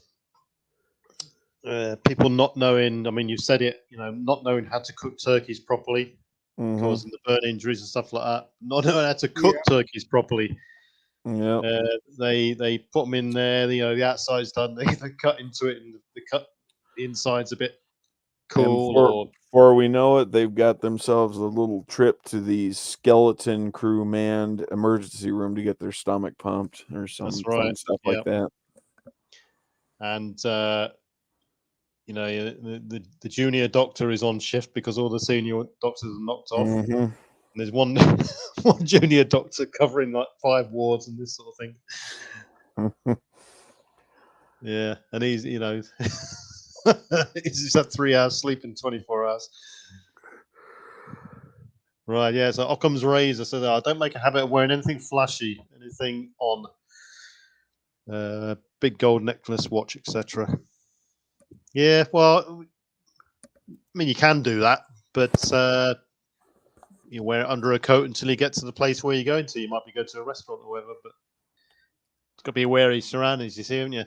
People not knowing. I mean, you said it. Not knowing how to cook turkeys properly, causing the burn injuries and stuff like that. Not knowing how to cook turkeys properly. Yeah. They put them in there. The outside's done. They cut into it, and the inside's a bit cool. Before we know it, they've got themselves a little trip to the skeleton crew manned emergency room to get their stomach pumped or some fun stuff like that. And the junior doctor is on shift because all the senior doctors are knocked off. Mm-hmm. And there's one junior doctor covering like 5 wards and this sort of thing. Yeah, and he's he's just had 3 hours sleep in 24 hours. Right, yeah. So Occam's razor said, "I don't make a habit of wearing anything flashy, anything on big gold necklace, watch, etc." Yeah, well, I mean, you can do that, but you wear it under a coat until you get to the place where you're going to. You might be going to a restaurant or whatever, but it's got to be aware of your surroundings, you see, haven't you?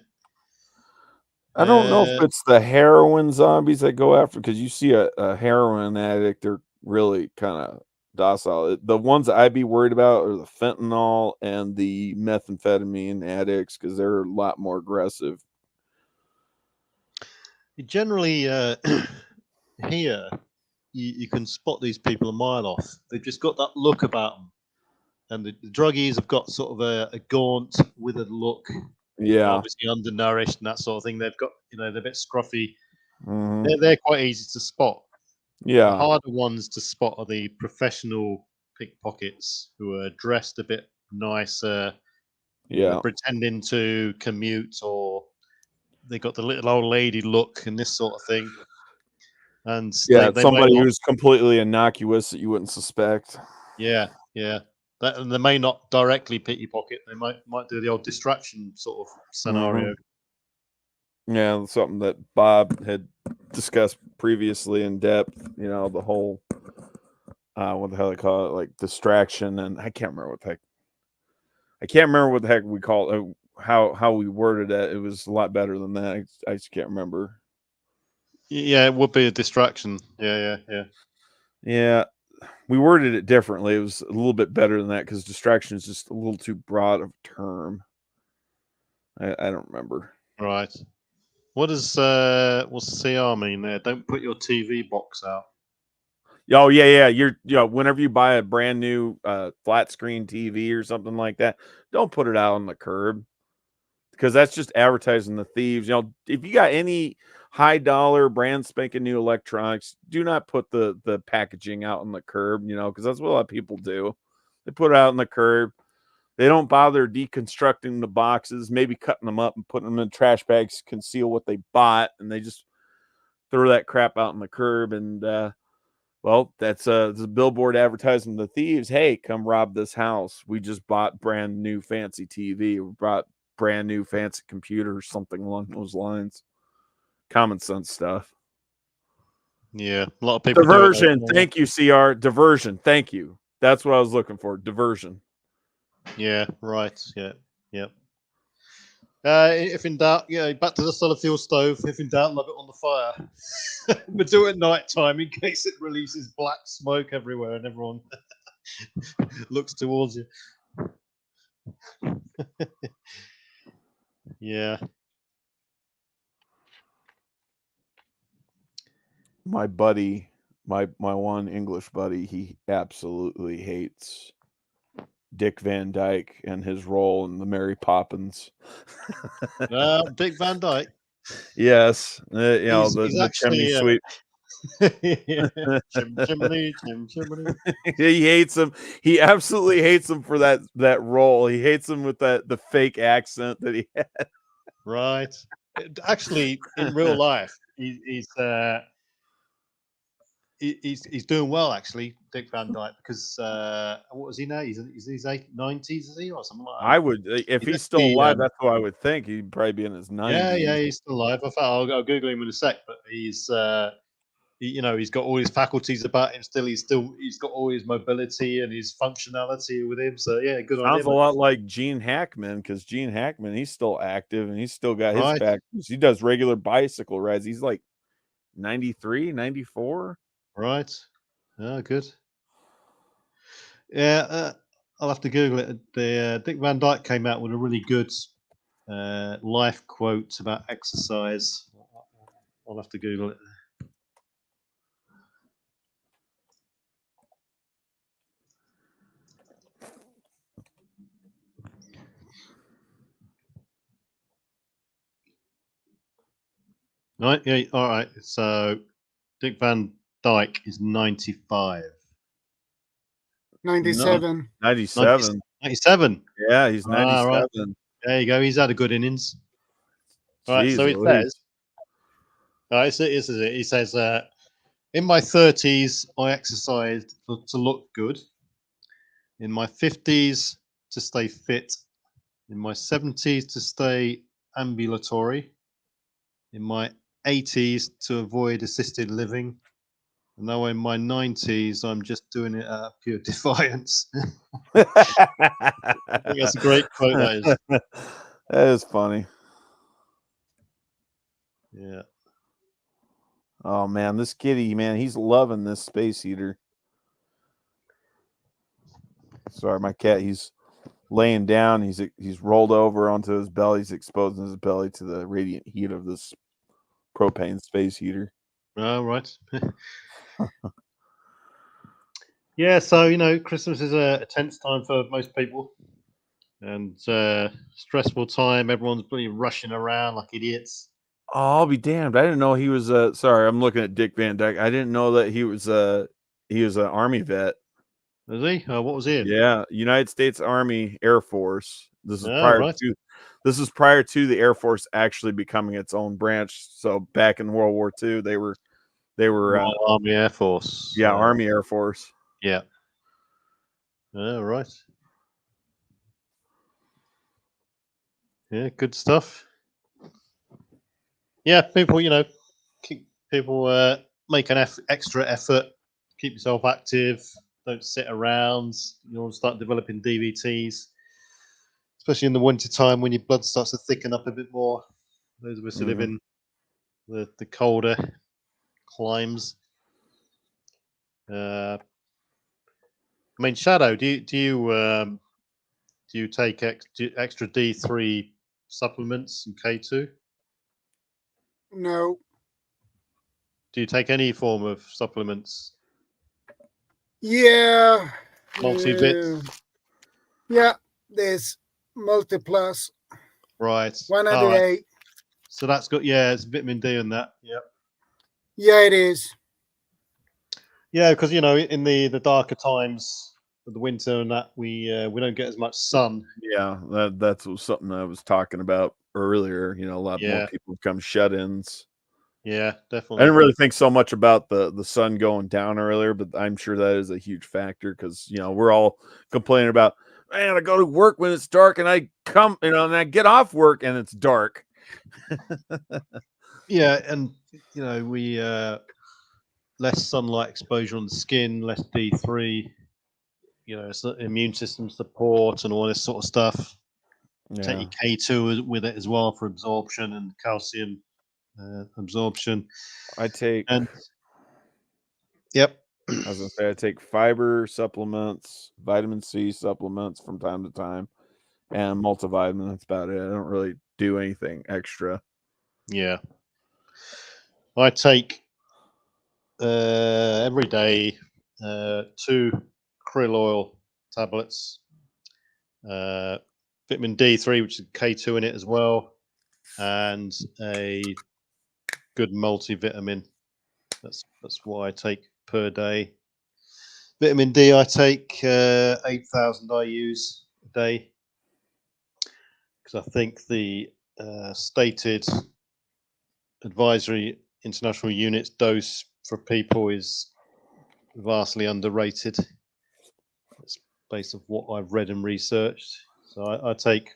I don't know if it's the heroin zombies that go after, because you see a heroin addict, they're really kind of docile. The ones that I'd be worried about are the fentanyl and the methamphetamine addicts, because they're a lot more aggressive. Generally, here, you can spot these people a mile off. They've just got that look about them. And the druggies have got sort of a gaunt, withered look. Yeah. Obviously undernourished and that sort of thing. They've got, they're a bit scruffy. They're quite easy to spot. Yeah. The harder ones to spot are the professional pickpockets who are dressed a bit nicer. Yeah. Pretending to commute, or they got the little old lady look and this sort of thing. And yeah, they somebody not, who's completely innocuous that you wouldn't suspect. Yeah. And they may not directly pickpocket. They might do the old distraction sort of scenario. Yeah, something that Bob had discussed previously in depth. The whole what the hell they call it, like distraction, and I can't remember what the heck we call it. How we worded it. It was a lot better than that. I just can't remember. Yeah, it would be a distraction. Yeah. Yeah, we worded it differently. It was a little bit better than that, because distraction is just a little too broad of a term. I don't remember. Right. What does what's CR mean there? Don't put your TV box out. Oh yeah. Whenever you buy a brand new flat screen TV or something like that, don't put it out on the curb, because that's just advertising the thieves. If you got any high dollar brand spanking new electronics, do not put the packaging out on the curb, because that's what a lot of people do. They put it out on the curb. They don't bother deconstructing the boxes, maybe cutting them up and putting them in trash bags, conceal what they bought, and they just throw that crap out on the curb. And well, that's a billboard advertising the thieves. Hey, come rob this house. We just bought brand new fancy TV. We bought brand new fancy computer or something along those lines. Common sense stuff. Yeah, a lot of people. Diversion. Thank you, CR. Diversion. Thank you. That's what I was looking for. Diversion. Yeah. Right. Yeah. If in doubt, back to the solid fuel stove. If in doubt, love it on the fire. But do it at night time in case it releases black smoke everywhere and everyone looks towards you. Yeah. My buddy, my one English buddy, he absolutely hates Dick Van Dyke and his role in the Mary Poppins. Dick Van Dyke. Yes, He's the chimney sweep. Chimney. He hates him. He absolutely hates him for that role. He hates him with the fake accent that he had. Right. Actually, in real life, he's doing well, actually, Dick Van Dyke, because what was he now? He's in his 90s, is he, or something like that? I would, if he's still alive, that's what I would think. He'd probably be in his 90s. Yeah, he's still alive. I'll Google him in a sec, but he's he's got all his faculties about him still. He's got all his mobility and his functionality with him. So yeah, good on him. Sounds a lot like Gene Hackman, because Gene Hackman, he's still active and he's still got his faculties. He does regular bicycle rides. He's like 93, 94. Right. Oh, good. Yeah, I'll have to Google it. The Dick Van Dyke came out with a really good life quote about exercise. I'll have to Google it. Right, yeah, all right. So Dick Van Dyke is 95. 97. 97. 97. Yeah, he's 97. Right. There you go. He's had a good innings. All right, so it says, this is it. He says, in my 30s, I exercised to look good. In my 50s, to stay fit. In my 70s, to stay ambulatory. In my 80s, to avoid assisted living. And now in my 90s, I'm just doing it out of pure defiance. I think that's a great quote, that is. That is funny. Yeah. Oh man, this kitty, man, he's loving this space heater. Sorry, my cat, he's laying down, he's rolled over onto his belly, he's exposing his belly to the radiant heat of this propane space heater. Oh, right. Yeah, so you know, Christmas is a tense time for most people, and stressful time. Everyone's really rushing around like idiots. Oh, I'll be damned! I didn't know he was. Sorry, I'm looking at Dick Van Dyke. I didn't know that he was an Army vet. Is he? What was he in? Yeah, United States Army Air Force. This is Right. This is prior to the Air Force actually becoming its own branch. So back in World War II, they were Army Air Force. Yeah, Army Air Force. Yeah. Right. Yeah, good stuff. Yeah, people, you know, keep people make an extra effort, keep yourself active, don't sit around. You want to start developing DVTs, especially in the winter time when your blood starts to thicken up a bit more. Those of us who live in the colder climes. I mean, Shadow, do you take extra D3 supplements and K2? No. Do you take any form of supplements? Yeah. Multi-vit? Yeah, there's Multiplus. Right. 108. So that's got, it's vitamin D in that. Yeah. Yeah, it is. Yeah, because you know, in the darker times of the winter and that, we don't get as much sun. Yeah, that's something I was talking about earlier. You know, a lot more people become shut-ins. Yeah, definitely. I didn't really think so much about the sun going down earlier, but I'm sure that is a huge factor because, you know, we're all complaining about, man, I go to work when it's dark and I come, you know, and I get off work and it's dark. Yeah, and, you know, we less sunlight exposure on the skin, less D3, you know, it's immune system support and all this sort of stuff. Yeah. Take your K2 with it as well for absorption and calcium absorption. I take. Yep. I was gonna say I take fiber supplements, vitamin C supplements from time to time, and multivitamin. That's about it. I don't really do anything extra. Yeah. I take every day 2 krill oil tablets, vitamin D3, which is K2 in it as well, and a good multivitamin. That's what I take per day. Vitamin D, I take 8,000 IUs a day because I think the stated advisory international units dose for people is vastly underrated. It's based on what I've read and researched. So I take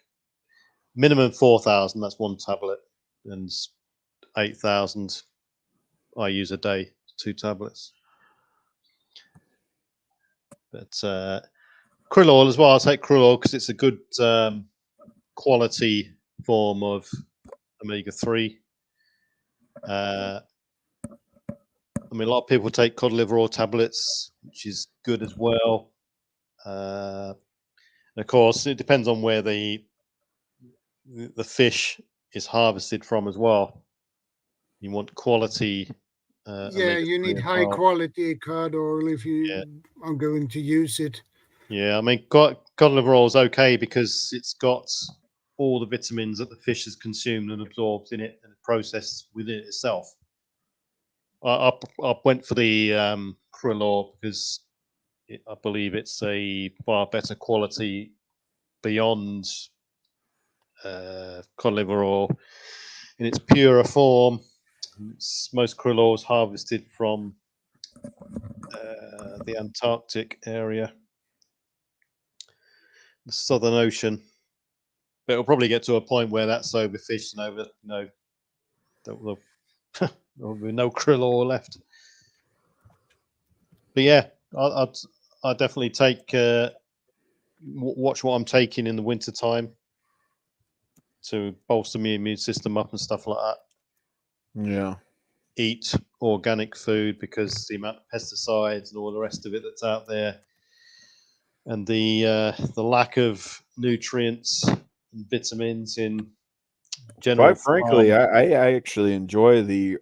minimum 4,000. That's one tablet, and 8,000 I use a day, 2 tablets. But krill oil as well. I'll take krill oil because it's a good quality form of omega-3. I mean, a lot of people take cod liver oil tablets, which is good as well. And of course, it depends on where the fish is harvested from as well. You want quality. Yeah, you need high quality cod oil if you are going to use it. Yeah, I mean, cod liver oil is okay because it's got all the vitamins that the fish has consumed and absorbed in it and processed within it itself. I went for the krill oil because I believe it's a far better quality beyond cod liver oil in its purer form. Most krill oil is harvested from the Antarctic area, the Southern Ocean. But it'll probably get to a point where that's overfished and over, there'll be no krill oil left. But yeah, I'd definitely take watch what I'm taking in the winter time to bolster my immune system up and stuff like that. Yeah. Eat organic food, because the amount of pesticides and all the rest of it that's out there, and the lack of nutrients and vitamins in general. Quite frankly, I actually enjoy the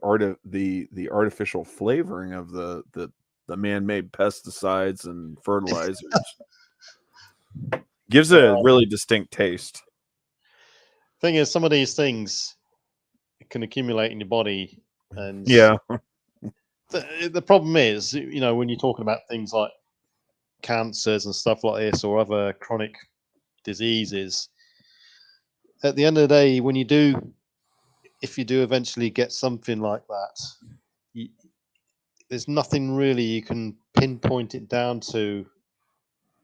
artificial flavoring of the man-made pesticides and fertilizers. Gives it a really distinct taste. Thing is, some of these things can accumulate in your body, and Yeah. the problem is, when you're talking about things like cancers and stuff like this, or other chronic diseases, at the end of the day, if you do eventually get something like that, there's nothing really you can pinpoint it down to,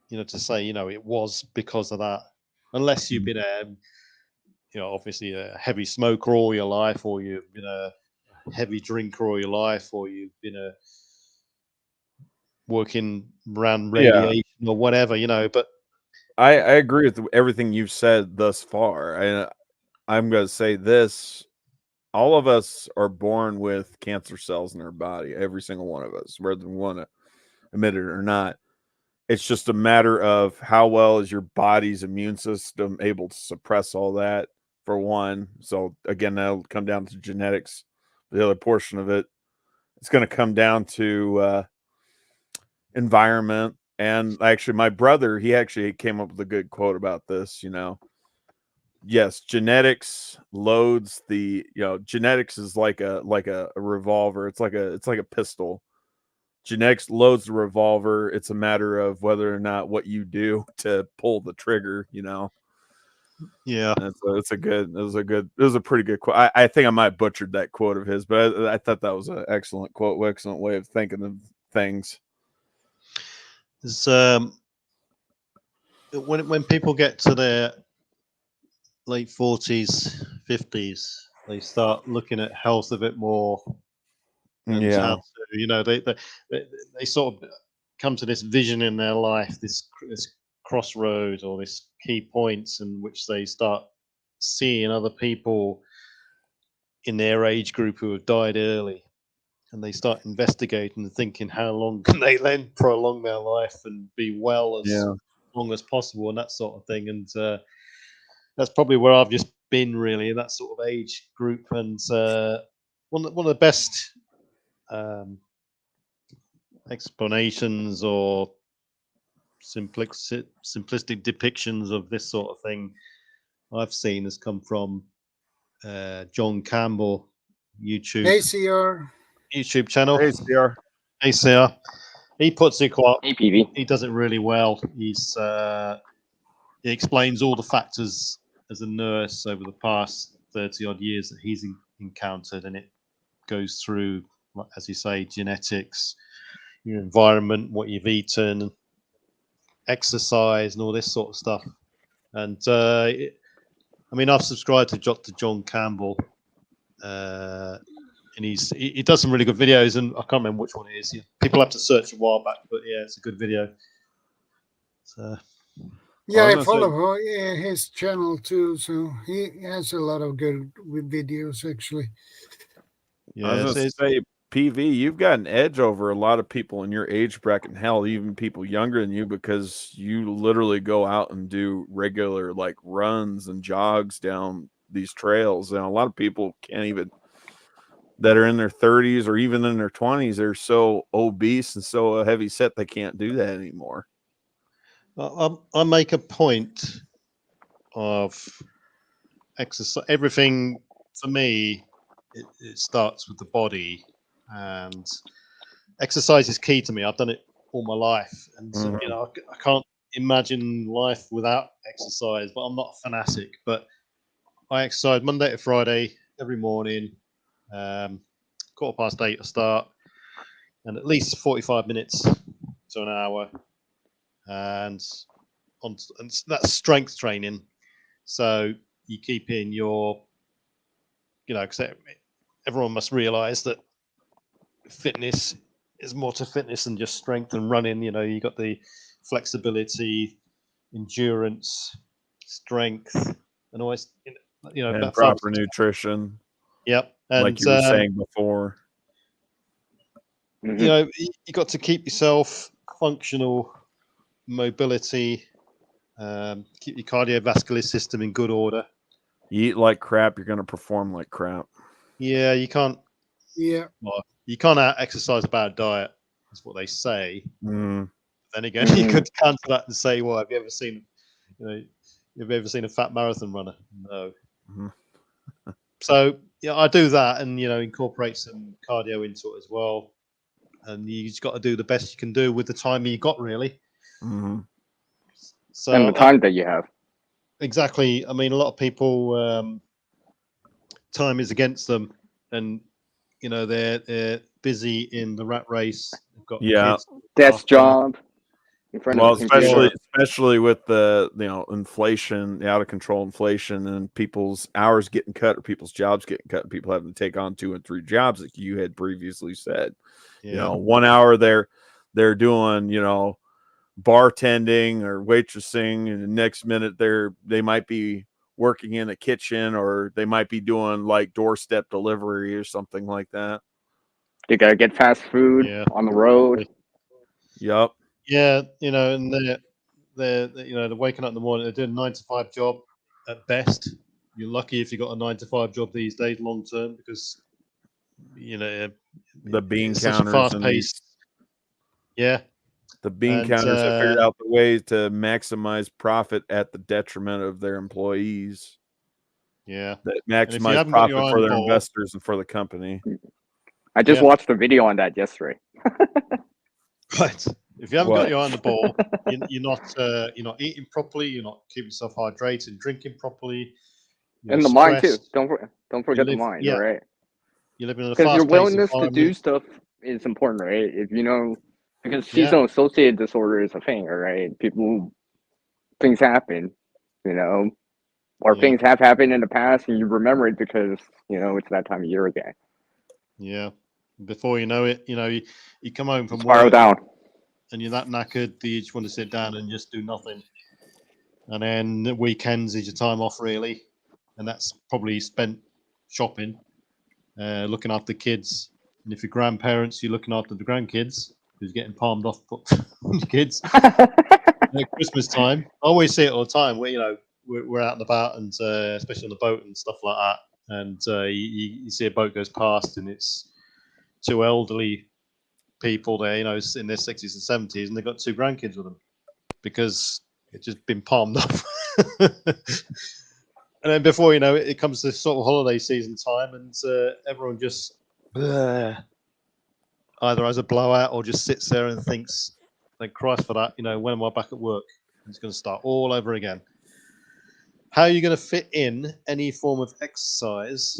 to say, it was because of that, unless you've been obviously a heavy smoker all your life, or you've been a heavy drinker all your life, or you've been working around radiation or whatever, but I agree with everything you've said thus far. I'm going to say this. All of us are born with cancer cells in our body, every single one of us, whether we want to admit it or not. It's just a matter of how well is your body's immune system able to suppress all that, for one. So again, that'll come down to genetics. The other portion of it, it's going to come down to environment. And actually, my brother, he actually came up with a good quote about this. Yes, genetics loads the. Genetics is like a revolver. It's like a pistol. Genetics loads the revolver. It's a matter of whether or not what you do to pull the trigger. Yeah, and so it was a pretty good quote. I think I might have butchered that quote of his, but I thought that was an excellent quote, excellent way of thinking of things. It's, when people get to their late 40s, 50s, they start looking at health a bit more, and how to, they sort of come to this vision in their life, this crossroads, or this key points in which they start seeing other people in their age group who have died early, and they start investigating and thinking, how long can they then prolong their life and be well as long as possible, and that sort of thing. And that's probably where I've just been, really, in that sort of age group. And one of the best explanations or simplistic depictions of this sort of thing I've seen has come from John Campbell, ACR YouTube channel. ACR. He puts it quite. APV. He does it really well. He explains all the factors as a nurse over the past 30 odd years that he's encountered, and it goes through, as you say, genetics, your environment, what you've eaten, exercise, and all this sort of stuff. And I've subscribed to Dr. John Campbell, and he does some really good videos, and I can't remember which one it is. People have to search a while back, but yeah, it's a good video. So, yeah, I follow his channel too, so he has a lot of good videos, actually. Yeah, I was going to say, PV, you've got an edge over a lot of people in your age bracket, and hell, even people younger than you, because you literally go out and do regular runs and jogs down these trails. And a lot of people can't even, that are in their 30s or even in their 20s, they're so obese and so heavy set they can't do that anymore. I make a point of exercise. Everything for me, it starts with the body, and exercise is key to me. I've done it all my life, and I can't imagine life without exercise. But I'm not a fanatic. But I exercise Monday to Friday every morning. 8:15 I start, and at least 45 minutes to an hour, and that's strength training. So you keep in your, because everyone must realize that fitness It's more to fitness than just strength and running. You know, you got the flexibility, endurance, strength, and always, you know, and proper nutrition. Yep, and like you were saying before. You know, you got to keep yourself functional, mobility, keep your cardiovascular system in good order. You eat like crap, you're going to perform like crap. Yeah, you can't. Yeah. Well, you can't exercise a bad diet. That's what they say. Mm. Then again, you could counter that and say, "Well, have you ever seen, have you ever seen a fat marathon runner?" No. Mm-hmm. So yeah, I do that, and incorporate some cardio into it as well. And you just got to do the best you can do with the time you got, really. Mm-hmm. So and the time that you have. Exactly. I mean, a lot of people, time is against them, and they're busy in the rat race. They've got kids, desk job. In front well, of the especially with the inflation, the out of control inflation, and people's hours getting cut or people's jobs getting cut, and people having to take on 2 and 3 jobs, like you had previously said. Yeah. 1 hour they're doing bartending or waitressing, and the next minute they might be working in a kitchen, or they might be doing like doorstep delivery or something like that. You gotta get fast food on the road. Yep. Yeah, and they're waking up in the morning. They're doing a 9 to 5 job at best. You're lucky if you got a 9 to 5 job these days, long term, because the bean it's counters, such a fast pace. Yeah, the bean counters have figured out the ways to maximize profit at the detriment of their employees. Yeah, that maximize profit for their investors and for the company. I just watched a video on that yesterday. Right. If you haven't got your eye on the ball, you're not eating properly. You're not keeping yourself hydrated, drinking properly. And the mind too. Don't forget the mind. Yeah. Right. You're living in a because your willingness to do stuff is important, right? If because seasonal associated disorder is a thing, right? Things happen, or things have happened in the past, and you remember it because it's that time of year again. Yeah. Before you know it, you come home from Spiral work down, and you're that knackered that you just want to sit down and just do nothing. And then the weekends is your time off, really, and that's probably spent shopping, looking after kids. And if you're grandparents, you're looking after the grandkids who's getting palmed off the kids. At Christmas time, I always see it all the time. Where we're out and about, and especially on the boat and stuff like that. And you see a boat goes past, and it's 2 elderly people there, in their 60s and 70s, and they've got 2 grandkids with them because it's just been palmed off. And then before you know it, it comes to sort of holiday season time, and everyone just either has a blowout or just sits there and thinks, "Thank Christ for that." When am I back at work? It's going to start all over again. How are you going to fit in any form of exercise,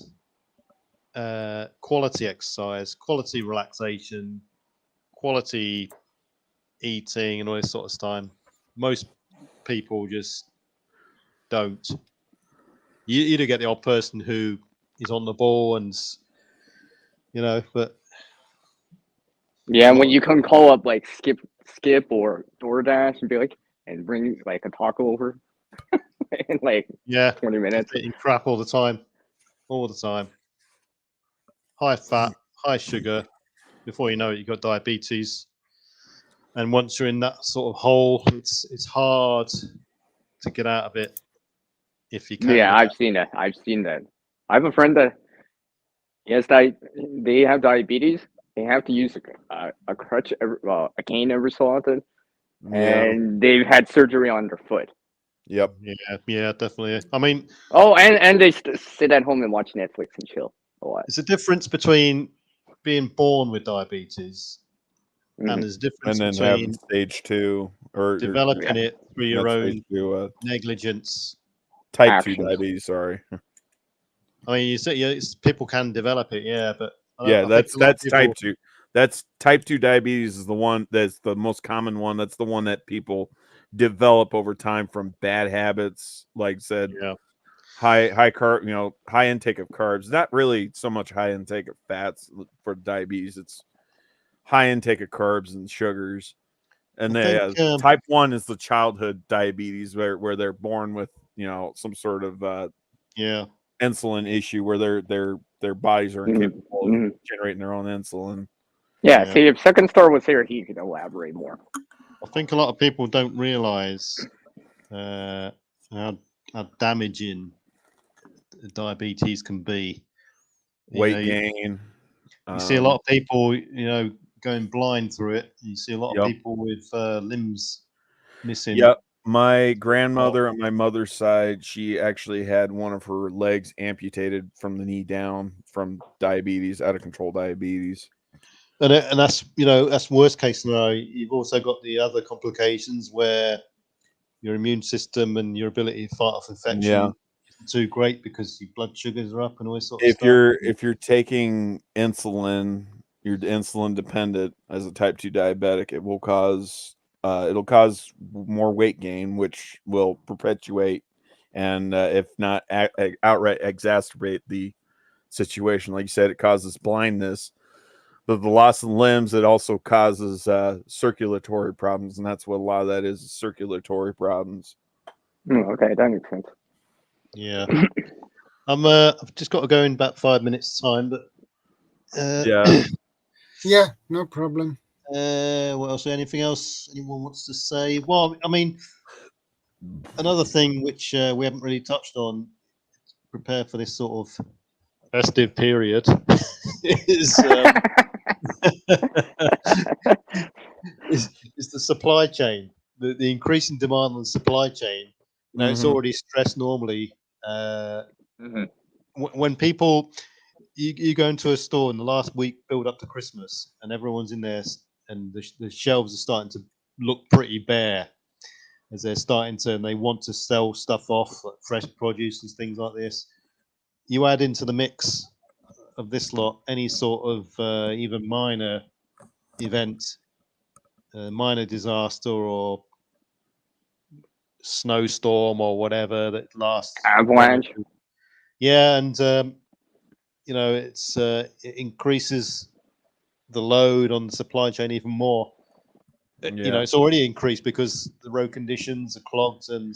quality exercise, quality relaxation, quality eating, and all this sort of time? Most people just don't. You either get the odd person who is on the ball and, but yeah. And when you can call up like Skip or DoorDash and be like, and bring like a taco over in like 20 minutes, eating crap all the time, high fat, high sugar. Before you know it, you've got diabetes. And once you're in that sort of hole, it's hard to get out of it. If you can. Yeah, I've seen that. I have a friend that they have diabetes. They have to use a crutch, a cane every so often, and they've had surgery on their foot. Yep. Yeah, definitely. I mean, and they sit at home and watch Netflix and chill a lot. It's a difference between being born with diabetes and there's a difference and then between having stage 2 or developing it through your own 2, negligence. Type 2 diabetes. Sorry. I mean, you say people can develop it, but that's type 2. That's type 2 diabetes is the one that's the most common one. That's the one that people develop over time from bad habits, like said. High carb, high intake of carbs. Not really so much high intake of fats for diabetes. It's high intake of carbs and sugars. And I think, type 1 is the childhood diabetes where they're born with, some sort of insulin issue where their bodies are incapable of generating their own insulin. Yeah, see, if Second Star was here, he could elaborate more. I think a lot of people don't realize how damaging diabetes can be. Weight gain. You see a lot of people, going blind through it. You see a lot of people with limbs missing. Yep. My grandmother on my mother's side, she actually had one of her legs amputated from the knee down from diabetes, out of control diabetes. And that's, that's worst case scenario. You've also got the other complications where your immune system and your ability to fight off infection isn't too great because your blood sugars are up and all this sort of stuff. If you're taking insulin, you're insulin dependent as a type 2 diabetic, it will cause it'll cause more weight gain, which will perpetuate and if not outright exacerbate the situation. Like you said, it causes blindness. But the loss of limbs, it also causes circulatory problems, and that's what a lot of that is circulatory problems. Okay, that makes sense. Yeah. I've just got to go in about 5 minutes time, but yeah, no problem. What else? Anything else anyone wants to say? Well, I mean, another thing which we haven't really touched on, prepare for this sort of festive period, is is the supply chain, the increasing demand on the supply chain. It's already stressed normally. When people, you go into a store in the last week build up to Christmas, and everyone's in there, and the shelves are starting to look pretty bare as they're and they want to sell stuff off, like fresh produce and things like this. You add into the mix of this lot any sort of even minor event, minor disaster or snowstorm or whatever that lasts, avalanche. And it increases the load on the supply chain even more. It's already increased because the road conditions are clogged and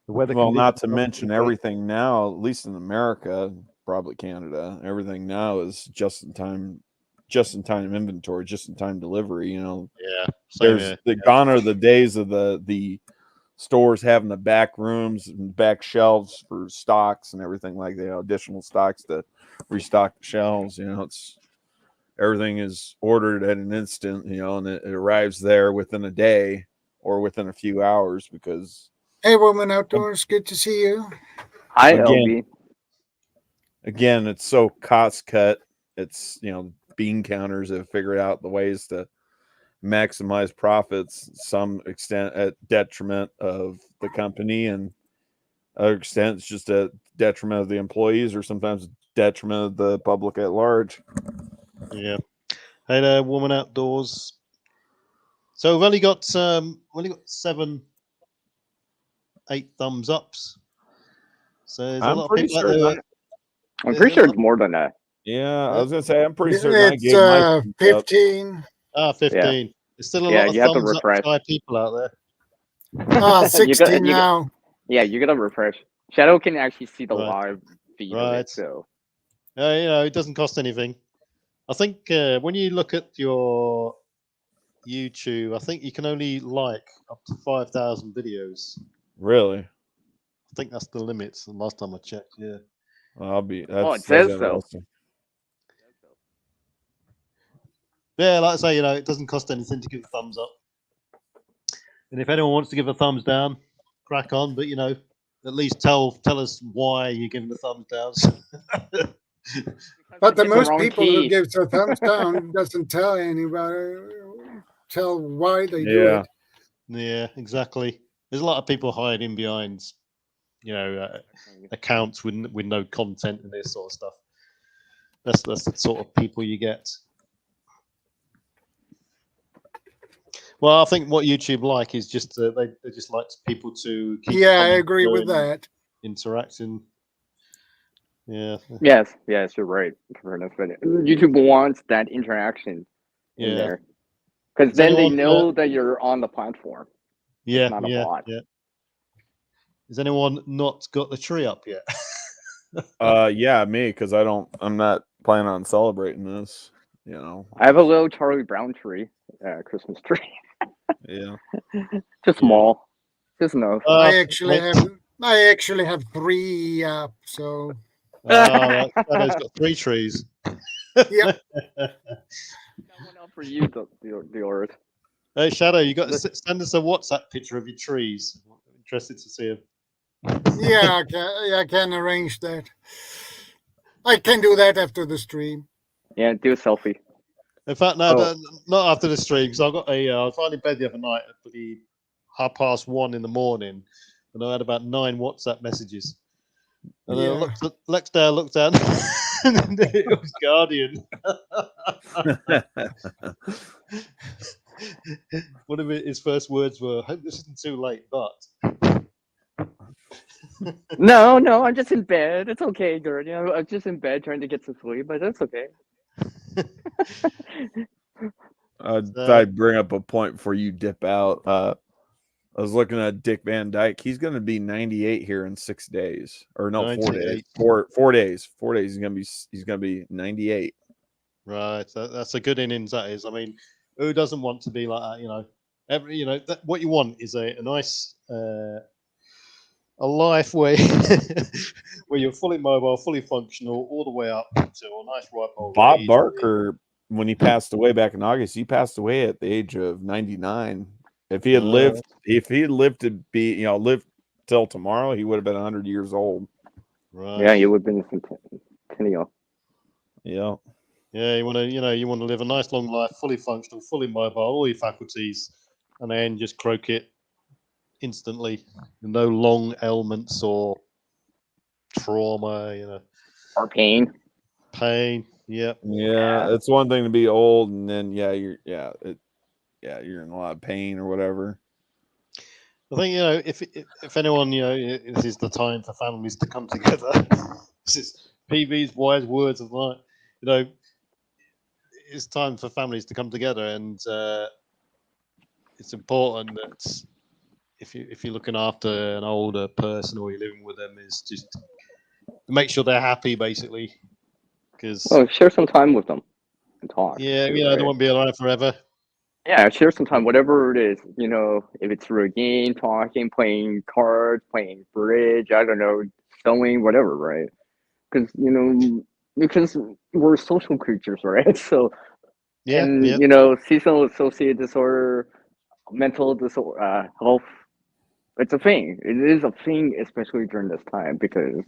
the weather. Well, not to mention everything now, at least in America, probably Canada, everything now is just in time inventory, just in time delivery. Gone are the days of the stores having the back rooms and back shelves for stocks and everything like that, additional stocks to restock the shelves. It's everything is ordered at an instant, and it arrives there within a day or within a few hours because. Hey, Woman Outdoors, good to see you. Hi, LB. Again, it's so cost cut. It's, bean counters have figured out the ways to maximize profits, some extent at detriment of the company, and other extent it's just a detriment of the employees or sometimes detriment of the public at large. Yeah. Hey there, Woman Outdoors. So we've only got 7, 8 thumbs ups. So there's a lot of people out there. I'm pretty sure it's more than that. Yeah, I was gonna say I'm pretty certain it's 15. 15. Yeah. There's still a lot of thumbs up by people out there. 16 now. Yeah, you gotta refresh. Shadow can actually see the live feed of it, so it doesn't cost anything. I think when you look at your YouTube, I think you can only like up to 5,000 videos. Really? I think that's the limit. The last time I checked, yeah. It says so. Yeah, like I say, it doesn't cost anything to give a thumbs up. And if anyone wants to give a thumbs down, crack on. But at least tell us why you're giving the thumbs down. But the most people who give a thumbs down doesn't tell anybody, tell why they do it. Yeah, exactly. There's a lot of people hiding behind, accounts with no content and this sort of stuff. That's the sort of people you get. Well, I think what YouTube like is just they just like people to keep. Yeah, I agree with that. Interacting. Yeah. Yes, you're right. YouTube wants that interaction. in there, because then they know that you're on the platform. Yeah, it's not a bot. Yeah. Has anyone not got the tree up yet? Yeah, me, because I'm not planning on celebrating this. You know, I have a little Charlie Brown tree, Christmas tree. Yeah, just small, just enough. I actually have 3 up. So Shadow's got 3 trees. Yep. Got one up for you, the Oris. Hey, Shadow, you got to send us a WhatsApp picture of your trees. I'm interested to see them. Yeah, I can arrange that. I can do that after the stream. Yeah, do a selfie. In fact, no, not after the stream, because I got I was lying in bed the other night at the 1:30 in the morning, and I had about 9 WhatsApp messages. And then I looked down, and it was Guardian. One of his first words were, "Hope this isn't too late," but No, I'm just in bed. It's okay, girl. I'm just in bed trying to get some sleep, but that's okay. I'd bring up a point before you dip out. I was looking at Dick Van Dyke. He's going to be 98 here in 6 days, or no, 4 days. 4 days. 4 days. He's going to be 98. Right. That's a good innings. That is. I mean, who doesn't want to be like that? What you want is a nice. A life where where you're fully mobile, fully functional, all the way up to a nice right ball. Bob Barker, when he passed away back in August, he passed away at the age of 99. If he had lived to be, lived till tomorrow, he would have been 100 years old. Right. Yeah, he would have been centennial. Yeah. Yeah, you want to live a nice long life, fully functional, fully mobile, all your faculties, and then just croak it instantly. No long ailments or trauma, or pain. Yep. Yeah, it's one thing to be old, and then you're in a lot of pain or whatever. I think if anyone this is the time for families to come together. This is PV's wise words of life. It's time for families to come together, and it's important that if you're looking after an older person or you're living with them, is just make sure they're happy, basically. Because share some time with them and talk. Yeah, they won't be alive forever. Yeah, share some time, whatever it is. If it's through a game, talking, playing cards, playing bridge, I don't know, sewing, whatever, right? Because we're social creatures, right? So, seasonal associated disorder, mental disorder, health. It's a thing. It is a thing, especially during this time, because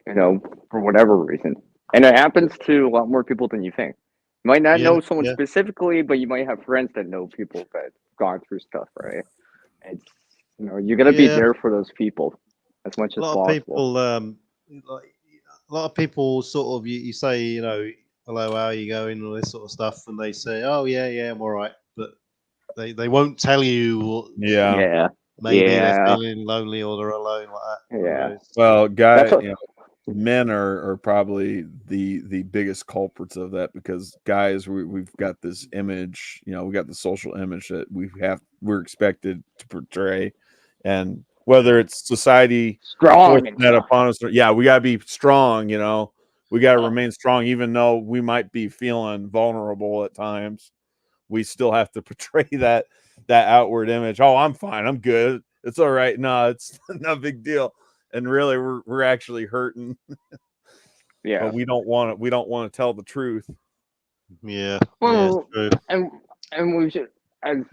for whatever reason, and it happens to a lot more people than you think. You might not know someone specifically, but you might have friends that know people that gone through stuff, right? It's you got to be there for those people as much as possible. A lot of people sort of you say hello, how are you going, and all this sort of stuff, and they say, oh yeah, I'm all right, but they won't tell you. Maybe they're feeling lonely or they're alone like that. Yeah. Well, guys, men are probably the biggest culprits of that, because guys, we've got this image, we got the social image that we're expected to portray, and whether it's society strong that upon us, we gotta be strong, we gotta remain strong, even though we might be feeling vulnerable at times. We still have to portray that outward image. Oh, I'm fine, I'm good, it's all right. No, it's no big deal. And really, we're actually hurting. Yeah, but we don't want to tell the truth. Yeah. Well, and we should, as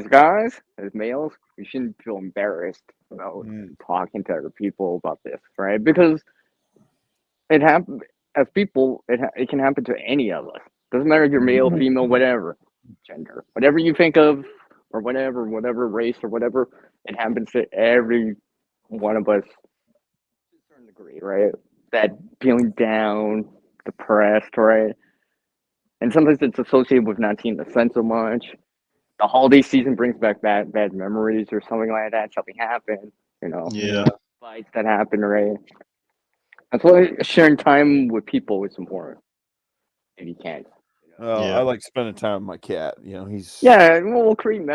guys, as males, we shouldn't feel embarrassed about talking to other people about this, right? Because it happens as people. It can happen to any of us. Doesn't matter if you're male, female, whatever gender, whatever you think of, or whatever race or whatever. It happens to every one of us to a certain degree, right? That feeling down, depressed, right? And sometimes it's associated with not seeing the sun so much. The holiday season brings back bad memories or something like that. Something happened, fights that happen, right? That's why sharing time with people is important. If you can, I like spending time with my cat. You know, he's we'll create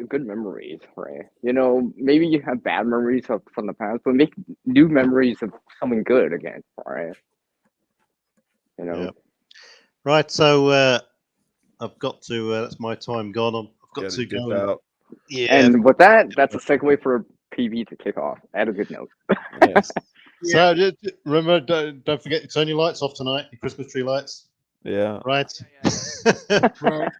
good memories, right? You know, maybe you have bad memories from the past, but make new memories of something good again, right? You know. Yeah. Right, so I've got to. That's my time gone. I've got to go. Out. Yeah. And with that, that's a segue for PB to kick off. At a good note. Yes. So remember, don't forget to turn your lights off tonight. Your Christmas tree lights. Yeah. Right. Right.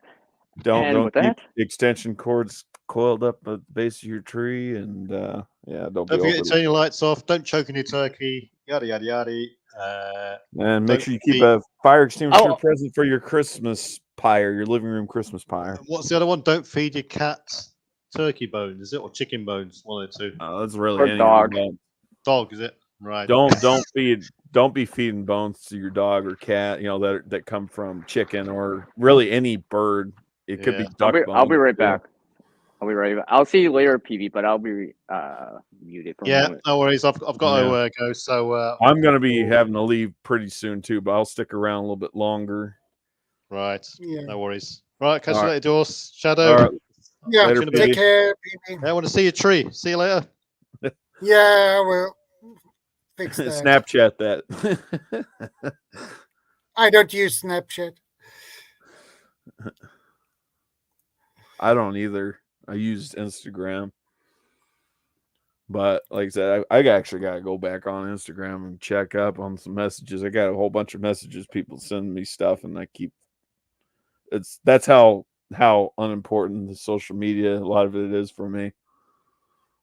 Don't keep extension cords coiled up at the base of your tree, and don't forget to turn your lights off. Don't choke on your turkey. Yada yada yada. And make sure you keep a fire extinguisher present for your Christmas pie or your living room Christmas pie. What's the other one? Don't feed your cat turkey bones, is it, or chicken bones? One of the two. Oh, that's really or dog. Dog, is it? Right. Don't be feeding bones to your dog or cat. You know that come from chicken or really any bird. It could be duck bones. I'll be right back. I'll see you later, PB, but I'll be muted for a moment. No worries. I've got to go. So I'm going to be having to leave pretty soon too, but I'll stick around a little bit longer. Right. Yeah. No worries. Right. Catch you right. later, Dawes. Shadow. Right. Yeah. Later, take care, PB. I want to see your tree. See you later. Yeah, well, fix that. Snapchat that. I don't use Snapchat. I don't either. I used Instagram. But like I said, I actually got to go back on Instagram and check up on some messages. I got a whole bunch of messages, people sending me stuff, and that's how unimportant the social media, a lot of it is for me.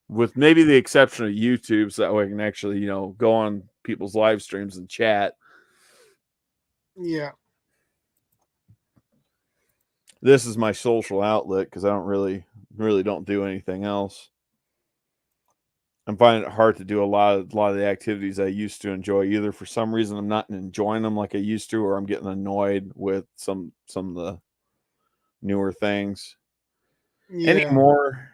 With maybe the exception of YouTube, so that way I can actually, go on people's live streams and chat. Yeah. This is my social outlet because I don't really don't do anything else. I'm finding it hard to do a lot of the activities I used to enjoy. Either for some reason I'm not enjoying them like I used to, or I'm getting annoyed with some of the newer things. Yeah. Anymore,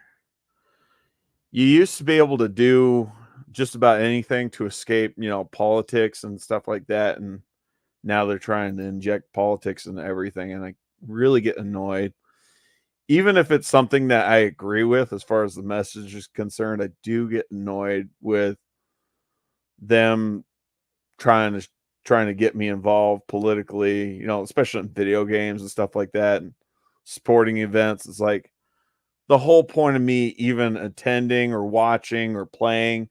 you used to be able to do just about anything to escape, politics and stuff like that, and now they're trying to inject politics into everything, and I really get annoyed. Even if it's something that I agree with as far as the message is concerned, I do get annoyed with them trying to get me involved politically, especially in video games and stuff like that, and sporting events. It's like the whole point of me even attending or watching or playing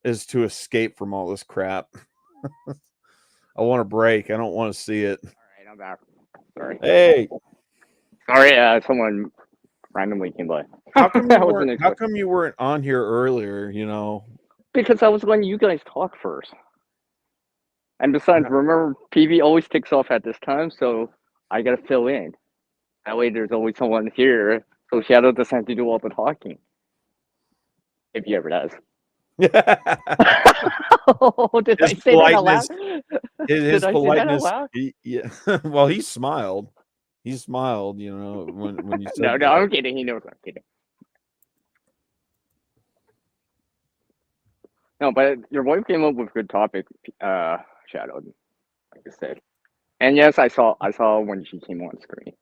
is to escape from all this crap. I want a break. I don't want to see it. All right, I'm back. Sorry. Hey. Sorry, someone randomly came by. How come you weren't on here earlier, Because I was letting you guys talk first. And besides, remember, PB always takes off at this time, so I gotta fill in. That way there's always someone here, so Shadow doesn't have to do all the talking. If he ever does. Oh, did I say that out loud? His politeness. Yeah. Well, he smiled. He smiled, when you said No, I'm kidding. He knows I'm kidding. No, but your wife came up with a good topic, Shadow, like I said. And yes, I saw when she came on screen.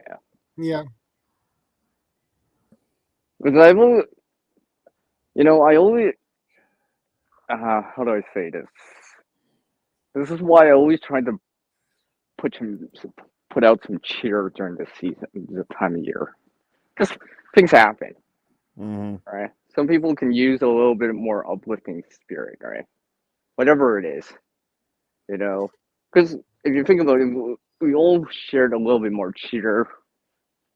Yeah. Yeah. Because I always, how do I say this? This is why I always try to put out some cheer during the season, the time of year. Because things happen, right? Some people can use a little bit more uplifting spirit, right? Whatever it is, Because if you think about it, we all shared a little bit more cheer,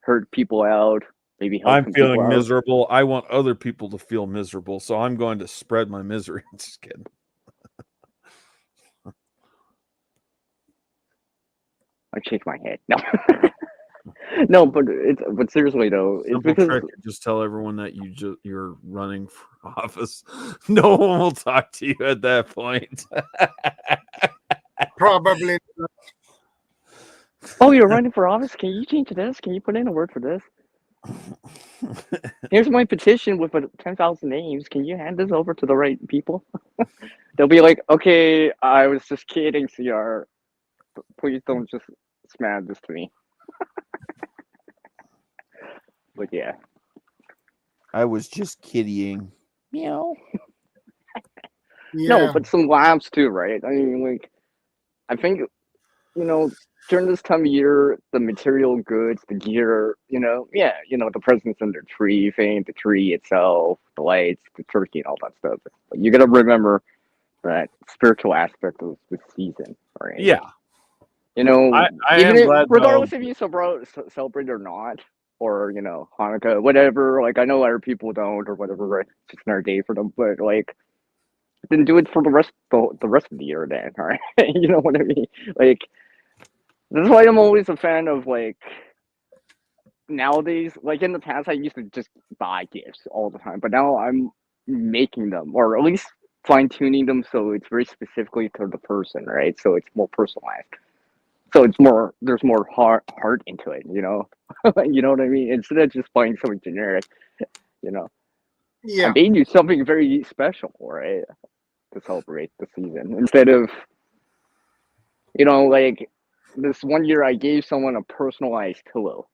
heard people out, maybe help I'm feeling people miserable. I want other people to feel miserable, so I'm going to spread my misery. Just kidding. I shake my head. No, no, but seriously though, it's because just tell everyone that you're running for office. No one will talk to you at that point. Probably not. Oh, you're running for office? Can you change this? Can you put in a word for this? Here's my petition with 10,000 names. Can you hand this over to the right people? They'll be like, okay, I was just kidding, CR. Please don't just madness to me. But yeah. I was just kidding. Meow. Yeah. No, but some laughs too, right? I mean, like, I think, during this time of year, the material goods, the gear, the presents in the tree thing, the tree itself, the lights, the turkey, and all that stuff. But you gotta remember that spiritual aspect of the season, right? Yeah. I am glad, regardless though. if you celebrate or not, or Hanukkah, whatever. Like, I know other people don't or whatever, right? It's just another day for them, but like, then do it for the rest of the year, then, all right? You know what I mean? Like, that's why I'm always a fan of, like, nowadays. Like, in the past, I used to just buy gifts all the time, but now I'm making them, or at least fine tuning them so it's very specifically to the person, right? So it's more personalized. So there's more heart into it, you know what I mean? Instead of just buying something generic, I Yeah. made you something very special, right? To celebrate the season. Instead of, like, this one year I gave someone a personalized pillow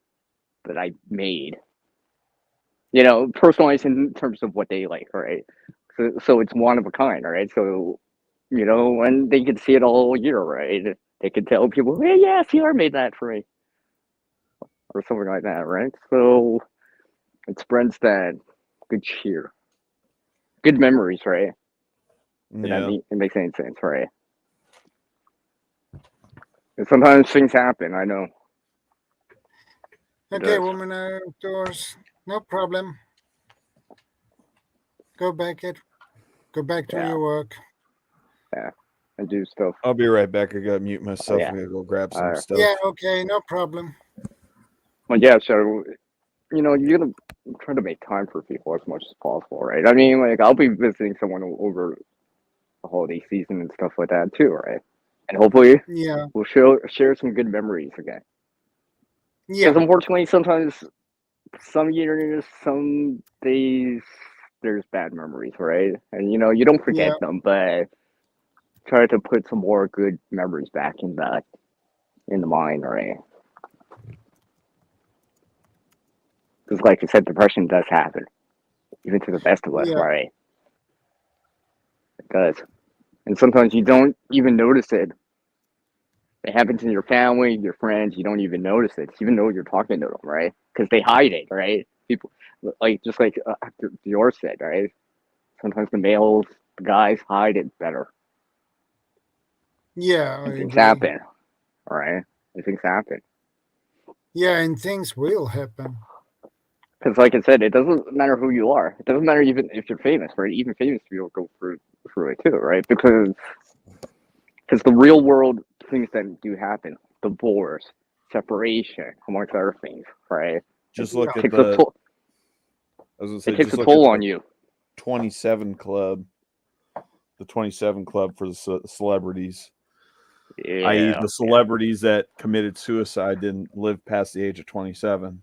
that I made. Personalized in terms of what they like, right? So it's one of a kind, right? So, and they could see it all year, right? They could tell people, hey, yeah, CR made that for me. Or something like that, right? So it spreads that good cheer. Good memories, right? Yeah. It makes any sense, right? And sometimes things happen, I know. Okay, woman outdoors. No problem. Go back to your work. Yeah. And do stuff. I'll be right back. I gotta mute myself. Yeah. I gotta go grab some stuff. Yeah, okay, no problem. Well, yeah, so, you're going to try to make time for people as much as possible, right? I mean, like, I'll be visiting someone over the holiday season and stuff like that too, right? And hopefully we'll share some good memories again. Yeah. Because unfortunately, sometimes, some years, some days, there's bad memories, right? And, you don't forget them, but try to put some more good memories back in the mind, right? Because, like I said, depression does happen, even to the best of us, right? It does. And sometimes you don't even notice it. It happens in your family, your friends, you don't even notice it, even though you're talking to them, right? Because they hide it, right? People, just like Dior said, right? Sometimes the males, the guys hide it better. Yeah, and things happen, all right? And things happen. Yeah, and things will happen. Because, like I said, it doesn't matter who you are. It doesn't matter even if you're famous, right? Even famous people go through it too, right? Because the real world things that do happen, divorce, separation, amongst other things, right? Just look at it takes a toll on you. 27 Club, the 27 Club for the celebrities. Yeah, i.e., the celebrities that committed suicide didn't live past the age of 27,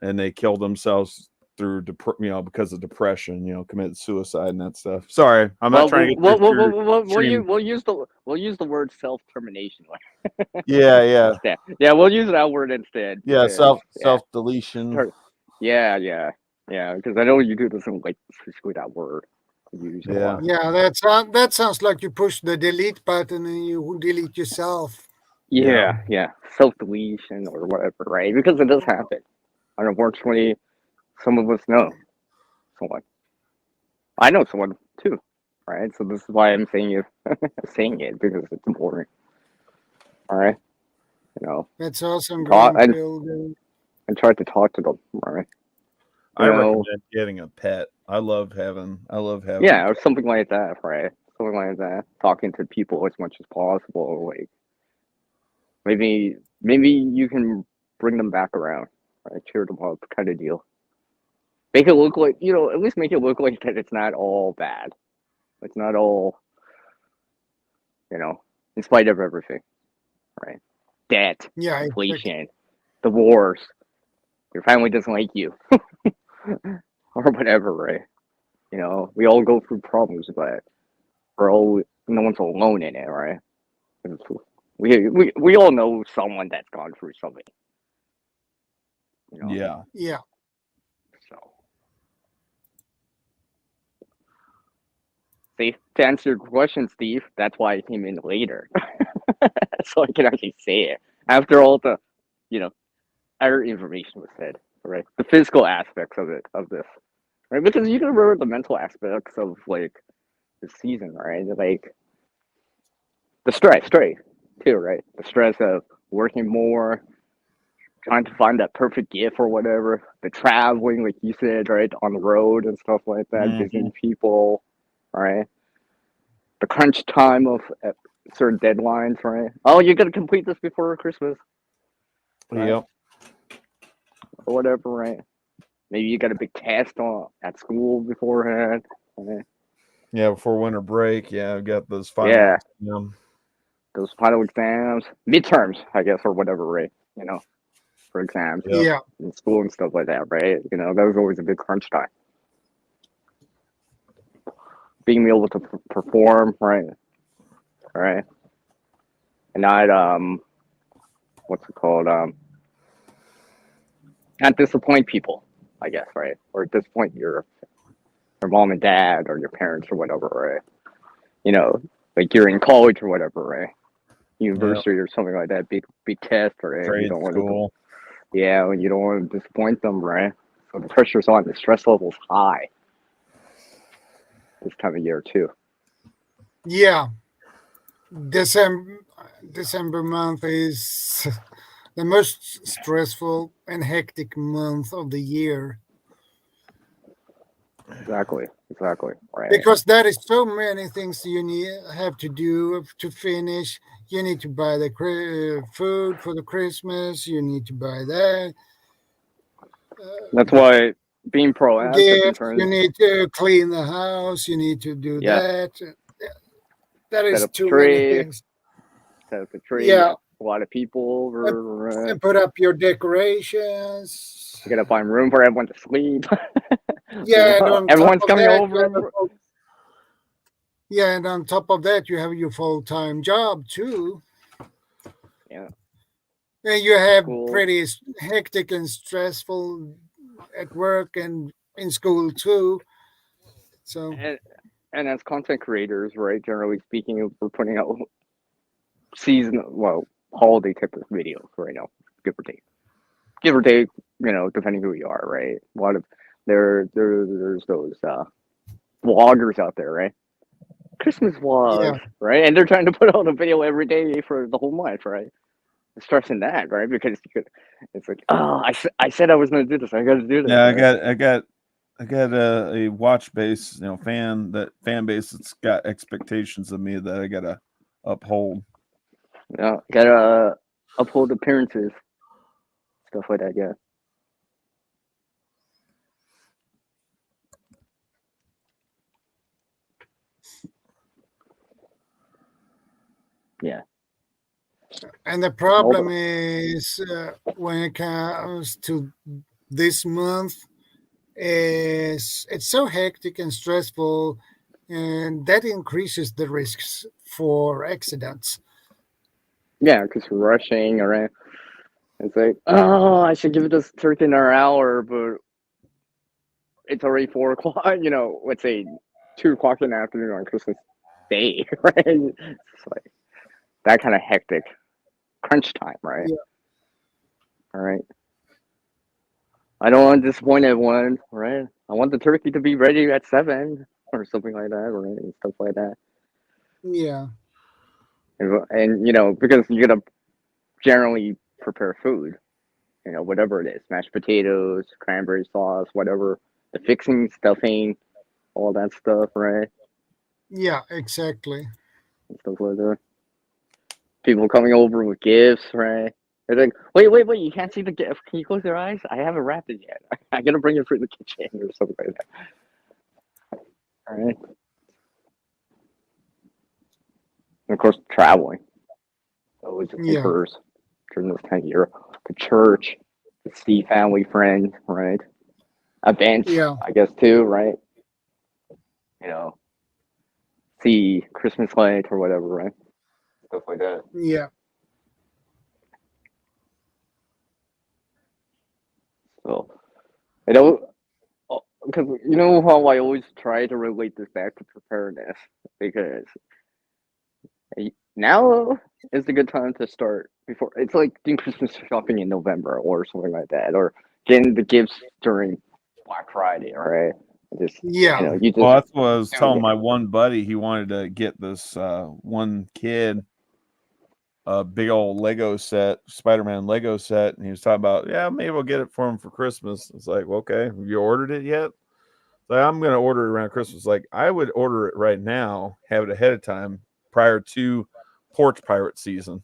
and they killed themselves through because of depression. Committed suicide and that stuff. Sorry, I'm not trying to get we'll use the word self-termination. Yeah. We'll use that word instead. Yeah, self-deletion. Yeah, because I know you do doesn't like specifically that word. Yeah, that sounds like you push the delete button and you delete yourself. Yeah, self-deletion or whatever, right? Because it does happen. And unfortunately, some of us know someone. I know someone too, right? So this is why I'm saying it because it's important. All right, That's awesome. And try to talk to them. All right. I recommend getting a pet. I love having. Yeah, or something like that, right? Something like that. Talking to people as much as possible. Like maybe you can bring them back around, right? Cheer them up, kind of deal. Make it look like at least make it look like that it's not all bad. It's not all, in spite of everything, right? Debt, inflation, divorce. Your family doesn't like you, or whatever, right? We all go through problems, but no one's alone in it, right? we all know someone that's gone through something. You know? Yeah. Yeah. So, see, to answer your question, Steve, that's why I came in later, so I can actually say it after all the, other information was said, right? The physical aspects of this, right? Because you can remember the mental aspects of like the season, right? Like the stress, too, right? The stress of working more, trying to find that perfect gift or whatever. The traveling, like you said, right, on the road and stuff like that, visiting people, right? The crunch time of certain deadlines, right? Oh, you got to complete this before Christmas, right? Yep. Or whatever, right? Maybe you got a big test at school beforehand. Right? Yeah, before winter break. Yeah, I've got those final. Yeah. Those final exams, midterms, I guess, or whatever, right? For exams, Yeah. in school and stuff like that, right? That was always a big crunch time. Being able to perform, right? Right. And not what's it called? Not disappoint people, I guess, right? Or disappoint your mom and dad or your parents or whatever, right? Like you're in college or whatever, right? University or something like that, big test, right? Trade You don't want school. you don't want to disappoint them, right? So the pressure's on, the stress level's high this time of year too. Yeah. December month is the most stressful and hectic month of the year. Exactly, right. Because there is so many things you have to do to finish. You need to buy the food for the Christmas. You need to buy that. That's why being proactive in Gifts. terms You need to clean the house. You need to do that. That is set up too many tree, things. set up a tree. Yeah. A lot of people over. And put up your decorations. You gotta find room for everyone to sleep. Yeah, and on Everyone's top of coming that, over. and on top of that, you have your full-time job too. Yeah. And you have School. pretty hectic and stressful at work and in school too. So And as content creators, right, generally speaking, we're putting out holiday type of videos right now, give or take, depending who you are, right? A lot of there's those vloggers out there, right? Christmas vlogs, right? And they're trying to put out a video every day for the whole month, right? Stressing that, right? Because it's like, oh, I said I was going to do this. I got to do this. Yeah, right? I got a watch base, fan base that's got expectations of me that I gotta uphold. Yeah, gotta uphold appearances, stuff like that. Yeah. Yeah. And the problem is when it comes to this month, it's so hectic and stressful, and that increases the risks for accidents. Yeah, because we're rushing around. It's like, oh, I should give this turkey another hour, but it's already 4 o'clock. Let's say 2 o'clock in the afternoon on Christmas Day, right? It's like that kind of hectic crunch time, right? Yeah. All right. I don't want to disappoint everyone, right? I want the turkey to be ready at 7 or something like that, right? And stuff like that. Yeah. And because you gotta generally prepare food, whatever it is, mashed potatoes, cranberry sauce, whatever, the fixing, stuffing, all that stuff, right? Yeah, exactly. And stuff like that. People coming over with gifts, right? They're like, wait, you can't see the gift. Can you close your eyes? I haven't wrapped it yet. I gotta bring it through the kitchen or something like that. All right. And of course, traveling. Always occurs during this time of year. The church, to see family, friends, right? Events, I guess, too, right? See Christmas lights or whatever, right? Stuff like that. Yeah. So, you know, because you know how I always try to relate this back to preparedness, because now is a good time to start before it's like doing Christmas shopping in November or something like that, or getting the gifts during Black Friday. All right, just Yeah. you know, you just Well, that's what I was do telling it. my one buddy. He wanted to get this one kid a big old Lego set, Spider-Man Lego set, and he was talking about, yeah, maybe we'll get it for him for Christmas. It's like, well, okay, have you ordered it yet? Like, I'm gonna order it around Christmas. Like, I would order it right now, have it ahead of time prior to Porch Pirate season.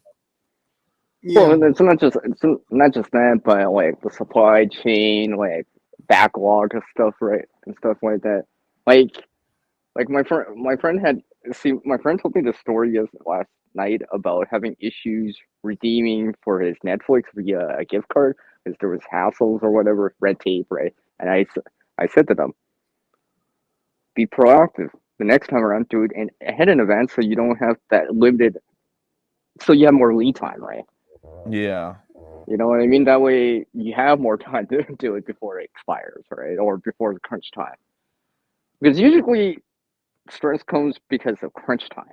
Well, Yeah. it's not just that, but like the supply chain, like backlog of stuff, right, and stuff like that. Like my friend told me the story last night about having issues redeeming for his Netflix via a gift card because there was hassles or whatever, red tape, right? And I said to them, be proactive. The next time around, do it ahead in advance so you don't have that limited, so you have more lead time, right? Yeah. You know what I mean? That way you have more time to do it before it expires, right? Or before the crunch time. Because usually stress comes because of crunch time.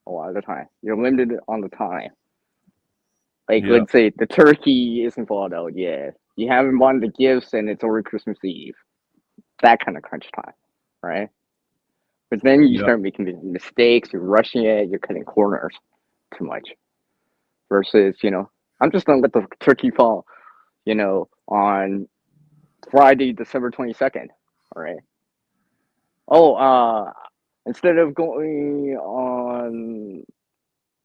A lot of the time, you're limited on the time. Like, Yeah. let's say the turkey isn't thawed out yet. You haven't bought the gifts, and it's already Christmas Eve. That kind of crunch time, right? But then you Yeah. start making mistakes. You're rushing it. You're cutting corners too much. Versus, I'm just gonna let the turkey fall. On Friday, December 22nd. All right. Oh, instead of going on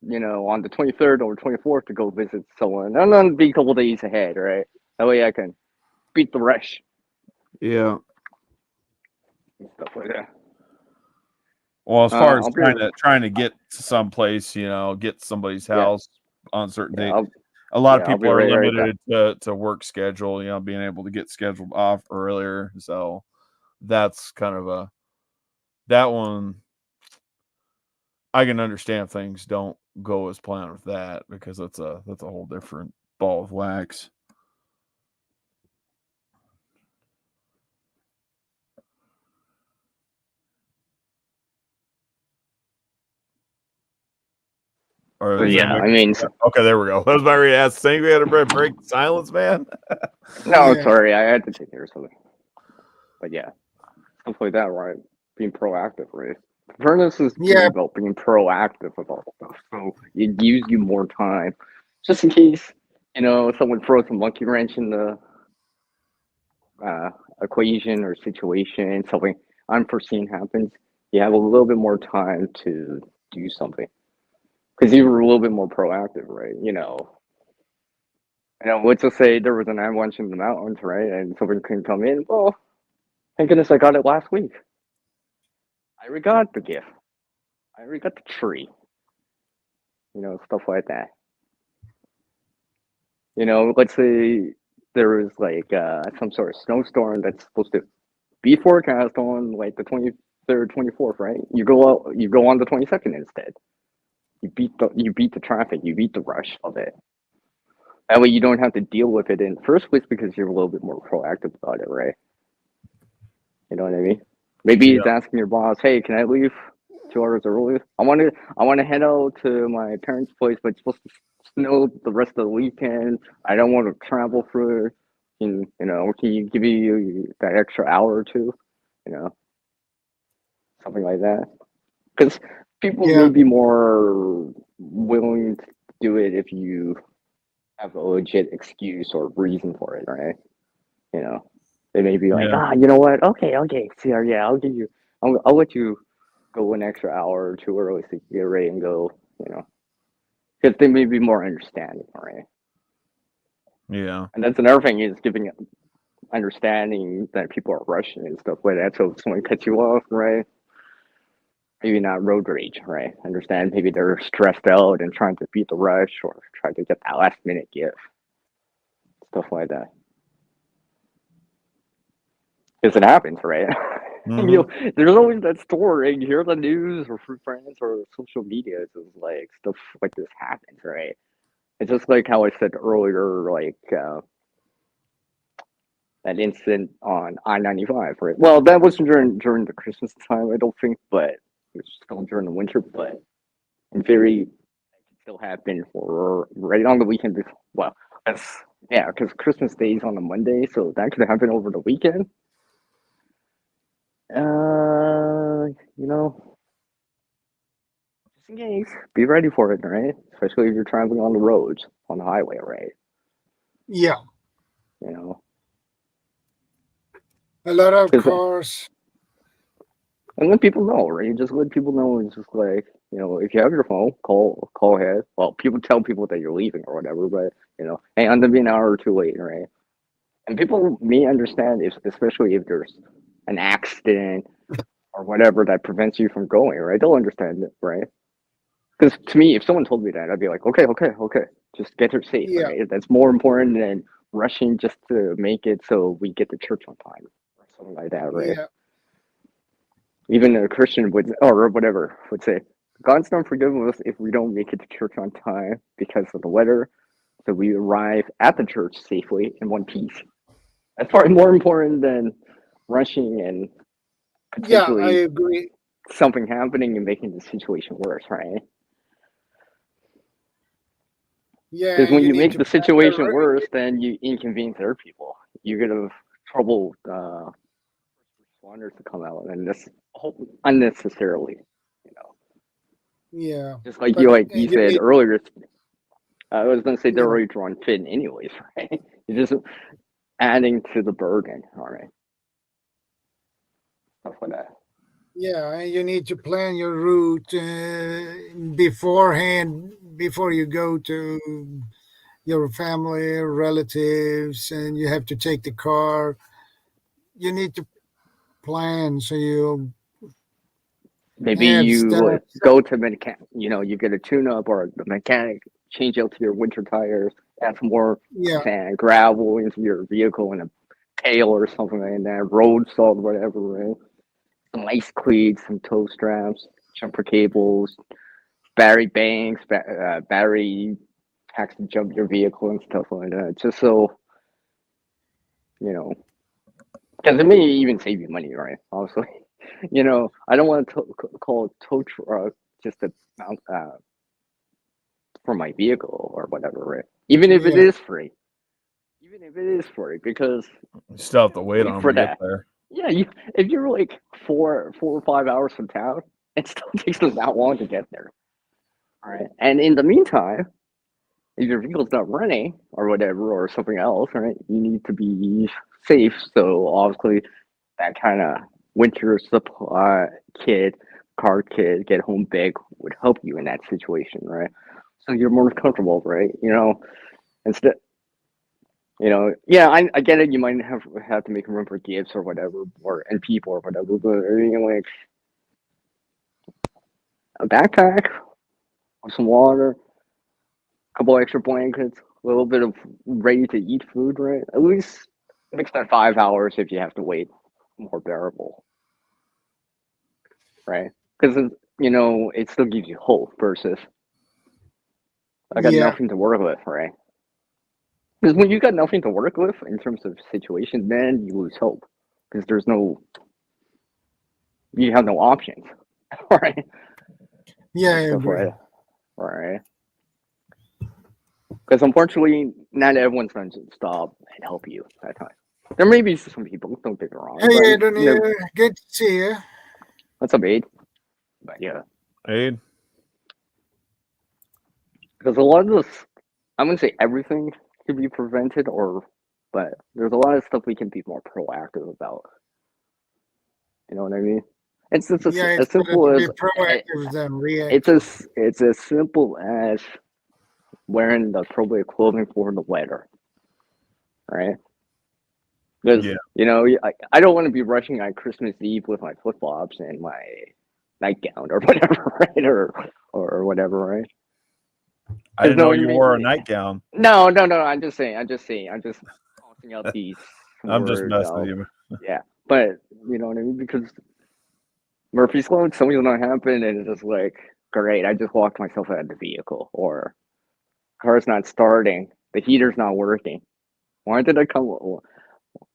the 23rd or 24th to go visit someone, I'm gonna be a couple days ahead, right? That way I can beat the rush Yeah. and stuff like that. Well, as far as I'll be trying to get to someplace, get somebody's yeah, house on a certain yeah, date. A lot of I'll be people are right back. limited to work schedule, being able to get scheduled off earlier. So that's kind of that one. I can understand if things don't go as planned with that, because that's a whole different ball of wax. Or But is yeah, anybody? I mean, Okay, there we go. That was my ready to ask. Think we had to break silence, man. no, Yeah. sorry, I had to take care of something. But yeah, stuff like that, right? Being proactive, right? Furnace is really Yeah. about being proactive about stuff, so it gives you more time, just in case someone throws a monkey wrench in the equation or situation, something unforeseen happens. You have a little bit more time to do something because you were a little bit more proactive, right? Let's just say there was an avalanche in the mountains, right, and someone couldn't come in. Well, thank goodness I got it last week. I already got the gift. I already got the tree. Stuff like that. Let's say there was like some sort of snowstorm that's supposed to be forecast on like the 23rd, 24th, right? You go on the 22nd instead. You beat the traffic. You beat the rush of it. That way you don't have to deal with it in the first place because you're a little bit more proactive about it, right? You know what I mean? Maybe it's asking your boss, "Hey, can I leave 2 hours early? I want to head out to my parents' place, but it's supposed to snow the rest of the weekend. I don't want to travel through. Can you give me that extra hour or two? You know, something like that." Because people Yeah. may be more willing to do it if you have a legit excuse or reason for it, right? They may be like, Yeah. you know what? Okay, see, yeah, I'll let you go an extra hour or two early so you can get ready and go, because they may be more understanding, right? Yeah. And that's another thing is giving understanding that people are rushing and stuff like that. So if someone cuts you off, right? Maybe not road rage, right? Understand maybe they're stressed out and trying to beat the rush or try to get that last minute gift, stuff like that. Because it happens, right? There's always that story. You hear the news or through friends or social media. It's just like stuff like this happens, right? It's just like how I said earlier, like that incident on I-95, right? Well, that wasn't during the Christmas time, I don't think, but it was still during the winter. But in theory, it can still happen for right on the weekend. Well, because Christmas Day is on a Monday, so that could happen over the weekend. You know, just in case, be ready for it, right? Especially if you're traveling on the roads, on the highway, right? Yeah. You know, a lot of cars. And let people know, right? Just let people know. It's just like, you know, if you have your phone, call ahead. Well, people tell people that you're leaving or whatever, but you know, hey, I'm gonna be an hour or two late, right? And people may understand if, especially if there's an accident or whatever that prevents you from going, right? They'll understand it, right? Because to me, if someone told me that, I'd be like, okay, just get her safe, Yeah. right? That's more important than rushing just to make it so we get to church on time or something like that, right? Yeah. Even a Christian would, or whatever, would say, God's not forgiving us if we don't make it to church on time because of the weather. So we arrive at the church safely in one piece. That's probably more important than rushing and Yeah, I potentially agree. something happening and making the situation worse, right? Yeah, Because when you need make to the plan situation your worse, then you inconvenience other people. You get a trouble responders to come out, and this unnecessarily, you know. Yeah. Just like But you you said need, earlier, I was gonna say they're yeah. already drawn thin anyways, right? You're just adding to the burden, all right? Stuff like that. Yeah, and you need to plan your route beforehand before you go to your family, relatives, and you have to take the car. You need to plan so you Maybe have you stuff. go to mechanic, you know, you get a tune-up or the mechanic change out to your winter tires, add some more Yeah, sand, gravel into your vehicle in a pail or something like that, road salt, whatever, right? Some ice cleats, some tow straps, jumper cables, battery banks, battery packs to jump your vehicle and stuff like that. Just so, you know, because it may even save you money, right? Also, you know, I don't want to call a tow truck just to mount for my vehicle or whatever, right? Even if it yeah, is free, because You still have to wait on them for to get that. there. Yeah, if you're like 4 or 5 hours from town, it still takes them that long to get there. All right, and in the meantime, if your vehicle's not running or whatever or something else, right, you need to be safe. So obviously, that kind of winter supply car kit, get home bag would help you in that situation, right? So you're more comfortable, right? You know, instead, you know, yeah, I get it. You might have to make room for gifts or whatever, or and people or whatever, but you know, like a backpack, some water, a couple extra blankets, a little bit of ready to eat food, right? At least makes that 5 hours if you have to wait more bearable, right? Because you know it still gives you hope versus I got yeah, nothing to work with, right? Because when you got nothing to work with in terms of situation, then you lose hope because you have no options, right? yeah, I And stuff like agree. that, right? Because unfortunately, not everyone's going to stop and help you at that time. There may be some people, don't get me wrong, but Hey, Anthony, you know, good to see you. that's a bait. But yeah, Aid. because a lot of this, I'm going to say everything can be prevented, but there's a lot of stuff we can be more proactive about. You know what I mean? It's just Yeah, it's as better simple to be as proactive than reactive. it's as simple as wearing the appropriate clothing for the weather, right? Because Yeah. you know, I don't want to be rushing on Christmas Eve with my flip flops and my nightgown or whatever, right? Or whatever, right? I Because didn't know no, you wore a nightgown. no. I'm just saying. I'm just tossing out these I'm just words messing with out. you. Yeah, but you know what I mean? Because Murphy's Law, something's gonna happen, and it's just like, great, I just walked myself out of the vehicle, or car's not starting, the heater's not working. Why did I come?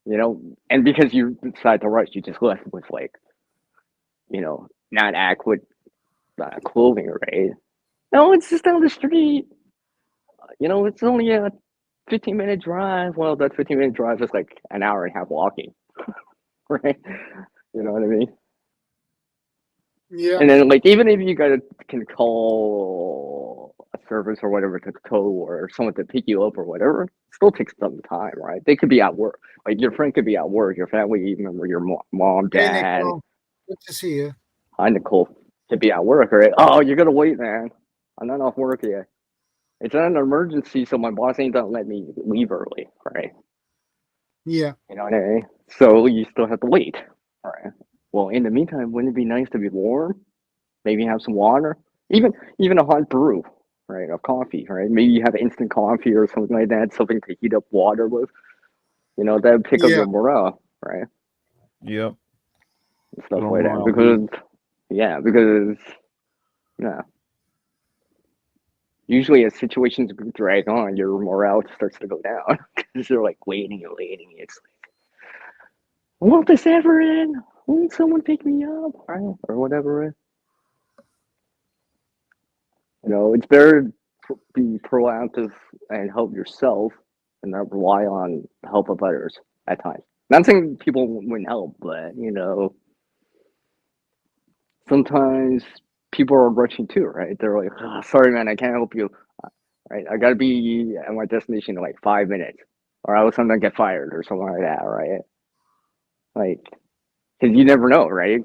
you know, and because you decide to rush, you just left with like, you know, not adequate clothing, right? No, it's just down the street. You know, it's only a 15-minute drive. Well, that 15-minute drive is like an hour and a half walking, right? You know what I mean? Yeah. And then, like, even if you can call a service or whatever to tow or someone to pick you up or whatever, it still takes some time, right? They could be at work. Like, your friend could be at work, your family member, your mom, Hey, dad. Nicole. Good to see you. Hi, Nicole. Could be at work, right? Oh, you're going to wait, man. I'm not off work yet. It's not an emergency, so my boss ain't gonna let me leave early, right? Yeah. You know what I mean? So you still have to wait, right? Well, in the meantime, wouldn't it be nice to be warm? Maybe have some water, even a hot brew, right? Of coffee, right? Maybe you have instant coffee or something like that, something to heat up water with. You know, that would pick up Yeah. your morale, right? Yep. And stuff Good like that. morale Because, yeah. Usually, as situations drag on, your morale starts to go down because you're like waiting and waiting. It's like, won't this ever end? Won't someone pick me up? Right? Or whatever. You know, it's better to be proactive and help yourself and not rely on the help of others at times. Not saying people wouldn't help, but, you know, sometimes people are rushing too, right? They're like, oh, sorry, man, I can't help you. Right? I gotta be at my destination in like 5 minutes, or else I'm gonna get fired or something like that, right? Like, because you never know, right?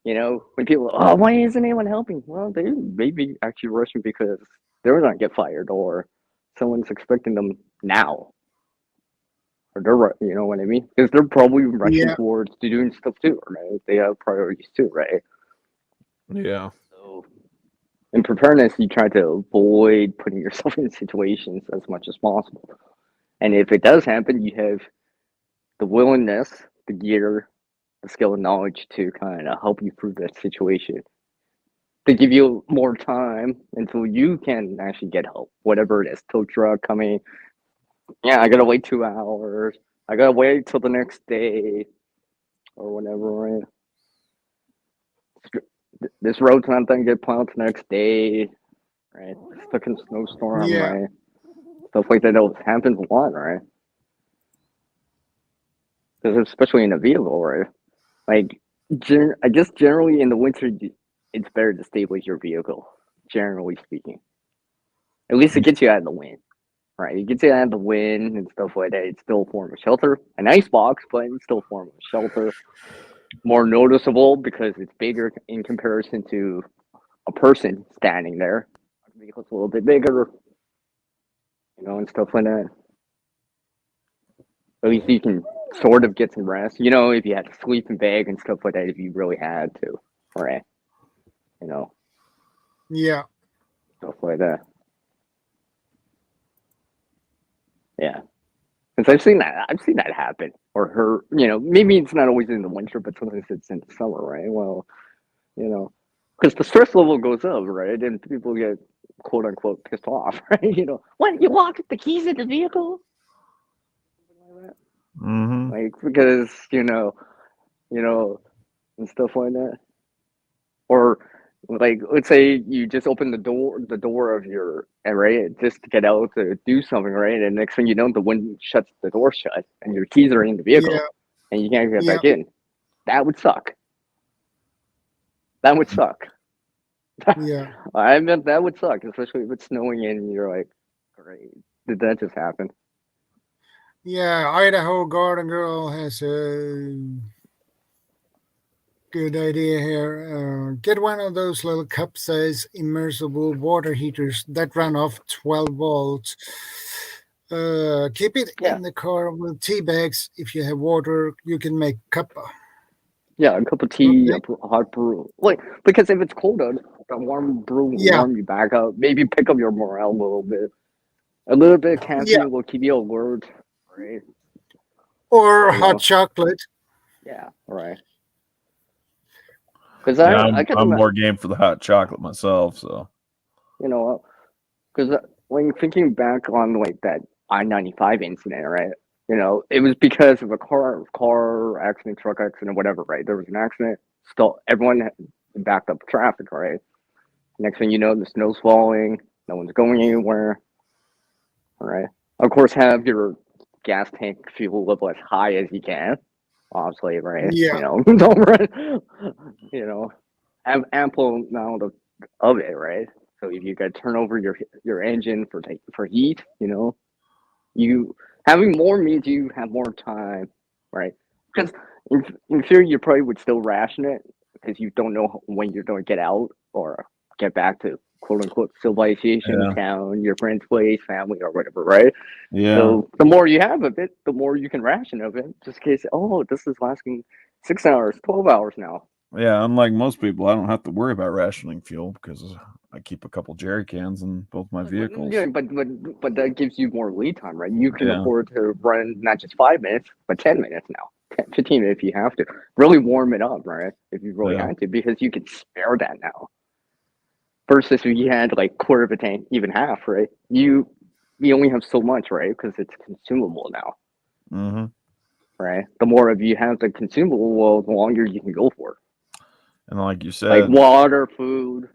You know, when people, oh, why isn't anyone helping? Well, they may be actually rushing because they're gonna get fired, or someone's expecting them now, or they're, you know what I mean? Because they're probably rushing Yeah. towards doing stuff too, right? They have priorities too, right? Yeah. So, in preparedness, you try to avoid putting yourself in situations as much as possible. And if it does happen, you have the willingness, the gear, the skill and knowledge to kind of help you through that situation. To give you more time until you can actually get help, whatever it is. Tow truck coming. Yeah, I gotta wait 2 hours. I gotta wait till the next day, or whatever. Right? This road's not gonna get plowed the next day. Right? Stuck in a snowstorm. Yeah. Right? Stuff like that happens a lot, right? Because especially in a vehicle, right? Like, I guess generally in the winter, it's better to stay with your vehicle, generally speaking. At least it gets you out of the wind, right? It gets you out of the wind and stuff like that. It's still a form of shelter. An ice box, but it's still a form of shelter. More noticeable because it's bigger in comparison to a person standing there. The vehicle's a little bit bigger, you know, and stuff like that. At least you can sort of get some rest. You know, if you had to sleep in bag and stuff like that, if you really had to, right? You know, Yeah. stuff like that. Yeah, because I've seen that happen, or her. You know, maybe it's not always in the winter, but sometimes it's in the summer, right? Well, you know, because the stress level goes up, right, and people get quote unquote pissed off, right? You know, what, you locked the keys in the vehicle? Mm-hmm. Like, because you know, and stuff like that. Or like, let's say you just open the door of your right, just to get out to do something, right? And next thing you know, the wind shuts the door shut, and your keys are in the vehicle, Yeah. and you can't get Yeah. back in. That would suck. That would suck. Yeah. I meant that would suck, especially if it's snowing and you're like, great, did that just happen? Yeah. Idaho Garden Girl has a good idea here. Get one of those little cup-sized immersible water heaters that run off 12 volts. Keep it Yeah. in the car with tea bags. If you have water, you can make cuppa. Yeah, a cup of tea, Okay. a hot brew. Like, because if it's cold out, a warm brew will Yeah. warm you back up. Maybe pick up your morale a little bit. A little bit of caffeine Yeah. will keep you alert, right? Or You hot know? chocolate. Yeah, right. Because Yeah, I got I'm more game for the hot chocolate myself. So, you know, because when thinking back on like that I-95 incident, right? You know, it was because of a car accident, truck accident, whatever, right? There was an accident, still everyone backed up traffic, right? Next thing you know, the snow's falling, no one's going anywhere. All right. Of course, have your gas tank fuel level as high as you can. Obviously, right? Yeah. You know, don't run. You know, have ample amount of it, right? So if you could turn over your engine for heat, you know, you having more means you have more time, right? Because in theory, you probably would still ration it because you don't know when you're going to get out or get back to quote unquote civilization, Yeah. town, your friend's place, family, or whatever, right? Yeah. So the more you have of it, the more you can ration of it. Just in case, oh, this is lasting 6 hours, 12 hours now. Yeah, unlike most people, I don't have to worry about rationing fuel because I keep a couple jerry cans in both my vehicles. Yeah, but that gives you more lead time, right? You can Yeah. afford to run not just 5 minutes, but 10 minutes now. 10, 15 minutes if you have to. Really warm it up, right? If you really Yeah. had to, because you can spare that now. Versus if you had like quarter of a tank, even half, right? You only have so much, right? Because it's consumable now, Mm-hmm. right? The more of you have the consumable, well, the longer you can go for. And like you Like said, water, food.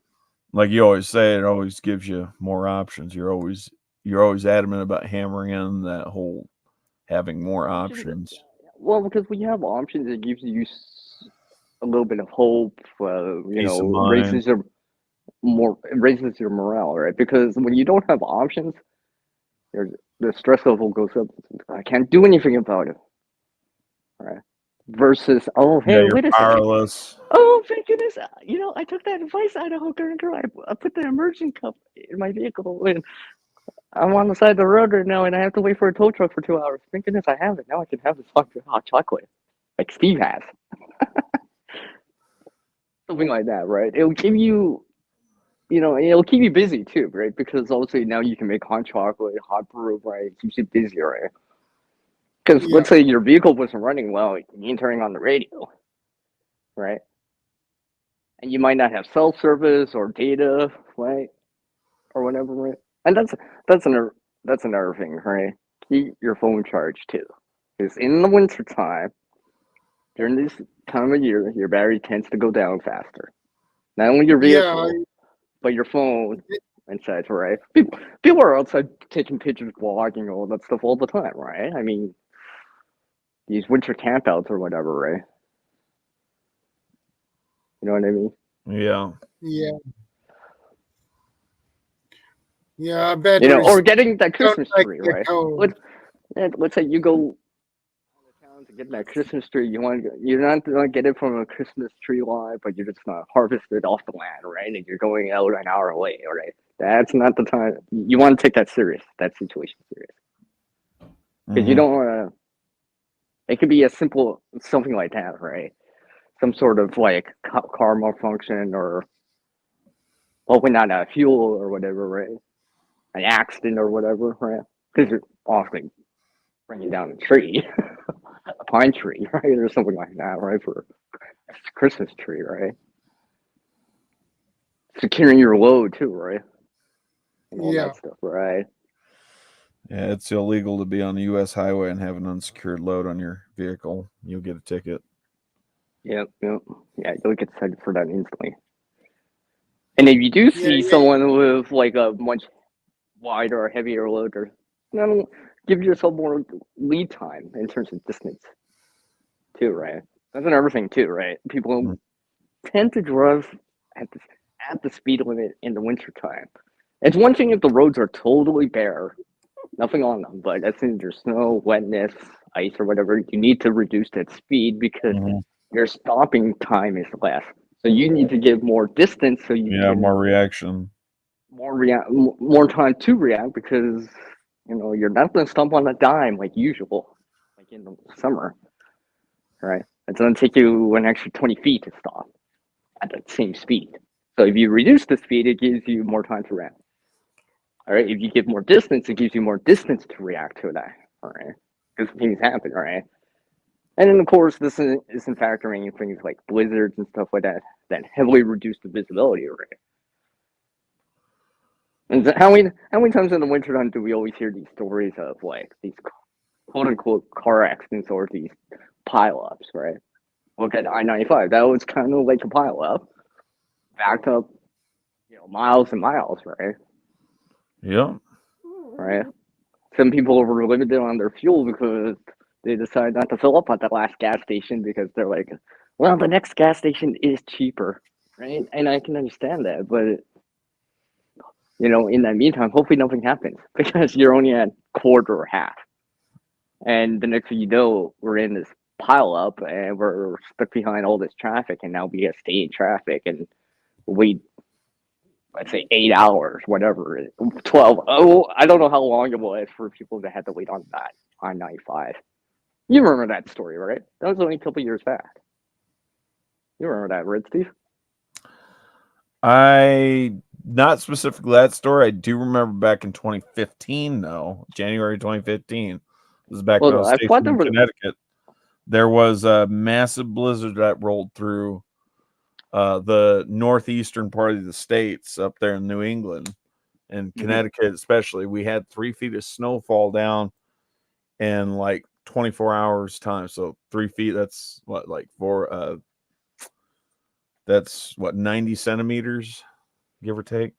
like you always say, it always gives you more options. You're always adamant about hammering in that whole having more options. Well, because when you have options, it gives you a little bit of hope. You Peace know, of mind. raises your morale, right? Because when you don't have options, the stress level goes up. I can't do anything about it, right? Versus, oh, Yeah, hey, you're wait a second. powerless. Oh, thank goodness! You know, I took that advice out of Hooker and Girl. I put the immersion cup in my vehicle, and I'm on the side of the road right now, and I have to wait for a tow truck for 2 hours. Thank goodness I have it. Now I can have this fucking hot chocolate, like Steve has. Something like that, right? It'll give you, you know, it'll keep you busy too, right? Because obviously now you can make hot chocolate, hot brew, right? It keeps you busy, right? Because Yeah. let's say your vehicle wasn't running well, you ain't turning on the radio, right? And you might not have cell service or data, right? Or whatever, right? And that's another thing, right? Keep your phone charged too, because in the winter time, during this time of year, your battery tends to go down faster. Not only your vehicle, but your phone and such, right? People are outside taking pictures, vlogging, all that stuff all the time, right? I mean, these winter campouts or whatever, right? You know what I mean? Yeah. Yeah. Yeah, I bet. You know, or getting that Christmas like tree, the right? cold. Let's say you go town to get that Christmas tree. You're not gonna get it from a Christmas tree line, but you're just gonna harvest it off the land, right? And you're going out an hour away, all right? That's not the time. You want to take that situation serious, because you Mhm. don't want to. It could be as simple something like that, right? Some sort of like car malfunction or hopefully not a fuel or whatever, right? An accident or whatever, right? Because you're often bringing down a tree, a pine tree, right, or something like that, right? For a Christmas tree, right? Securing your load too, right? And all Yeah. that stuff, right? Yeah, it's illegal to be on the U.S. highway and have an unsecured load on your vehicle. You'll get a ticket. Yep. Yeah, you'll get cited for that instantly. And if you do see someone with like a much wider or heavier load, or give yourself more lead time in terms of distance, too, right? That's another thing too, right? People tend to drive at the speed limit in the wintertime. It's one thing if the roads are totally bare, nothing on them, but as soon as there's snow, wetness, ice, or whatever, you need to reduce that speed because your stopping time is less. So you need to give more distance so you can more reaction. more time to react, because you know you're not going to stop on a dime like usual, like in the summer, right? It's going to take you an extra 20 feet to stop at the same speed. So if you reduce the speed, it gives you more time to react. All right. If you give more distance, it gives you more distance to react to that. All right. Because things happen. All right. And then of course this isn't factoring in things like blizzards and stuff like that heavily reduce the visibility. Right. And how many times in the wintertime do we always hear these stories of like these quote unquote car accidents or these pileups, right? Look at I-95. That was kind of like a pileup, backed up, miles and miles, right? Yeah. Right. Some people were limited on their fuel because they decided not to fill up at the last gas station because they're like, well, the next gas station is cheaper, right? And I can understand that, but in that meantime, hopefully nothing happens because you're only at quarter or half. And the next thing you know, we're in this pile up and we're stuck behind all this traffic, and now we have to stay in traffic and wait, let's say 8 hours, whatever, 12. Oh, I don't know how long it was for people that had to wait on that I-95. You remember that story, right? That was only a couple years back. You remember that, right, Steve? Not specifically that story. I do remember back in 2015, though, January 2015. This was back when I was stationed in Connecticut. There was a massive blizzard that rolled through the northeastern part of the states up there in New England and Connecticut, especially. We had 3 feet of snow fall down in like 24 hours time. So 3 feet, that's what, like that's what, 90 centimeters, give or take.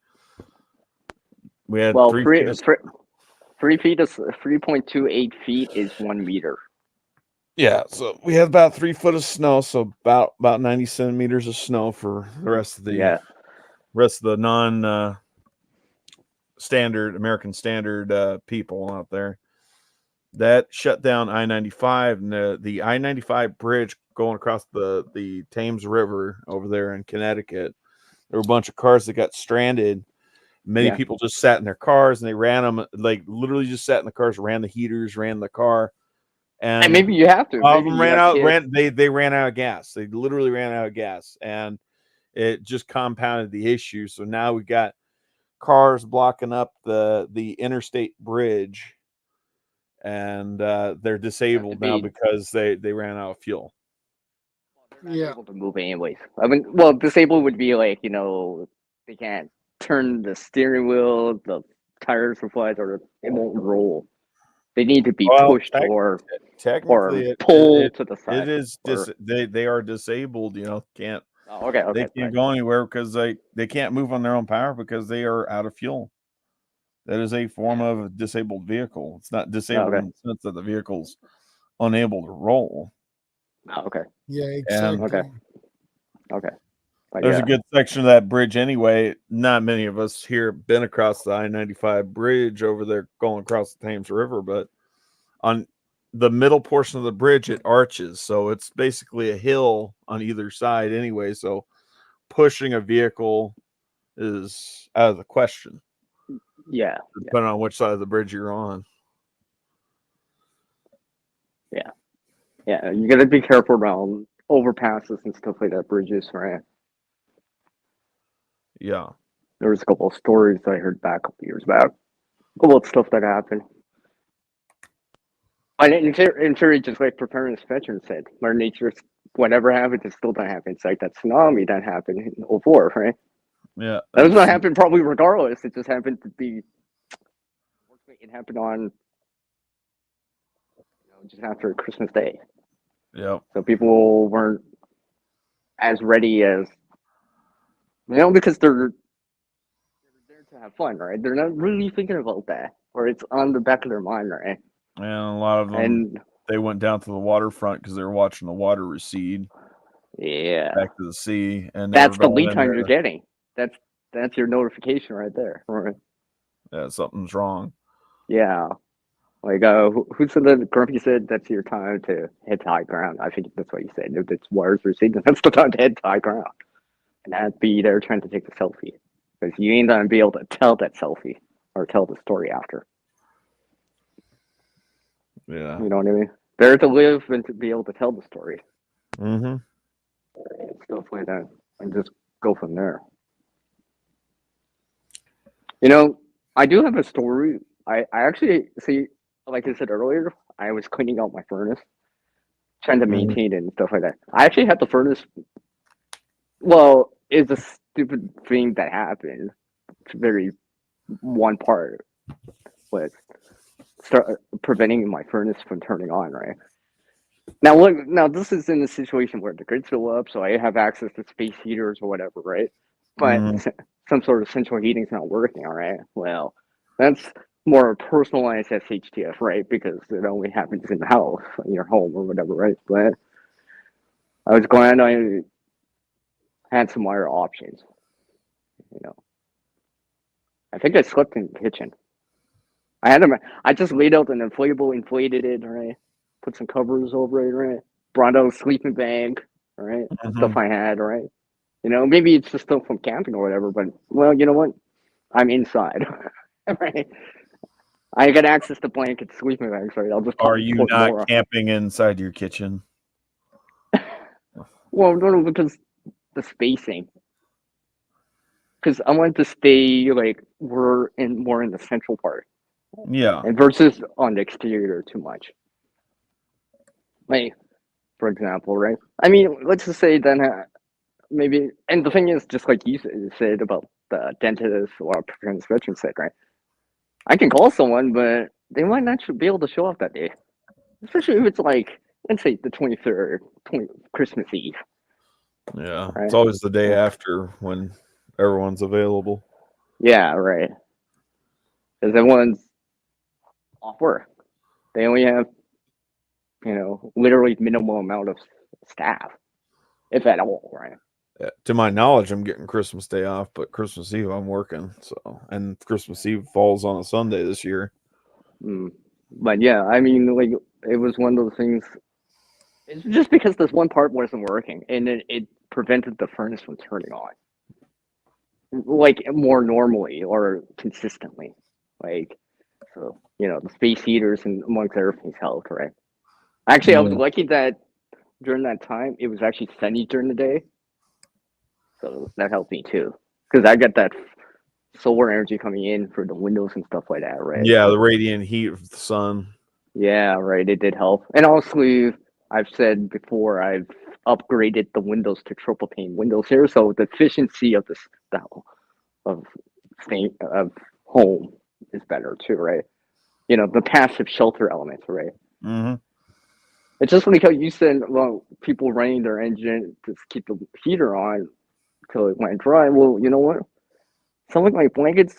We had 3 feet of 3 feet is 3.28 feet is 1 meter. Yeah, so we had about 3 foot of snow, so about 90 centimeters of snow for the rest of the non standard American standard people out there. That shut down I-95, and the I-95 bridge going across the Thames River over there in Connecticut. There were a bunch of cars that got stranded. Many people just sat in their cars and they ran them, like literally just sat in the cars, ran the heaters, ran the car. And maybe you have to. All of them ran out. They ran out of gas. They literally ran out of gas, and it just compounded the issue. So now we got cars blocking up the interstate bridge, and they're disabled now because they ran out of fuel. They're not able to move anyways. I mean, well, disabled would be like they can't turn the steering wheel, the tires will fly, or it won't roll. They need to be pushed or pulled to the side. It is they are disabled. Can't. Oh, okay. They can't go anywhere because they can't move on their own power because they are out of fuel. That is a form of a disabled vehicle. It's not disabled in the sense that the vehicle's unable to roll. Oh, okay. Yeah, exactly. Okay. There's a good section of that bridge anyway. Not many of us here have been across the I-95 bridge over there going across the Thames River, but on the middle portion of the bridge, it arches. So it's basically a hill on either side anyway. So pushing a vehicle is out of the question. Yeah. Depending on which side of the bridge you're on. Yeah. Yeah. You got to be careful around overpasses and stuff like that, bridges, right? Yeah. There was a couple of stories I heard back a couple years back. A couple of stuff that happened. And in theory, just like preparedness veteran said, Mother Nature, whatever happened, it still don't happen. It's like that tsunami that happened in 2004, right? Yeah. That was going to happen probably regardless. It just happened to be, it happened on, just after Christmas Day. Yeah. So people weren't as ready as, because they're there to have fun, right? They're not really thinking about that, or it's on the back of their mind, right? And a lot of them, they went down to the waterfront because they were watching the water recede. Yeah. Back to the sea, and that's the lead time you're getting. That's your notification right there. Right? Yeah, something's wrong. Yeah. Like who said that? Grumpy said that's your time to head to high ground. I think that's what he said. If it's waters receding, that's the time to head to high ground. And that'd be there trying to take the selfie. Because you ain't gonna be able to tell that selfie or tell the story after. Yeah. You know what I mean? Better to live than to be able to tell the story. Mm-hmm. And stuff like that. And just go from there. I do have a story. I actually see, like I said earlier, I was cleaning out my furnace, trying to maintain it and stuff like that. I actually had the furnace. Well, it's a stupid thing that happened. It's very one part was start preventing my furnace from turning on, right? Now look, now this is in a situation where the grid's still up, so I have access to space heaters or whatever, right? But some sort of central heating's not working, all right? Well, that's more personalized SHTF, right? Because it only happens in the house, in your home or whatever, right? But I was glad I had some other options, you know. I think I slept in the kitchen. I just laid out an inflatable, inflated it, right? Put some covers over it, right? Brought out a sleeping bag, all right? Stuff I had, right? You know, maybe it's just stuff from camping or whatever, but well, you know what? I'm inside, right? I got access to blankets, sleeping bags, right? I'll just Are you put not more. camping inside your kitchen? Well, no, because the spacing. Because I wanted to stay like we're in more in the central part. Yeah. And versus on the exterior too much. Like, for example, right? I mean, let's just say then maybe, and the thing is, just like you said about the dentist or preventive veteran said, right? I can call someone, but they might not be able to show up that day, especially if it's like, let's say the 23rd, Christmas Eve. Yeah, right? it's always the day after when everyone's available. Yeah, right. Because everyone's off work. They only have, you know, literally minimal amount of staff, if at all, right? Yeah, to my knowledge, I'm getting Christmas Day off, but Christmas Eve I'm working. So, and Christmas Eve falls on a Sunday this year. But yeah, I mean, like it was one of those things. It's just because this one part wasn't working, and it prevented the furnace from turning on, like more normally or consistently, like so. You know, the space heaters and amongst everything's helped, right? Actually, I was lucky that during that time it was actually sunny during the day, so that helped me too, because I got that solar energy coming in for the windows and stuff like that, right? Yeah, the radiant heat of the sun. Yeah, right. It did help. And also, I've said before, I've upgraded the windows to triple pane windows here, so the efficiency of of home is better too, right? You know, the passive shelter elements, right? It's just like how you said, well, people running their engine to keep the heater on till it went dry. Well, you know what? Something like blankets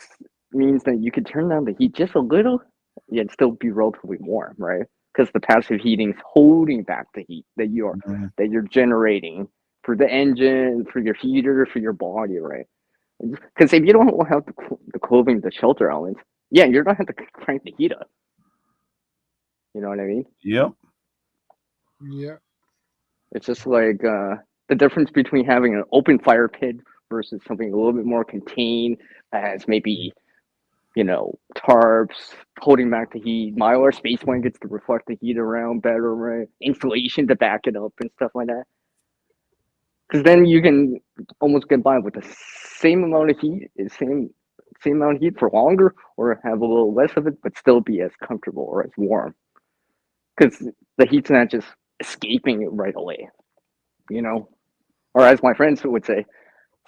means that you could turn down the heat just a little, yet still be relatively warm, right? Because the passive heating is holding back the heat that you're generating for the engine, for your heater, for your body, right? Because if you don't have the clothing, the shelter elements, yeah, you're gonna have to crank the heat up. You know what I mean? Yep. Yeah. It's just like the difference between having an open fire pit versus something a little bit more contained that has maybe, you know, tarps holding back the heat, mylar space blankets to reflect the heat around better, right? Insulation to back it up and stuff like that. Because then you can almost get by with the same amount of heat, same amount of heat for longer, or have a little less of it, but still be as comfortable or as warm. Because the heat's not just escaping right away, you know? Or as my friends would say,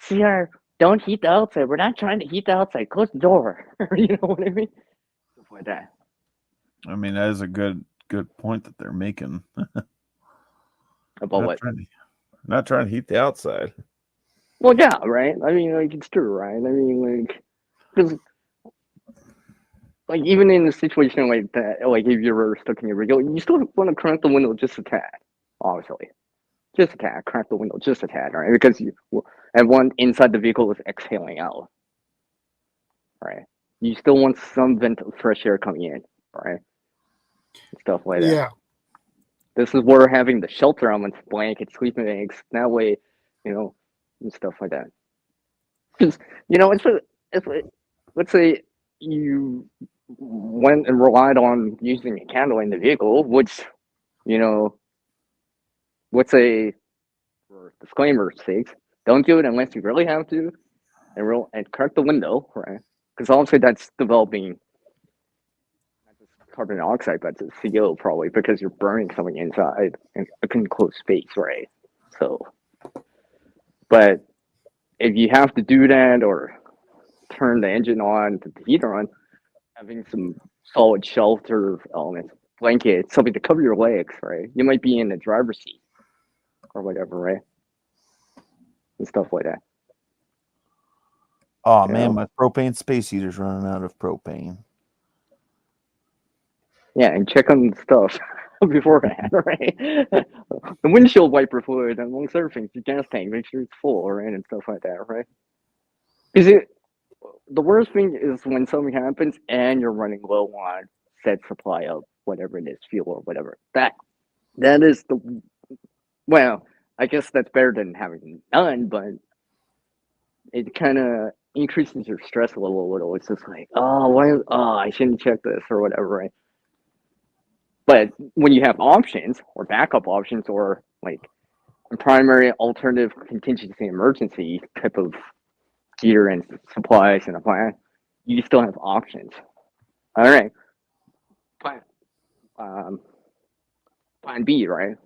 CR, don't heat the outside. We're not trying to heat the outside. Close the door. You know what I mean? Stuff like that. I mean, that is a good point that they're making. About what? Not trying to heat the outside. Well, yeah, right? I mean, like, it's true, right? I mean, like, because, like, even in a situation like that, like, if you're stuck in your rig, you still want to crank the window just a tad, obviously. Just a tad, crank the window just a tad, right? Because everyone inside the vehicle is exhaling out, right? You still want some fresh air coming in, right? Stuff like that. Yeah. This is where having the shelter elements, blankets, sleeping bags, that way, you know, and stuff like that. Because, you know, it's let's say you went and relied on using a candle in the vehicle, which, you know, let's say, for disclaimer's sake, don't do it unless you really have to, and crack the window, right? Because obviously that's developing not just carbon dioxide, but it's CO probably, because you're burning something inside in a enclosed space, right? So, but if you have to do that or turn the engine on, the heater on, having some solid shelter elements, blanket, something to cover your legs, right? You might be in the driver's seat or whatever, right? And stuff like that. Oh man, my propane space heater's running out of propane. Yeah, and check on stuff beforehand, right? The windshield wiper fluid, amongst other things, your gas tank, make sure it's full, right, and stuff like that, right? Because the worst thing is when something happens and you're running low on said supply of whatever it is, fuel or whatever. That is the, well, I guess that's better than having none, but it kind of increases your stress a little. It's just like, I shouldn't check this or whatever, right? But when you have options or backup options or like a primary alternative contingency emergency type of gear and supplies and a plan, you still have options. All right. Plan B, right?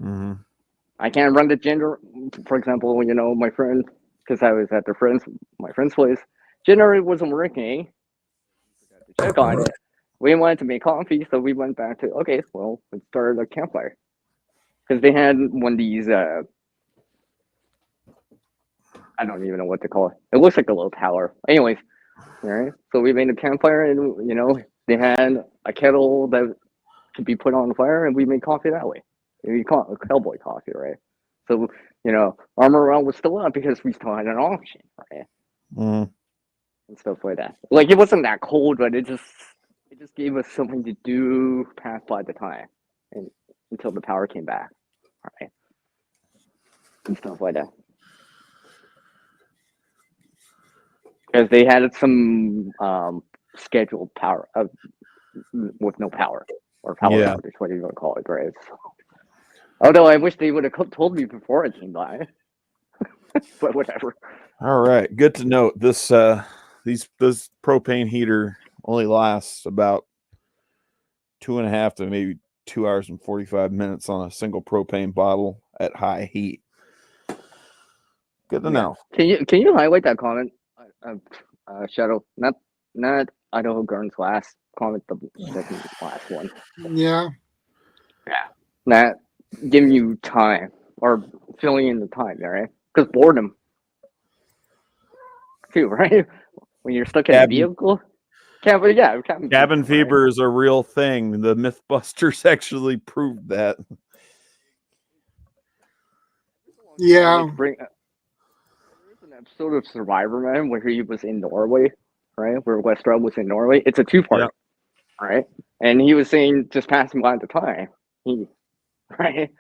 Mm-hmm. I can't run the generator. For example, my friend, because I was at my friend's place, generator wasn't working. Forgot to check on it. We wanted to make coffee, so we went back to, okay, well, let's start a campfire. Because they had one of these, I don't even know what to call it. It looks like a little tower. Anyways, all right. So we made a campfire, and, they had a kettle that could be put on fire, and we made coffee that way. We call it cowboy coffee, right? So, our morale was still up because we still had an option, right? Mm. And stuff like that. Like, it wasn't that cold, but it just gave us something to do pass by the time and until the power came back, right? And stuff like that. Because they had some scheduled power with no power or power outage, what do you want to call it, right? Although I wish they would have told me before it came by, but whatever. All right, good to note. This propane heater only lasts about 2.5 to maybe 2 hours and 45 minutes on a single propane bottle at high heat. Good to know. Can you highlight that comment, Shadow? Not Idaho Gurn's last comment, the second last one. Yeah. That giving you time or filling in the time, right? Because boredom, too, right? When you're stuck in a vehicle. Cabin fever is a real thing. The Mythbusters actually proved that. Yeah. There's an episode of Survivor Man where he was in Norway, right? Where Westrub was in Norway. It's a two-part, right? And he was saying, just passing by the time, right?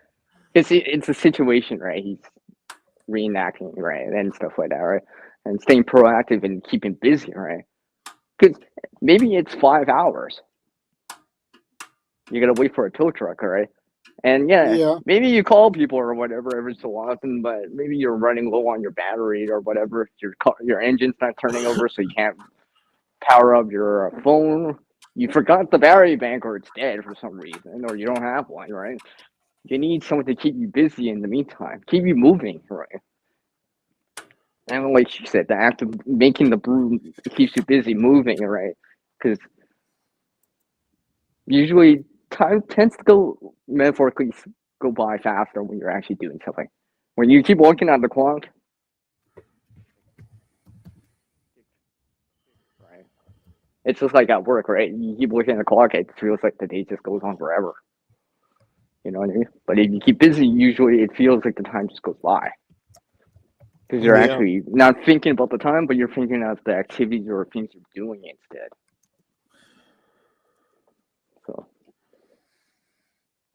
It's a situation, right? He's reenacting, right, and stuff like that, right? And staying proactive and keeping busy, right? Because maybe it's 5 hours. You gotta wait for a tow truck, right? And maybe you call people or whatever every so often, but maybe you're running low on your battery or whatever. Your engine's not turning over, so you can't power up your phone. You forgot the battery bank, or it's dead for some reason, or you don't have one, right? You need someone to keep you busy in the meantime, keep you moving, right? And like you said, the act of making the brew keeps you busy moving, right? Because usually time tends to go, metaphorically, go by faster when you're actually doing something. When you keep looking at the clock, right? It's just like at work, right? You keep looking at the clock, it feels like the day just goes on forever. You know what I mean? But if you keep busy, usually it feels like the time just goes by. Because you're actually not thinking about the time, but you're thinking of the activities or things you're doing instead. So,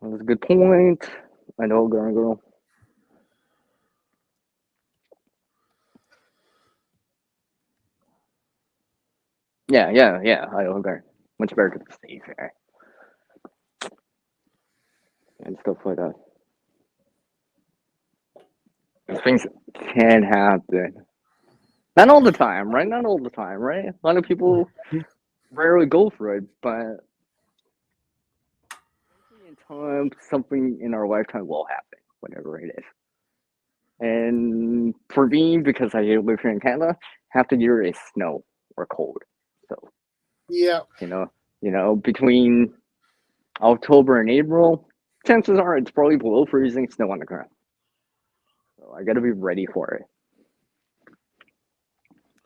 that was a good point. I know, girl. Yeah. I know, girl. Much better to the stage there. And stuff like that. Things can happen. Not all the time, right? Not all the time, right? A lot of people rarely go for it, but in time, something in our lifetime will happen, whatever it is. And for me, because I live here in Canada, half the year is snow or cold. So, You know, between October and April, chances are it's probably below freezing snow on the ground. So I got to be ready for it.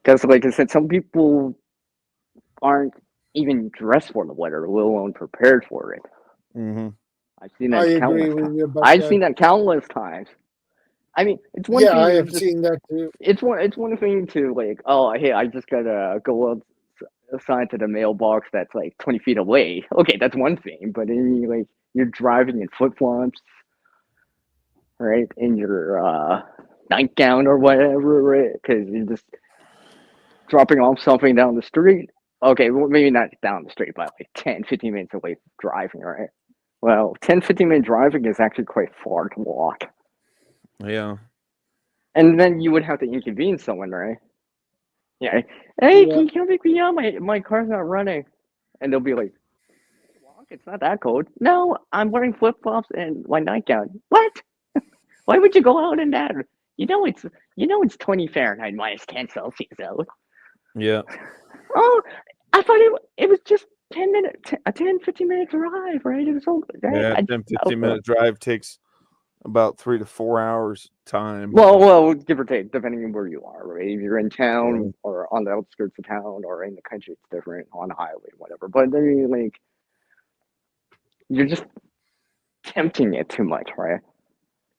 Because, like I said, some people aren't even dressed for the weather, let alone prepared for it. Mm-hmm. I've seen I that agree countless with times. you about I've that. seen that countless times. I mean, it's one Yeah, thing. I to have just- seen that too. It's one thing to like, oh, hey, I just gotta go outside to the mailbox that's like 20 feet away. Okay, that's one thing. But then you're driving in flip flops, right? In your nightgown or whatever, right? Because you're just dropping off something down the street. Okay, well, maybe not down the street, but like 10, 15 minutes away driving, right? Well, 10, 15-minute driving is actually quite far to walk. Yeah. And then you would have to inconvenience someone, right? Yeah. Hey, Yeah. can you come pick me up? My car's not running. And they'll be like, walk, it's not that cold. No, I'm wearing flip-flops and my nightgown. What? Why would you go out in that? You know it's 20 Fahrenheit minus 10 Celsius out. Yeah. Oh, I thought it was just 10 minutes, a 10, 15-minute drive, right? It was all right. Yeah, 10, 15-minute drive takes about 3 to 4 hours time. Well, give or take, depending on where you are, right? If you're in town or on the outskirts of town or in the country, it's different, on the highway, whatever. But I mean, like, you're just tempting it too much, right?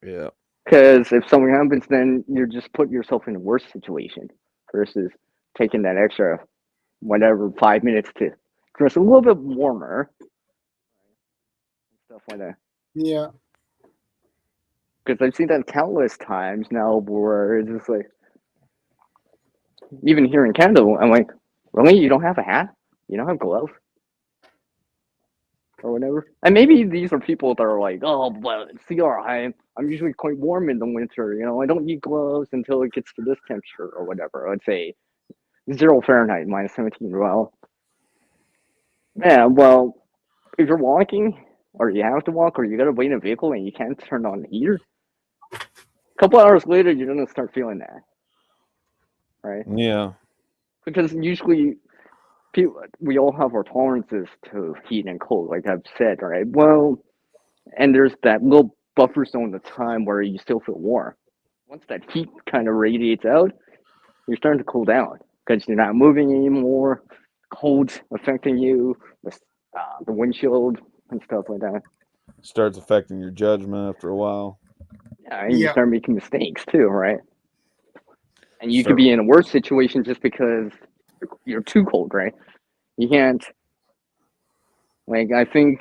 Yeah. Because if something happens, then you're just putting yourself in a worse situation versus taking that extra, whatever, 5 minutes to dress a little bit warmer, stuff like that. Yeah. Because I've seen that countless times now where it's just like, even here in Canada, I'm like, really? You don't have a hat? You don't have gloves? Or whatever? And maybe these are people that are like, oh, well, CR, I'm usually quite warm in the winter. You know, I don't need gloves until it gets to this temperature or whatever. I'd say 0 Fahrenheit, minus 17. Well, yeah, well, if you're walking, or you have to walk, or you got to wait in a vehicle and you can't turn on the heater, a couple hours later, you're going to start feeling that. Right? Yeah. Because usually we all have our tolerances to heat and cold, like I've said, right? Well, and there's that little buffer zone of time where you still feel warm. Once that heat kind of radiates out, you're starting to cool down because you're not moving anymore. Cold's affecting you, the windshield and stuff like that. Starts affecting your judgment after a while. Yeah, and you start making mistakes too, right? And you Sure. could be in a worse situation just because you're too cold, right? You can't. Like, I think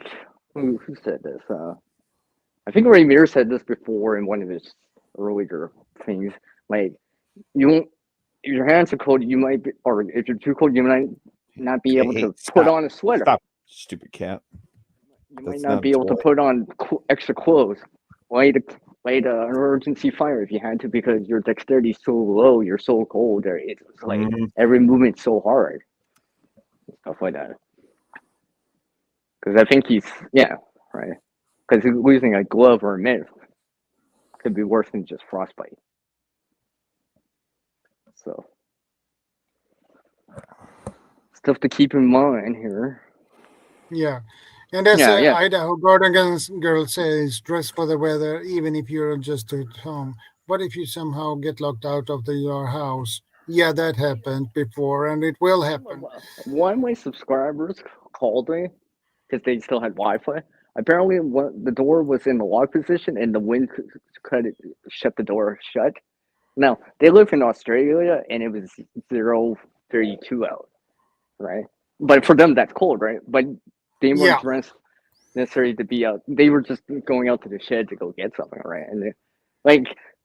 who said this? I think Ray Mears said this before in one of his earlier things. Like, you won't. If your hands are cold, you might be, or if you're too cold, you might not be able to put on a sweater. Stop, stupid cat. You might not be able to put on extra clothes. Light an emergency fire if you had to, because your dexterity is so low, you're so cold. It's like every movement's so hard. Stuff like that. Because I think right. Because losing a glove or a mitt could be worse than just frostbite. So, stuff to keep in mind here. Yeah. And as Idaho Garden Girl says, dress for the weather, even if you're just at home. What if you somehow get locked out of your house? Yeah, that happened before, and it will happen. One of my subscribers called me because they still had Wi-Fi. Apparently, the door was in the lock position, and the wind shut the door shut. Now, they live in Australia, and it was 0-32 out, right? But for them, that's cold, right? But they weren't dressed necessarily to be out. They were just going out to the shed to go get something, right? And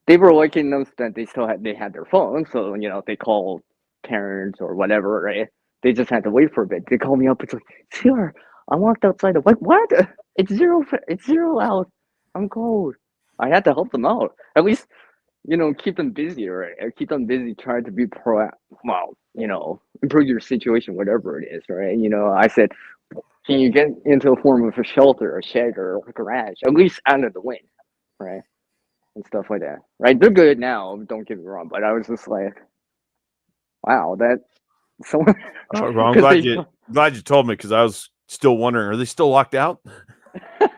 they were lucky enough that they had their phone, so they called parents or whatever, right? They just had to wait for a bit. They called me up. It's like, sure, I walked outside. I'm like, what? It's zero out. I'm cold. I had to help them out. At least, keep them busy, right? Keep them busy trying to be improve your situation, whatever it is, right? I said, can you get into a form of a shelter, a shed, or a garage, at least out of the wind, right? And stuff like that, right? They're good now, don't get me wrong, but I was just like, wow, that someone. I'm glad you told me, because I was still wondering, are they still locked out?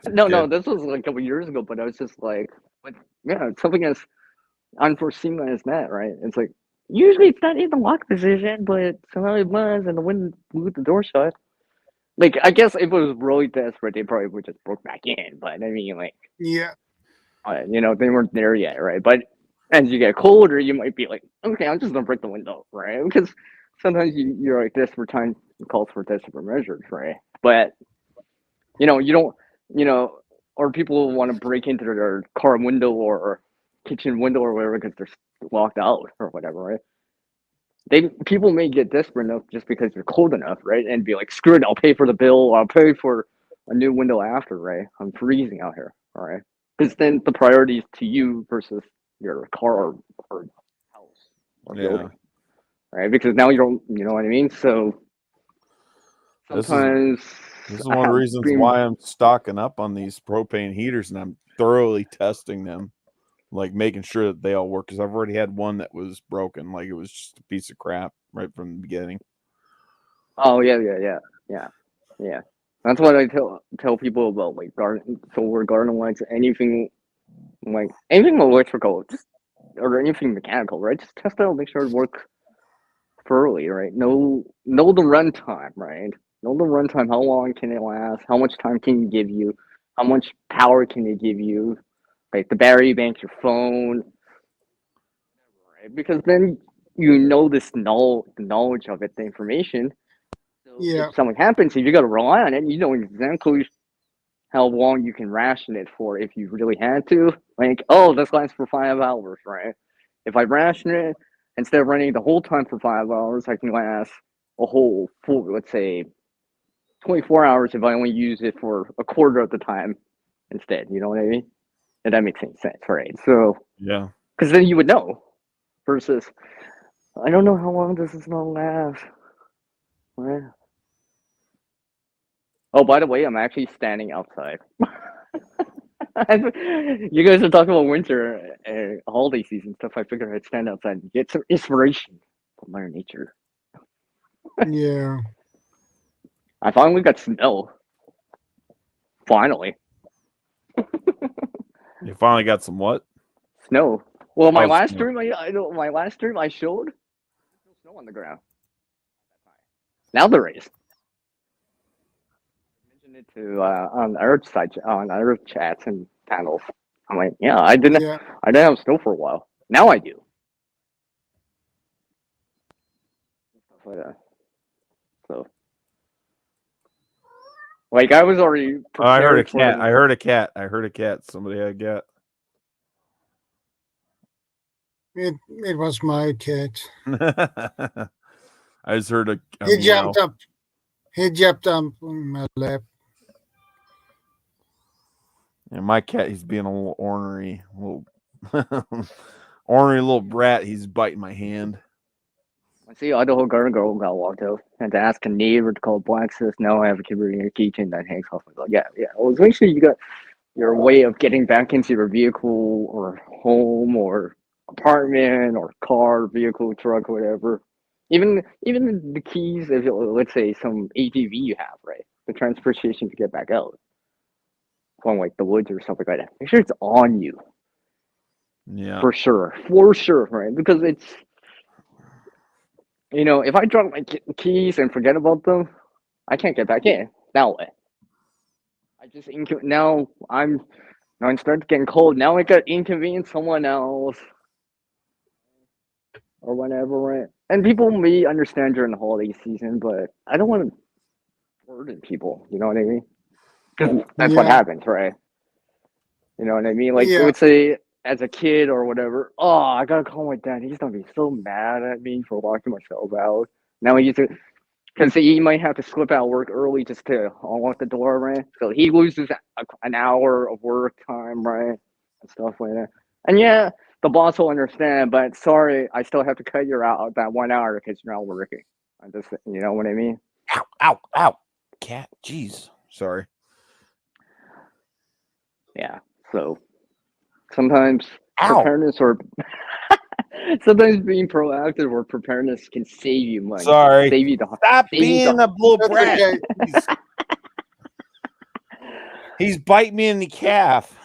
No, this was like a couple years ago, but I was just like, yeah, it's something as unforeseen as that, right? It's like, usually it's not in the lock position, but somehow it was, and the wind blew the door shut. Like, I guess if it was really desperate, they probably would just broke back in, but I mean, like, Yeah. you know, they weren't there yet, right? But as you get colder, you might be like, okay, I'm just gonna break the window, right? Because sometimes you're like, desperate time calls for desperate measures, right? But you know, you don't, you know, or people want to break into their car window or kitchen window or whatever because they're locked out or whatever, right? People may get desperate enough just because they're cold enough, right? And be like, screw it, I'll pay for the bill, or I'll pay for a new window after, right? I'm freezing out here, all right? Because then the priority is to you versus your car or house or building, right? Because now you don't, you know what I mean? So sometimes this is one of the reasons why I'm stocking up on these propane heaters, and I'm thoroughly testing them, like making sure that they all work. Because I've already had one that was broken, like it was just a piece of crap right from the beginning. Oh yeah. That's what I tell people about, like solar garden lights, anything electrical, or anything mechanical, right? Just test it out, make sure it works thoroughly, right? Know the runtime, right? Know the runtime. How long can it last? How much time can it give you? How much power can it give you? Like the battery bank, your phone, right? Because then you know this knowledge of it, the information. So if something happens, if you got to rely on it, you know exactly how long you can ration it for if you really had to. Like, oh, this lasts for 5 hours, right? If I ration it, instead of running the whole time for 5 hours, I can last a whole full, let's say, 24 hours if I only use it for a quarter of the time instead. You know what I mean? And that makes any sense, right? So, yeah. Because then you would know versus, I don't know how long this is going to last. Right? Oh, by the way, I'm actually standing outside. You guys are talking about winter, holiday season stuff. I figured I'd stand outside and get some inspiration from Mother Nature. Yeah. I finally got snow. Finally. You finally got some what? Snow. Well, my last snow. stream, I showed there's no snow on the ground. Now there is. I mentioned it to on our chats and panels. I'm like, yeah, I didn't have snow for a while. Now I do. So, like, I was already prepared. I heard a cat. I heard a cat. Somebody had a cat. It was my cat. I just heard a he jumped up. He jumped up on my lap. And my cat, he's being a little ornery, little brat. He's biting my hand. I see Idaho Garden Girl got walked out. Had to ask a neighbor to call Blacksmith. Now I have a kid in your keychain that hangs off. I go, yeah. Well, make sure you got your way of getting back into your vehicle or home or apartment or car, vehicle, truck, whatever. Even the keys, if let's say some ATV you have, right? The transportation to get back out from like the woods or something like that. Make sure it's on you. Yeah. For sure, right? Because it's, you know, if I drop my keys and forget about them, I can't get back in. Now what? I just now it starts getting cold. Now I got inconvenience someone else or whatever, right? And people may understand during the holiday season, but I don't want to burden people. You know what I mean? Because that's what happens, right? You know what I mean? Like, let's say as a kid or whatever, oh, I gotta call my dad. He's gonna be so mad at me for locking myself out. Now he used to, because he might have to slip out of work early just to unlock the door, right? So he loses an hour of work time, right? And stuff like that. And yeah, the boss will understand, but sorry, I still have to cut you out that 1 hour because you're not working. I just, you know what I mean? Ow, cat, jeez, sorry. Yeah, so sometimes preparedness or sometimes being proactive or preparedness can save you money. Sorry. Save you Stop being a little brat. He's biting me in the calf.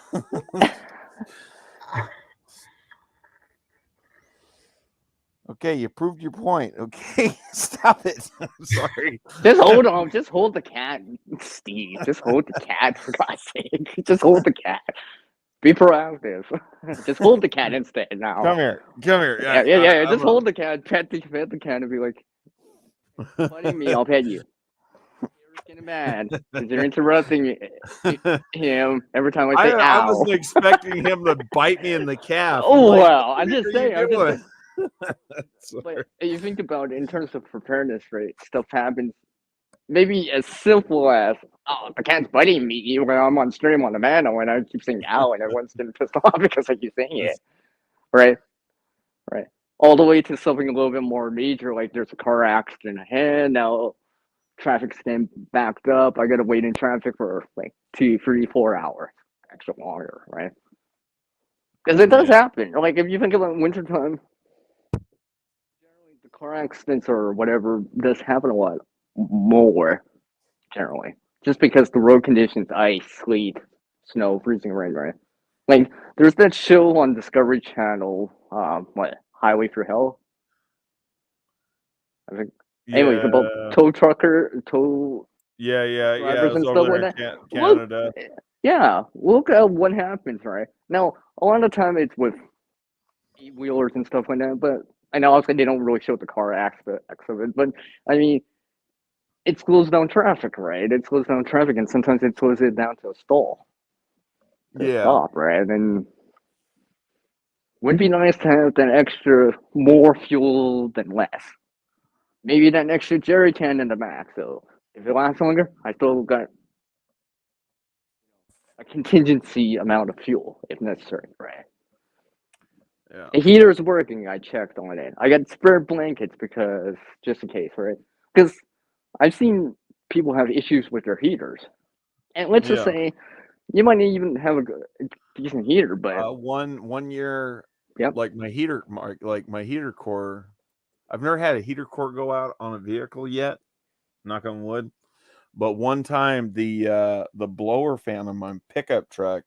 Okay, you proved your point. Okay, stop it. I'm sorry. Just hold on. Just hold the cat, Steve. Just hold the cat, for God's sake. Just hold the cat. Be proactive. Just hold the cat instead now. Come here. Come here. Yeah. Just hold the cat. Pet the cat and be like, "Petting me, I'll pet you." You're getting mad because you're interrupting him every time I say "ow." I wasn't expecting him to bite me in the calf. Oh Like, well, I'm just saying. Sorry. But you think about it in terms of preparedness, right? Stuff happens. Maybe as simple as, oh, the cat's biting me when I'm on stream on the Mano and I keep saying ow and everyone's getting pissed off because I keep saying it. Right? Right. All the way to something a little bit more major, like there's a car accident ahead. Now traffic's getting backed up. I gotta wait in traffic for like 2, 3, 4 hours. Extra longer, right? Because it does happen. Like if you think about wintertime, generally the car accidents or whatever does happen a lot more generally, just because the road conditions, ice, sleet, snow, freezing rain, right? Like there's that show on Discovery Channel, Highway Through Hell. I think. Anyways, about tow drivers and stuff like that. Canada. Look at what happens, right? Now, a lot of the time it's with 8-wheelers and stuff like that, but I know also they don't really show the car aspects of it, but I mean, it slows down traffic, right? It slows down traffic, and sometimes it slows it down to a stall. Stop, right? And would be nice to have that extra more fuel than less. Maybe that extra jerry can in the back, so if it lasts longer, I still got a contingency amount of fuel if necessary, right? Yeah. The heater's working, I checked on it. I got spare blankets because, just in case, right? Because I've seen people have issues with their heaters. And let's just say you might even have a decent heater, but one year, yep. like my heater core, I've never had a heater core go out on a vehicle yet, knock on wood. But one time the blower fan on my pickup truck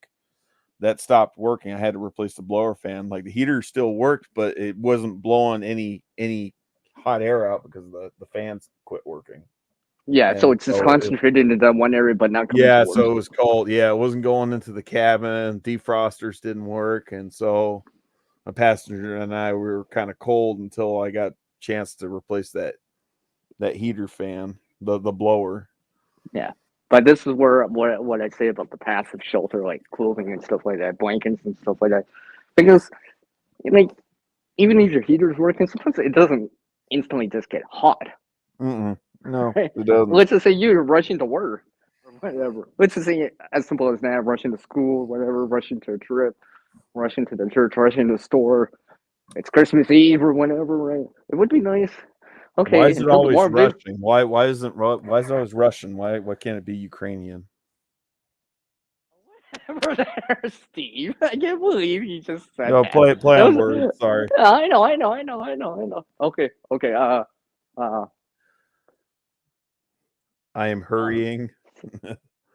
that stopped working. I had to replace the blower fan. Like the heater still worked, but it wasn't blowing any hot air out because the fans quit working. Yeah, so it's just concentrated in that one area, but not coming towards. So it was cold. Yeah, it wasn't going into the cabin. Defrosters didn't work, and so my passenger and I were kind of cold until I got a chance to replace that heater fan, the blower. Yeah, but this is where what I say about the passive shelter, like clothing and stuff like that, blankets and stuff like that, because like even if your heater's working, sometimes it doesn't instantly just get hot. No, it doesn't. Let's just say you're rushing to work or whatever. Let's just say as simple as that, rushing to school, whatever, rushing to a trip, rushing to the church, rushing to the store. It's Christmas Eve or whatever, right? It would be nice. Okay. Why is it always rushing? Why is it always Russian? Why can't it be Ukrainian? Whatever there, Steve. I can't believe you just said no, that. play on words. Sorry. I know. Okay. I am hurrying.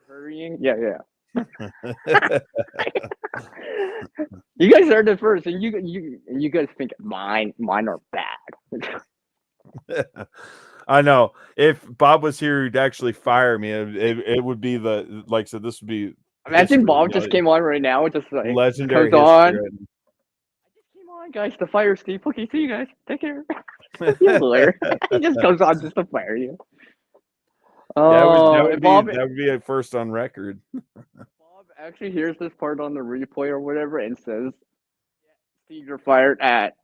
Hurrying? Yeah. You guys heard it first, and you guys think mine are bad. I know. If Bob was here, he'd actually fire me. It would be like I said, this would be. Imagine Bob just came on right now. It just like legendary comes on. Right? I just came on, guys, to fire Steve. Okay, see you guys. Take care. He just comes on just to fire you. That would be a first on record. Bob actually hears this part on the replay or whatever and says, "Steve, you're fired at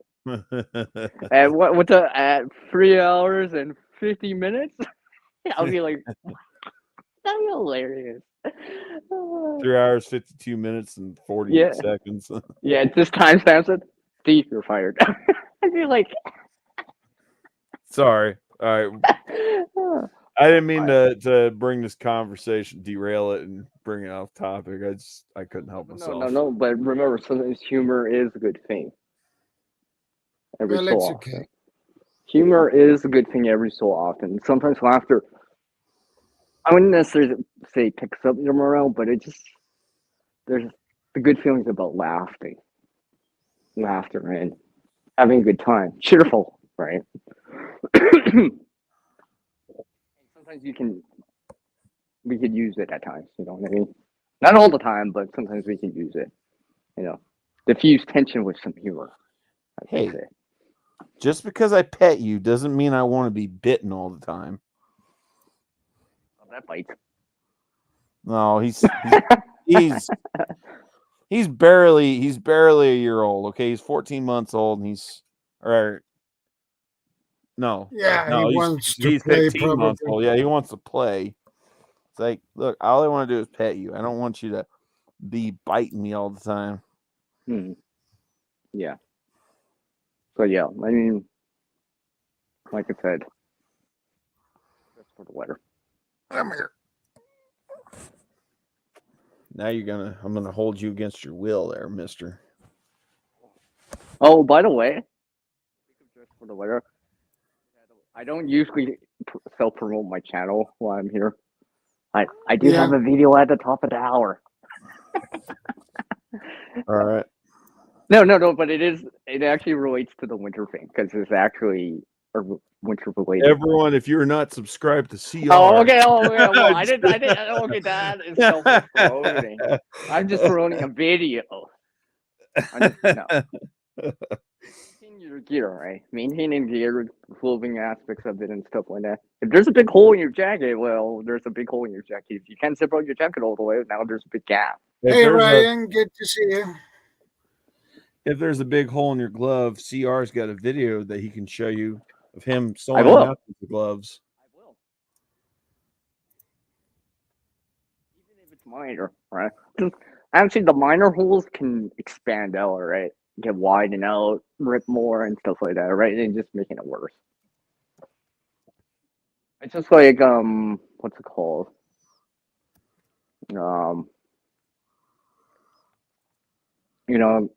at 3 hours and 50 minutes." I'll be like, "That's hilarious." 3 hours, 52 minutes, and 40 seconds. Yeah, just timestamps it. Steve, you're fired. I'd be like, sorry. All right. I didn't mean to bring this conversation, derail it, and bring it off topic. I couldn't help myself. No. But remember, sometimes humor is a good thing. Humor is a good thing every so often. Sometimes laughter I wouldn't necessarily say it picks up your morale, but it just there's the good feelings about laughter and having a good time, cheerful, right? Sometimes we could use it at times. You know what I mean? Not all the time, but sometimes we can use it. You know, diffuse tension with some humor. Hey, just because I pet you doesn't mean I want to be bitten all the time. Oh, that bites. No, he's barely a year old. Okay, he's 14 months old, and he's wants to he's play 15 months probably. old. Yeah, he wants to play. It's like, look, all I want to do is pet you. I don't want you to be biting me all the time. Yeah. So yeah, I mean, like I said, that's for the letter. Come here. Now I'm gonna hold you against your will, there, Mister. Oh, by the way, just for the letter, I don't usually self-promote my channel while I'm here. I do have a video at the top of the hour. All right. No, but it actually relates to the winter thing because it's actually winter related. Everyone, if you're not subscribed to CR. Oh, okay. Well, I didn't. Okay, that is self-promoting. I'm just promoting a video. Maintaining your gear, right? Maintaining gear, clothing aspects of it, and stuff like that. If there's a big hole in your jacket, well, there's a big hole in your jacket. If you can't zip out your jacket all the way, now there's a big gap. Hey, Ryan, good to see you. If there's a big hole in your glove, CR's got a video that he can show you of him sewing up the gloves. I will. Even if it's minor, right? Actually, the minor holes can expand out, right? Get widen out, rip more, and stuff like that, right? And just making it worse. It's just like what's it called? You know,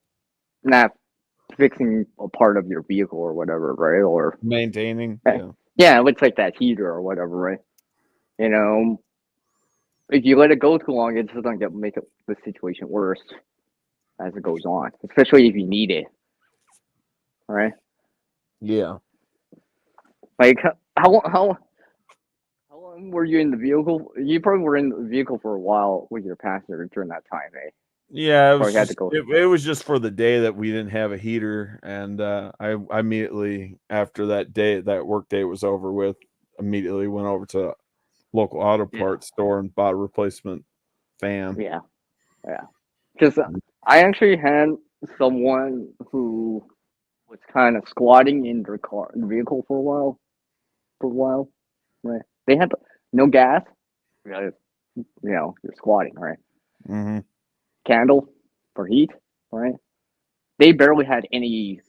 not fixing a part of your vehicle or whatever, right? Or maintaining. Yeah, it looks like that heater or whatever, right? You know, if you let it go too long, it's just gonna make the situation worse as it goes on, especially if you need it. All right. Yeah. Like how long were you in the vehicle? You probably were in the vehicle for a while with your passenger during that time, eh? Yeah, it was just for the day that we didn't have a heater, and I immediately after that work day was over with, immediately went over to a local auto parts store and bought a replacement fan. Yeah. Because I actually had someone who was kind of squatting in their vehicle for a while, right? They had no gas. You know, you're squatting, right? Mm-hmm. Candle for heat, right? They barely had any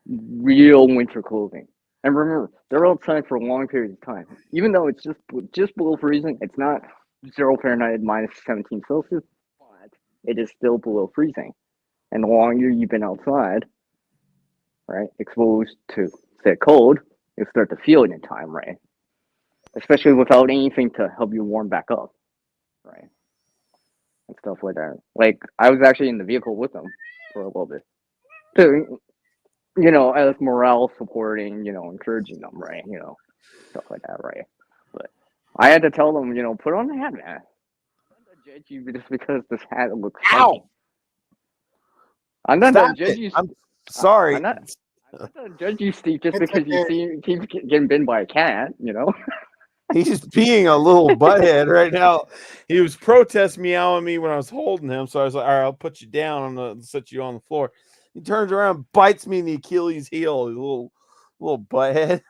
real winter clothing. And remember, they're outside for a long period of time. Even though it's just below freezing, it's not 0 Fahrenheit minus 17 Celsius, but it is still below freezing. And the longer you've been outside, right, exposed to, say, cold, you start to feel it in time, right? Especially without anything to help you warm back up, right? And stuff like that. Like, I was actually in the vehicle with them for a little bit. To, you know, as morale supporting, you know, encouraging them, right? You know, stuff like that, right? But I had to tell them, you know, put on the hat, man. I'm not gonna judge you just because this hat looks funky. I'm not gonna judge you. I'm sorry. I'm not gonna judge you, Steve, just because you keep getting bitten by a cat, you know? He's being a little butthead right now. He was protest meowing me when I was holding him, so I was like, all right, I'll put you down and set you on the floor. He turns around, bites me in the Achilles heel. A little butthead.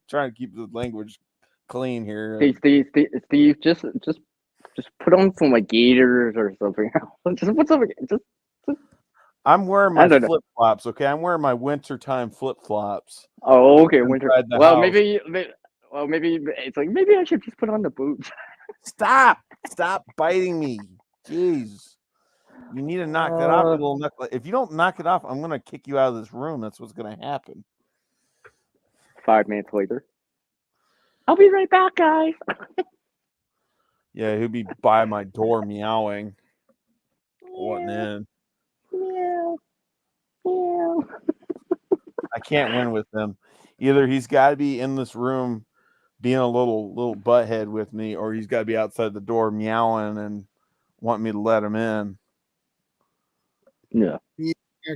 Trying to keep the language clean here. Steve, just put on some like gaiters or something. Just put something. Just. I'm wearing my flip flops. Okay, I'm wearing my wintertime flip flops. Oh, okay, winter. Well, maybe it's like maybe I should just put on the boots. Stop biting me. Jeez. You need to knock that off, you little knuckle. If you don't knock it off, I'm going to kick you out of this room. That's what's going to happen. 5 minutes later. I'll be right back, guys. Yeah, he'll be by my door meowing, wanting in. Meow. Meow. I can't win with him. Either he's got to be in this room being a little butthead with me, or he's got to be outside the door meowing and want me to let him in. Yeah.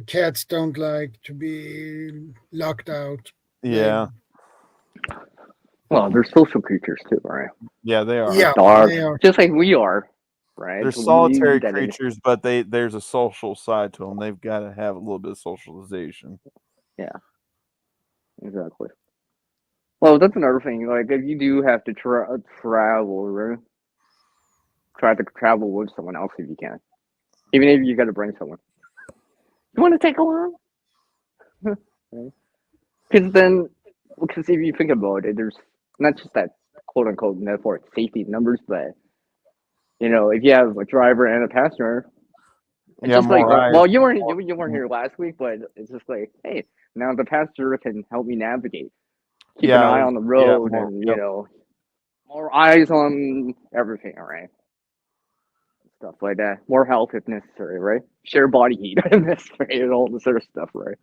Cats don't like to be locked out. Yeah. Well, they're social creatures too, right? Yeah, they are. Yeah, Dogs, they are. just like we are, right? They're So we solitary need that in- creatures, but there's a social side to them. They've got to have a little bit of socialization. Yeah, exactly. Well, that's another thing. Like, if you do have to travel, right? Try to travel with someone else if you can. Even if you got to bring someone. You want to take along? Because then, because if you think about it, there's not just that quote unquote metaphor safety numbers, but you know, if you have a driver and a passenger, it's Yeah, just like, more eyes. well, you weren't here last week, but it's just like, hey, now the passenger can help me navigate, keep an eye on the road, and you know, more eyes on everything, all right. Stuff like that. More health if necessary, right? Share body heat if necessary, and all this other stuff, right?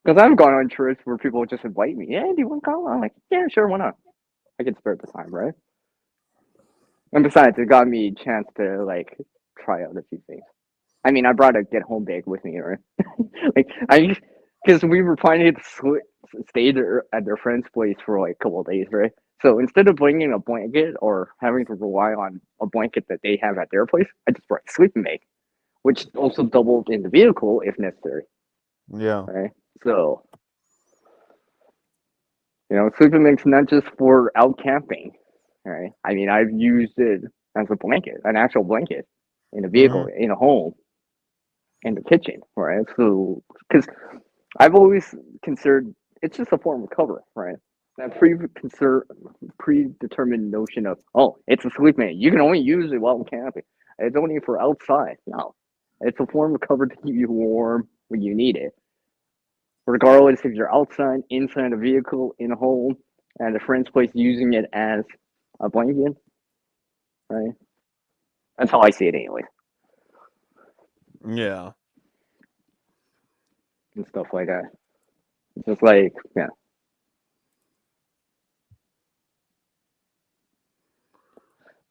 Because I've gone on trips where people just invite me. Hey, do you want to come? I'm like, yeah, sure, why not? I can spare the time, right? And besides, it got me a chance to like try out a few things. I mean, I brought a get home bag with me, right? Because we were planning to stay there at their friend's place for like a couple of days, right? So instead of bringing a blanket or having to rely on a blanket that they have at their place, I just brought a sleeping bag, which also doubled in the vehicle if necessary. Yeah. Right. So, you know, sleeping bag's not just for out camping. Right. I mean, I've used it as a blanket, an actual blanket in a vehicle, in a home, in the kitchen. Right. So, because I've always considered it's just a form of cover, right? That predetermined notion of, oh, it's a sleeping bag. You can only use it while camping. It's only for outside. No, it's a form of cover to keep you warm when you need it. Regardless if you're outside, inside a vehicle, in a home, at a friend's place using it as a blanket, right? That's how I see it anyway. Yeah. And stuff like that. It's just like, yeah.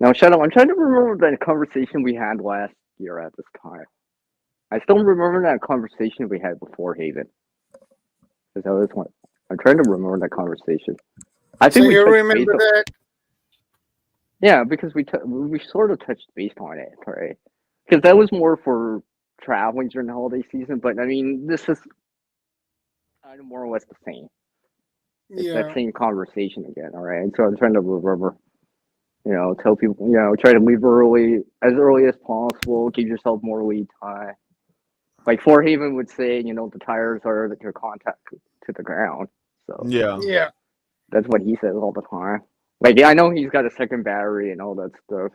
Now, Shadow, I'm trying to remember that conversation we had last year at this time. I still remember that conversation we had before Haven. Because I was one. I'm trying to remember that conversation. I think So we you touched remember base that? Yeah, because we sort of touched base on it, right? Because that was more for traveling during the holiday season. But I mean, this is kind of more or less the same. It's that Yeah. same conversation again, all right? So I'm trying to remember. You know, tell people, you know, try to leave as early as possible. Give yourself more lead time. Like Fort Haven would say, you know, the tires are your contact to the ground. So Yeah. Yeah. that's what he says all the time. Like, yeah, I know he's got a second battery and all that stuff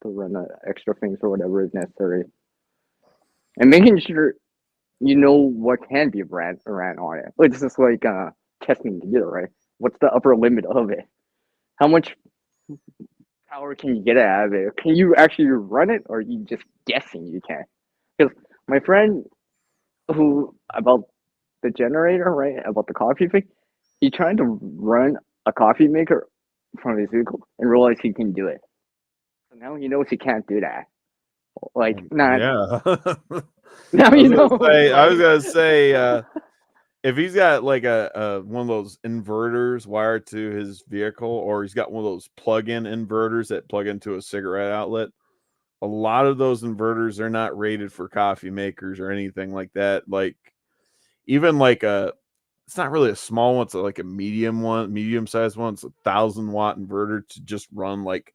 to run the extra things or whatever is necessary. And making sure you know what can be ran on it. It's just like testing together, right? What's the upper limit of it? How much power can you get out of it? Can you actually run it, or are you just guessing you can? Because my friend who about the generator, right, about the coffee thing, he tried to run a coffee maker from his vehicle and realized he can do it. So now he knows he can't do that. Like, not Yeah. now you know. I was gonna say, if he's got like a one of those inverters wired to his vehicle, or he's got one of those plug-in inverters that plug into a cigarette outlet, a lot of those inverters are not rated for coffee makers or anything like that. Like even like it's not really a small one, it's like a medium-sized one. It's 1,000-watt inverter to just run like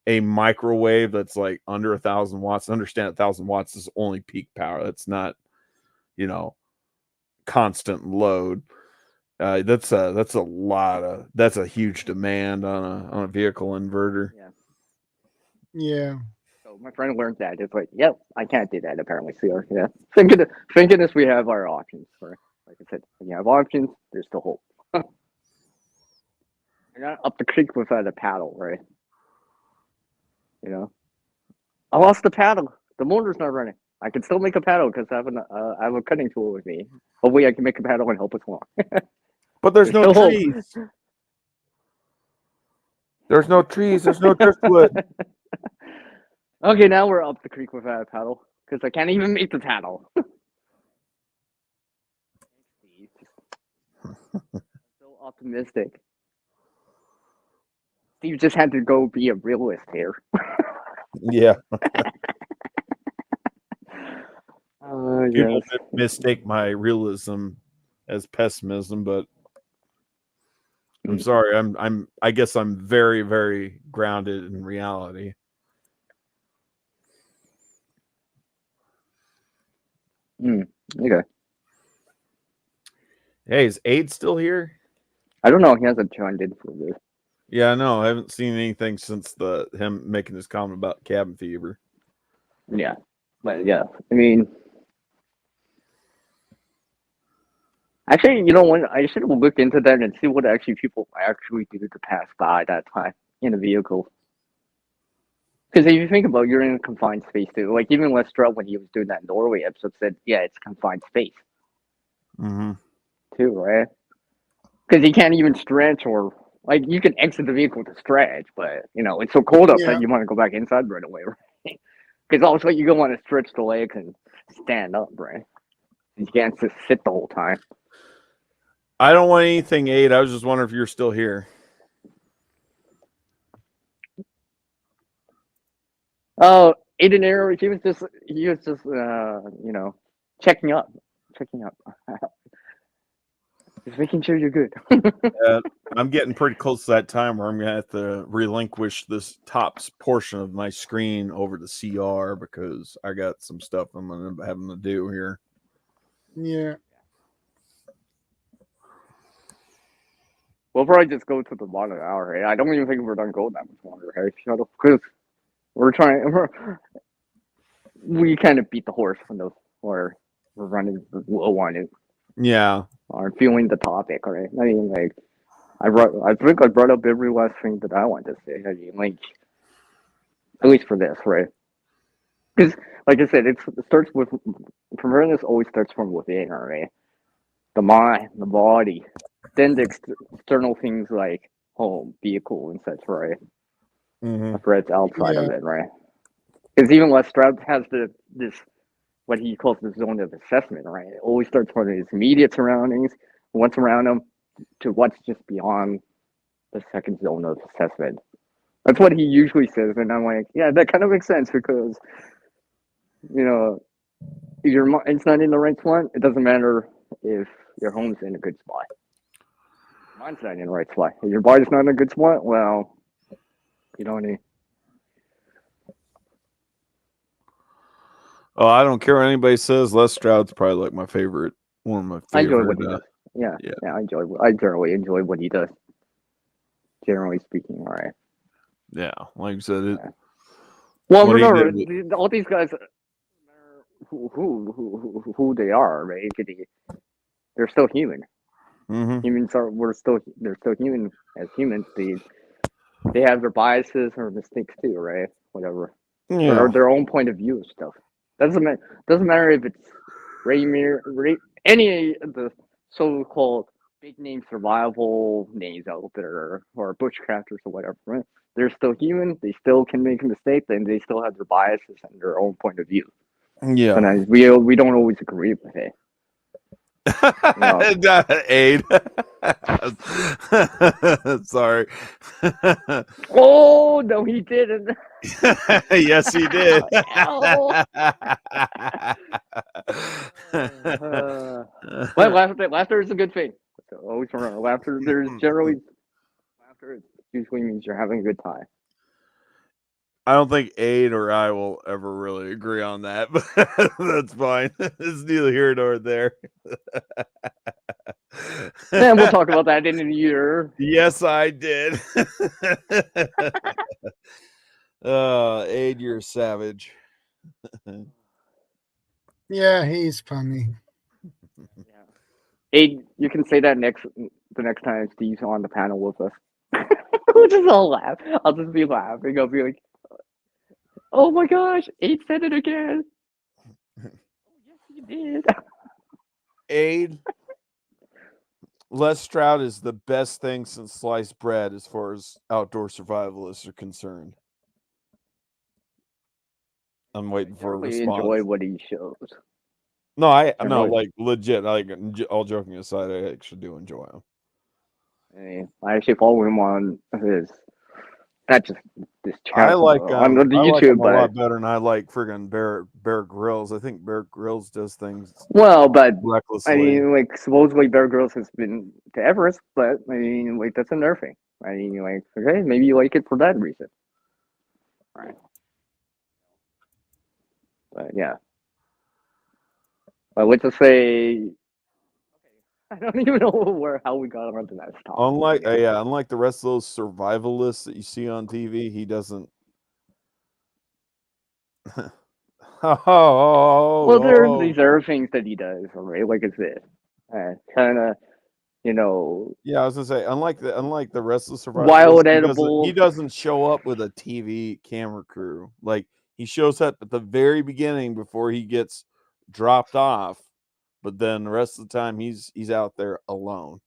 a microwave that's like under 1,000 watts. Understand 1,000 watts is only peak power. That's not, you know, constant load. That's a huge demand on a vehicle inverter. Yeah. Yeah. So my friend learned that. It's like, yep, I can't do that apparently. So yeah, thank goodness we have our options. For like I said, when you have options, there's still hope. You're not up the creek without a paddle, right? You know, I lost the paddle. The motor's not running. I can still make a paddle because I have a cutting tool with me. Hopefully, I can make a paddle and help us along. But there's no still hope. trees. There's no trees. There's no driftwood. Okay, now we're up the creek without a paddle because I can't even make the paddle. So optimistic. Steve just had to go be a realist here. Yeah. People Yes. mistake my realism as pessimism, but I'm sorry. I guess I'm very, very grounded in reality. Okay. Hey, is Aid still here? I don't know. He hasn't joined in for this. Yeah, no, I haven't seen anything since him making his comment about cabin fever. Yeah, but yeah, I mean, actually, you know what? I should have looked into that and see what actually people actually do to pass by that time in a vehicle. Because if you think about it, you're in a confined space too. Like even Lestrade, when he was doing that Norway episode, said, "Yeah, it's confined space too, right?" Because you can't even stretch or like you can exit the vehicle to stretch, but you know it's so cold outside you want to go back inside right away, right? Because also you don't want to stretch the legs and stand up, right? You can't just sit the whole time. I don't want anything, Aid. I was just wondering if you're still here. Oh, Aiden Arrow, he was just you know, checking up. Just making sure you're good. I'm getting pretty close to that time where I'm gonna have to relinquish this top portion of my screen over to CR because I got some stuff I'm gonna be having to do here. Yeah. We'll probably just go to the bottom of the hour, right? I don't even think we're done going that much longer, right? Because we kind of beat the horse when we're running low on it. Yeah. Or feeling the topic, right? I mean, like, I think I brought up every last thing that I want to say. I mean, like, at least for this, right? Because, like I said, it starts with preparedness. Always starts from within, right? The mind, the body, then the external things like home, vehicle, and such, right? The threats outside of it, right? Because even Lestrade has this what he calls the zone of assessment, right? It always starts from his immediate surroundings, what's around him, to what's just beyond the second zone of assessment. That's what he usually says, and I'm like, yeah, that kind of makes sense because, you know, if your mind's not in the right spot, it doesn't matter if your home's in a good spot. Your mind's not in the right spot. If your body's not in a good spot, well, you don't need. Oh, I don't care what anybody says. Lestrade's probably like my favorite, one of my favorite. I enjoy what he does. Yeah, I generally enjoy what he does. Generally speaking, all right. Yeah, like I said, it. Yeah. Well, remember, all these guys, who they are, right? They're still human. Humans they're still human as humans. They have their biases or mistakes too, right? Whatever. Yeah. Or their own point of view of stuff. Doesn't matter if it's any of the so-called big name survival names out there or bushcrafters or whatever. Right? They're still human. They still can make mistakes, and they still have their biases and their own point of view. Yeah. Sometimes we don't always agree with it. Aid. Sorry. Oh no, he didn't. Yes, he did. But laughter is a good thing. So always remember, laughter usually means you're having a good time. I don't think Aid or I will ever really agree on that, but that's fine. It's neither here nor there. And we'll talk about that in a year. Yes, I did. Aid, you're a savage. Yeah, he's funny. Yeah. Aid, you can say that the next time Steve's on the panel with us. We'll just all laugh. I'll just be laughing. I'll be like, Oh my gosh, Abe said it again. Yes, he did. Aid. Les Stroud is the best thing since sliced bread as far as outdoor survivalists are concerned. I'm waiting for a really response. enjoy what he shows. No, I no, really- like legit. Like all joking aside, I actually do enjoy him. I actually follow him on his, not just this I channel, like on the I like YouTube, him a but lot better than I like friggin' Bear Grylls. I think Bear Grylls does things well, but recklessly. I mean, like supposedly Bear Grylls has been to Everest, but I mean, like that's a nerfing. I mean, like okay, maybe you like it for that reason, right? But yeah, but let's just say, I don't even know how we got onto that topic. Unlike the rest of those survivalists that you see on TV, he doesn't. Well, there's these other things that he does, right? Like it's this, kind of, you know. Yeah, I was gonna say, unlike the rest of the survivalists, Wild he edibles. doesn't show up with a TV camera crew. Like he shows up at the very beginning before he gets dropped off, but then the rest of the time he's out there alone.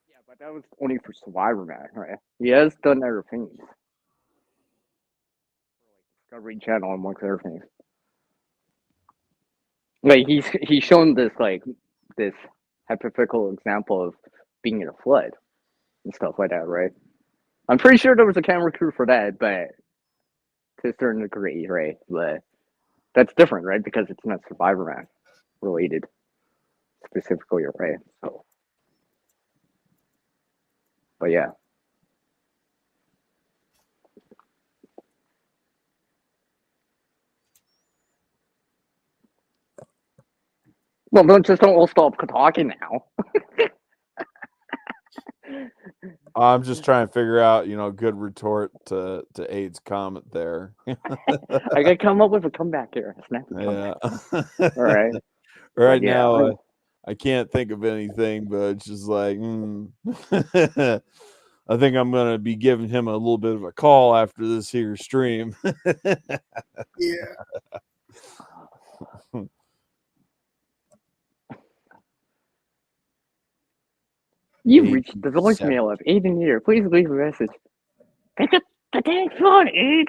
Yeah, but that was only for Survivor Man, right? He has done other things. Discovery Channel, amongst other things. Like he's shown this hypothetical example of being in a flood and stuff like that, right? I'm pretty sure there was a camera crew for that, but to a certain degree, right? But that's different, right? Because it's not Survivor Man related specifically, right? So, but yeah. Well, don't all stop talking now. I'm just trying to figure out, good retort to Aid's comment there. I gotta come up with a comeback here. Yeah. All right. Right yeah, now, I can't think of anything, but it's just like, I think I'm gonna be giving him a little bit of a call after this here stream. Yeah. You've reached the voicemail of Aiden here. Please leave a message. Pick up the dang phone, Aid.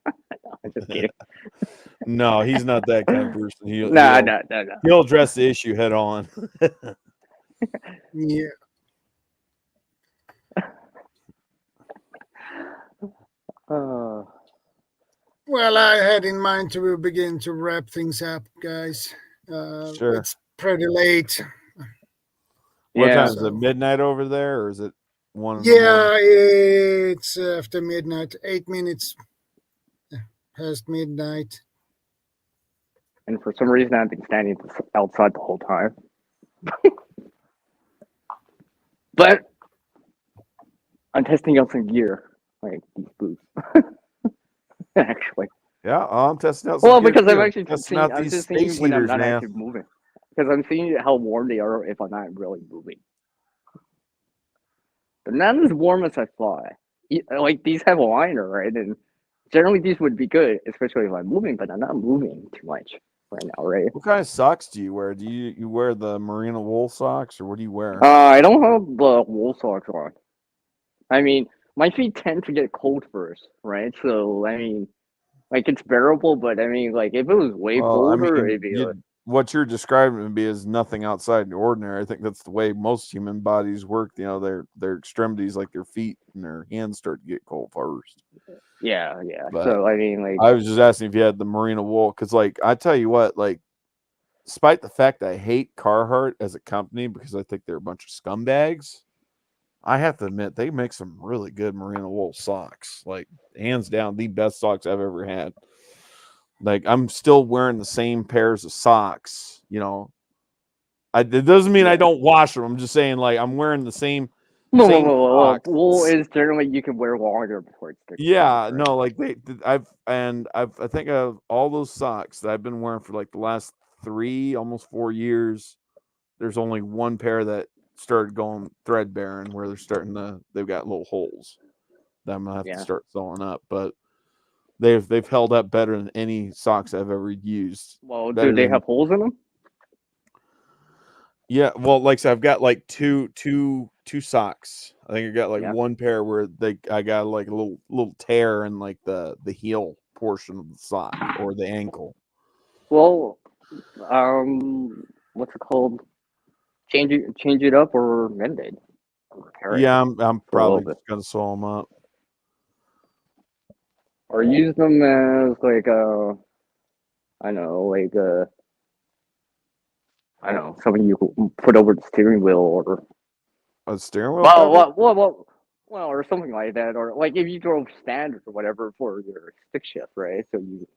I'm just kidding. No, he's not that kind of person. No. He'll address the issue head on. Yeah. Well, I had in mind to begin to wrap things up, guys. Sure. It's pretty late. What time is it? Midnight over there, or is it 1? Yeah, it's after midnight. 8 minutes past midnight. And for some reason, I've been standing outside the whole time. But I'm testing out some gear, like these boots. Actually. Yeah, I'm testing out. Well, because I'm actually testing out these space when I'm heaters, not man. actually moving. Because I'm seeing how warm they are if I'm not really moving. But not as warm as I thought. Like these have a liner, right? And generally these would be good, especially if I'm moving. But I'm not moving too much right now, right? What kind of socks do you wear? Do you wear the merino wool socks, or what do you wear? I don't have the wool socks on. I mean, my feet tend to get cold first, right? So I mean, like it's bearable, but I mean, like if it was way colder, it'd be like, what you're describing to be is nothing outside the ordinary. I think that's the way most human bodies work. Their extremities, like their feet and their hands, start to get cold first. Yeah. But so I mean, like, I was just asking if you had the merino wool, because, like, I tell you what, like, despite the fact that I hate Carhartt as a company because I think they're a bunch of scumbags, I have to admit they make some really good merino wool socks. Like, hands down, the best socks I've ever had. Like, I'm still wearing the same pairs of socks, It doesn't mean I don't wash them. I'm just saying, like, I'm wearing the same socks. Wool is generally you can wear longer before it's thick. Yeah, right? No, like I think of all those socks that I've been wearing for like the last 3, almost 4 years. There's only one pair that started going threadbare, and where they've got little holes that I'm gonna have to start sewing up. But they've held up better than any socks I've ever used. Well, Better do they than- have holes in them? Yeah, well, like so I've got like two socks. I think I got like Yeah. one pair where I got like a little tear in like the heel portion of the sock or the ankle. Well, what's it called? Change it up or mend it. Or repair it Yeah, I'm for a little probably bit. just gonna sew them up. Or use them as like I don't know, something you could put over the steering wheel or A steering wheel cover? well, or something like that, or like if you drove standard or whatever for your stick shift, right? So you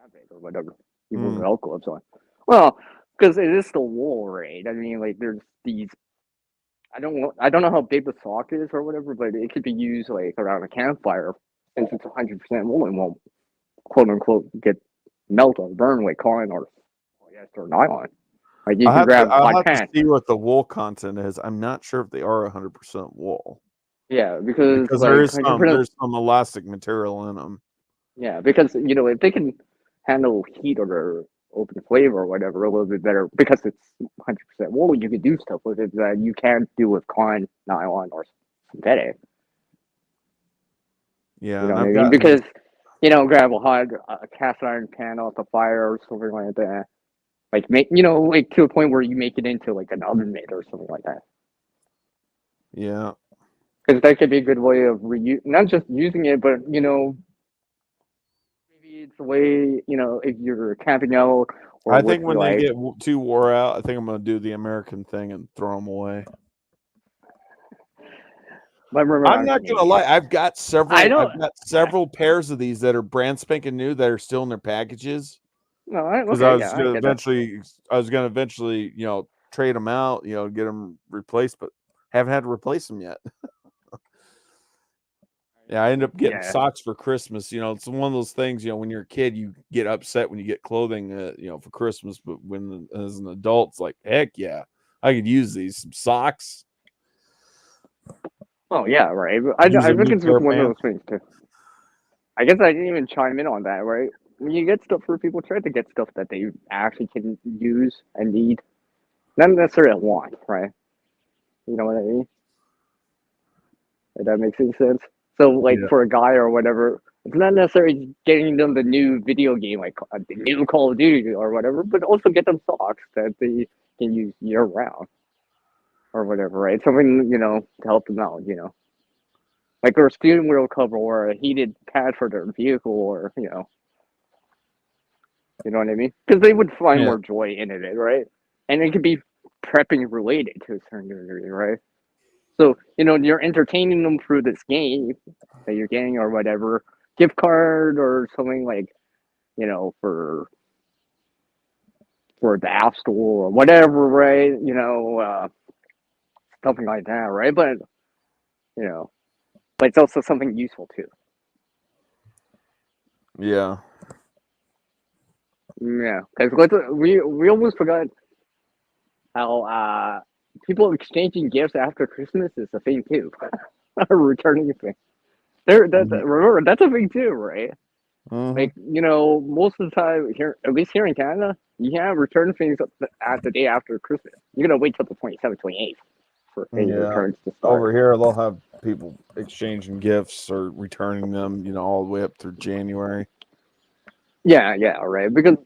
grab it or whatever, you put belt gloves on. Well, because it is still wool, right? I mean, like there's these. I don't know how big the sock is or whatever, but it could be used like around a campfire, since it's 100% wool and won't quote unquote get melt or burn like cotton or polyester or nylon. Like you can grab I'll hot have to pants. see what the wool content is. I'm not sure if they are 100% wool. Yeah, because like, there's 100%. some elastic material in them. Yeah, because if they can handle heat or open flavor or whatever a little bit better, because it's 100% wool, you can do stuff with it that you can't do with cotton, nylon, or synthetic. Yeah, You know what I mean? Because grab a cast iron pan off the fire or something like that. Like like to a point where you make it into like an oven mitt or something like that. Yeah. Because that could be a good way of not just using it, but maybe it's a way if you're camping out. Or I think when they get too wore out, I think I'm going to do the American thing and throw them away. I'm not going to lie. I've got several pairs of these that are brand spanking new that are still in their packages. No, because I was going to eventually, trade them out, get them replaced, but haven't had to replace them yet. Yeah, I ended up getting socks for Christmas. It's one of those things, when you're a kid, you get upset when you get clothing, for Christmas. But when as an adult, it's like, heck yeah, I could use these. Some socks. Oh, yeah, right. I think it's just one of those things, too. I guess I didn't even chime in on that, right? When you get stuff for people, try to get stuff that they actually can use and need. Not necessarily want, right? You know what I mean? If that makes any sense. So, like, for a guy or whatever, it's not necessarily getting them the new video game, like the new Call of Duty or whatever, but also get them socks that they can use year-round or whatever, right? Something, to help them out, Like a steering wheel cover or a heated pad for their vehicle or, you know what I mean? Because they would find more joy in it, right? And it could be prepping related to a certain degree, right? So, you're entertaining them through this game that you're getting or whatever, gift card or something like, for the App Store or whatever, right? Something like that, right? But, but it's also something useful too. Yeah. Yeah, because we almost forgot how people exchanging gifts after Christmas is a thing too. Returning a thing. Remember, that's a thing too, right? Mm-hmm. Like, most of the time here, at least here in Canada, you can't return things at the day after Christmas. You're gonna wait till the 27th, 28th for any returns to start. Over here, they'll have people exchanging gifts or returning them, all the way up through January. Yeah, right. Because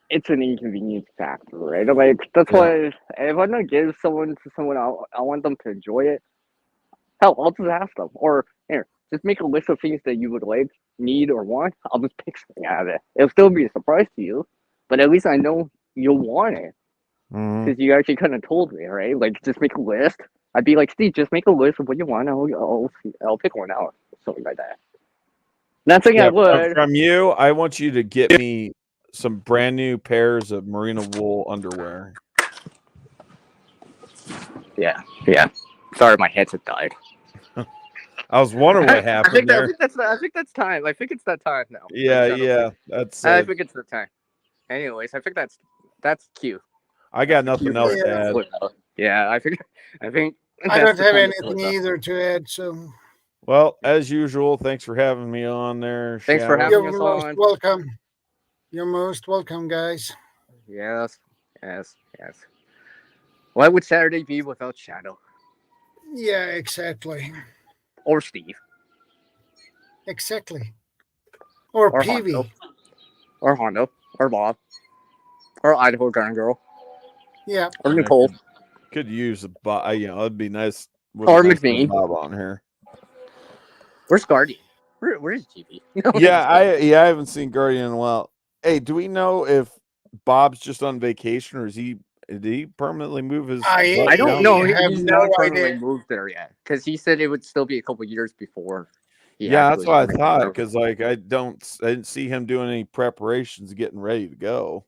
it's an inconvenience factor, right? Like that's why if I'm gonna give someone to someone, I want them to enjoy it. Hell, I'll just ask them, or here, just make a list of things that you would like, need, or want. I'll just pick something out of it. It'll still be a surprise to you, but at least I know you'll want it because you actually kind of told me, right? Like, just make a list. I'd be like, Steve, just make a list of what you want. I'll pick one out, something like that. Not saying I would. From you, I want you to get me some brand new pairs of merino wool underwear. Yeah. Sorry, my headset died. I was wondering what happened there. I think that's time. I think it's that time now. Yeah. I think it's the time. Anyways, I think that's cute. I got nothing else to add. Yeah, I think. I don't have anything either to add. So. Well, as usual, thanks for having me on there. Thanks for Shadow. having You're us most on. welcome. You're most welcome, guys. Yes. What would Saturday be without Shadow? Yeah, exactly. Or Steve? Exactly. Or Or Peavy. Hondo? Or Hondo? Or Bob? Or Idaho Garden Girl? Yeah. Or Nicole? Could use a Bob. It'd be nice. Or Nice to have McMean. Bob on here. Where's Guardian? Where is GB? I haven't seen Guardian in a while. Hey, do we know if Bob's just on vacation or did he permanently move his? I don't down? know. I have He's no not permanently idea. moved there yet because he said it would still be a couple years before. Yeah, that's actually what I went thought. there. Because like I didn't see him doing any preparations, getting ready to go.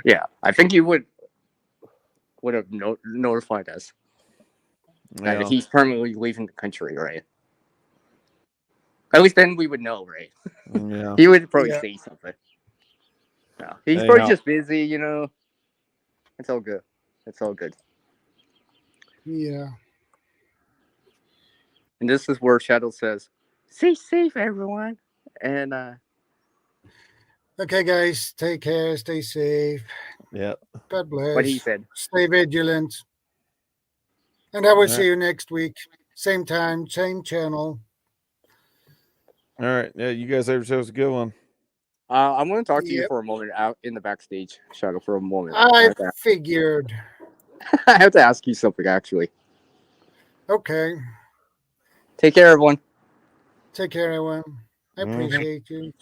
Yeah, I think he would have notified us that Yeah. he's permanently leaving the country, right? At least then we would know, right? Yeah. He would probably Yeah. say something. No, he's Anyhow. probably just busy, you know. It's all good. It's all good. Yeah. And this is where Shadow says, "Stay safe, everyone." And Okay, guys. Take care. Stay safe. Yeah. God bless. what he said. Stay vigilant. And I will All see right. you next week. Same time, same channel. All right. Yeah, you guys have yourselves a good one. I want to talk to you Yep. for a moment out in the backstage, Shadow, for a moment. I figured. I have to ask you something, actually. Okay. Take care, everyone. Take care, everyone. I appreciate you.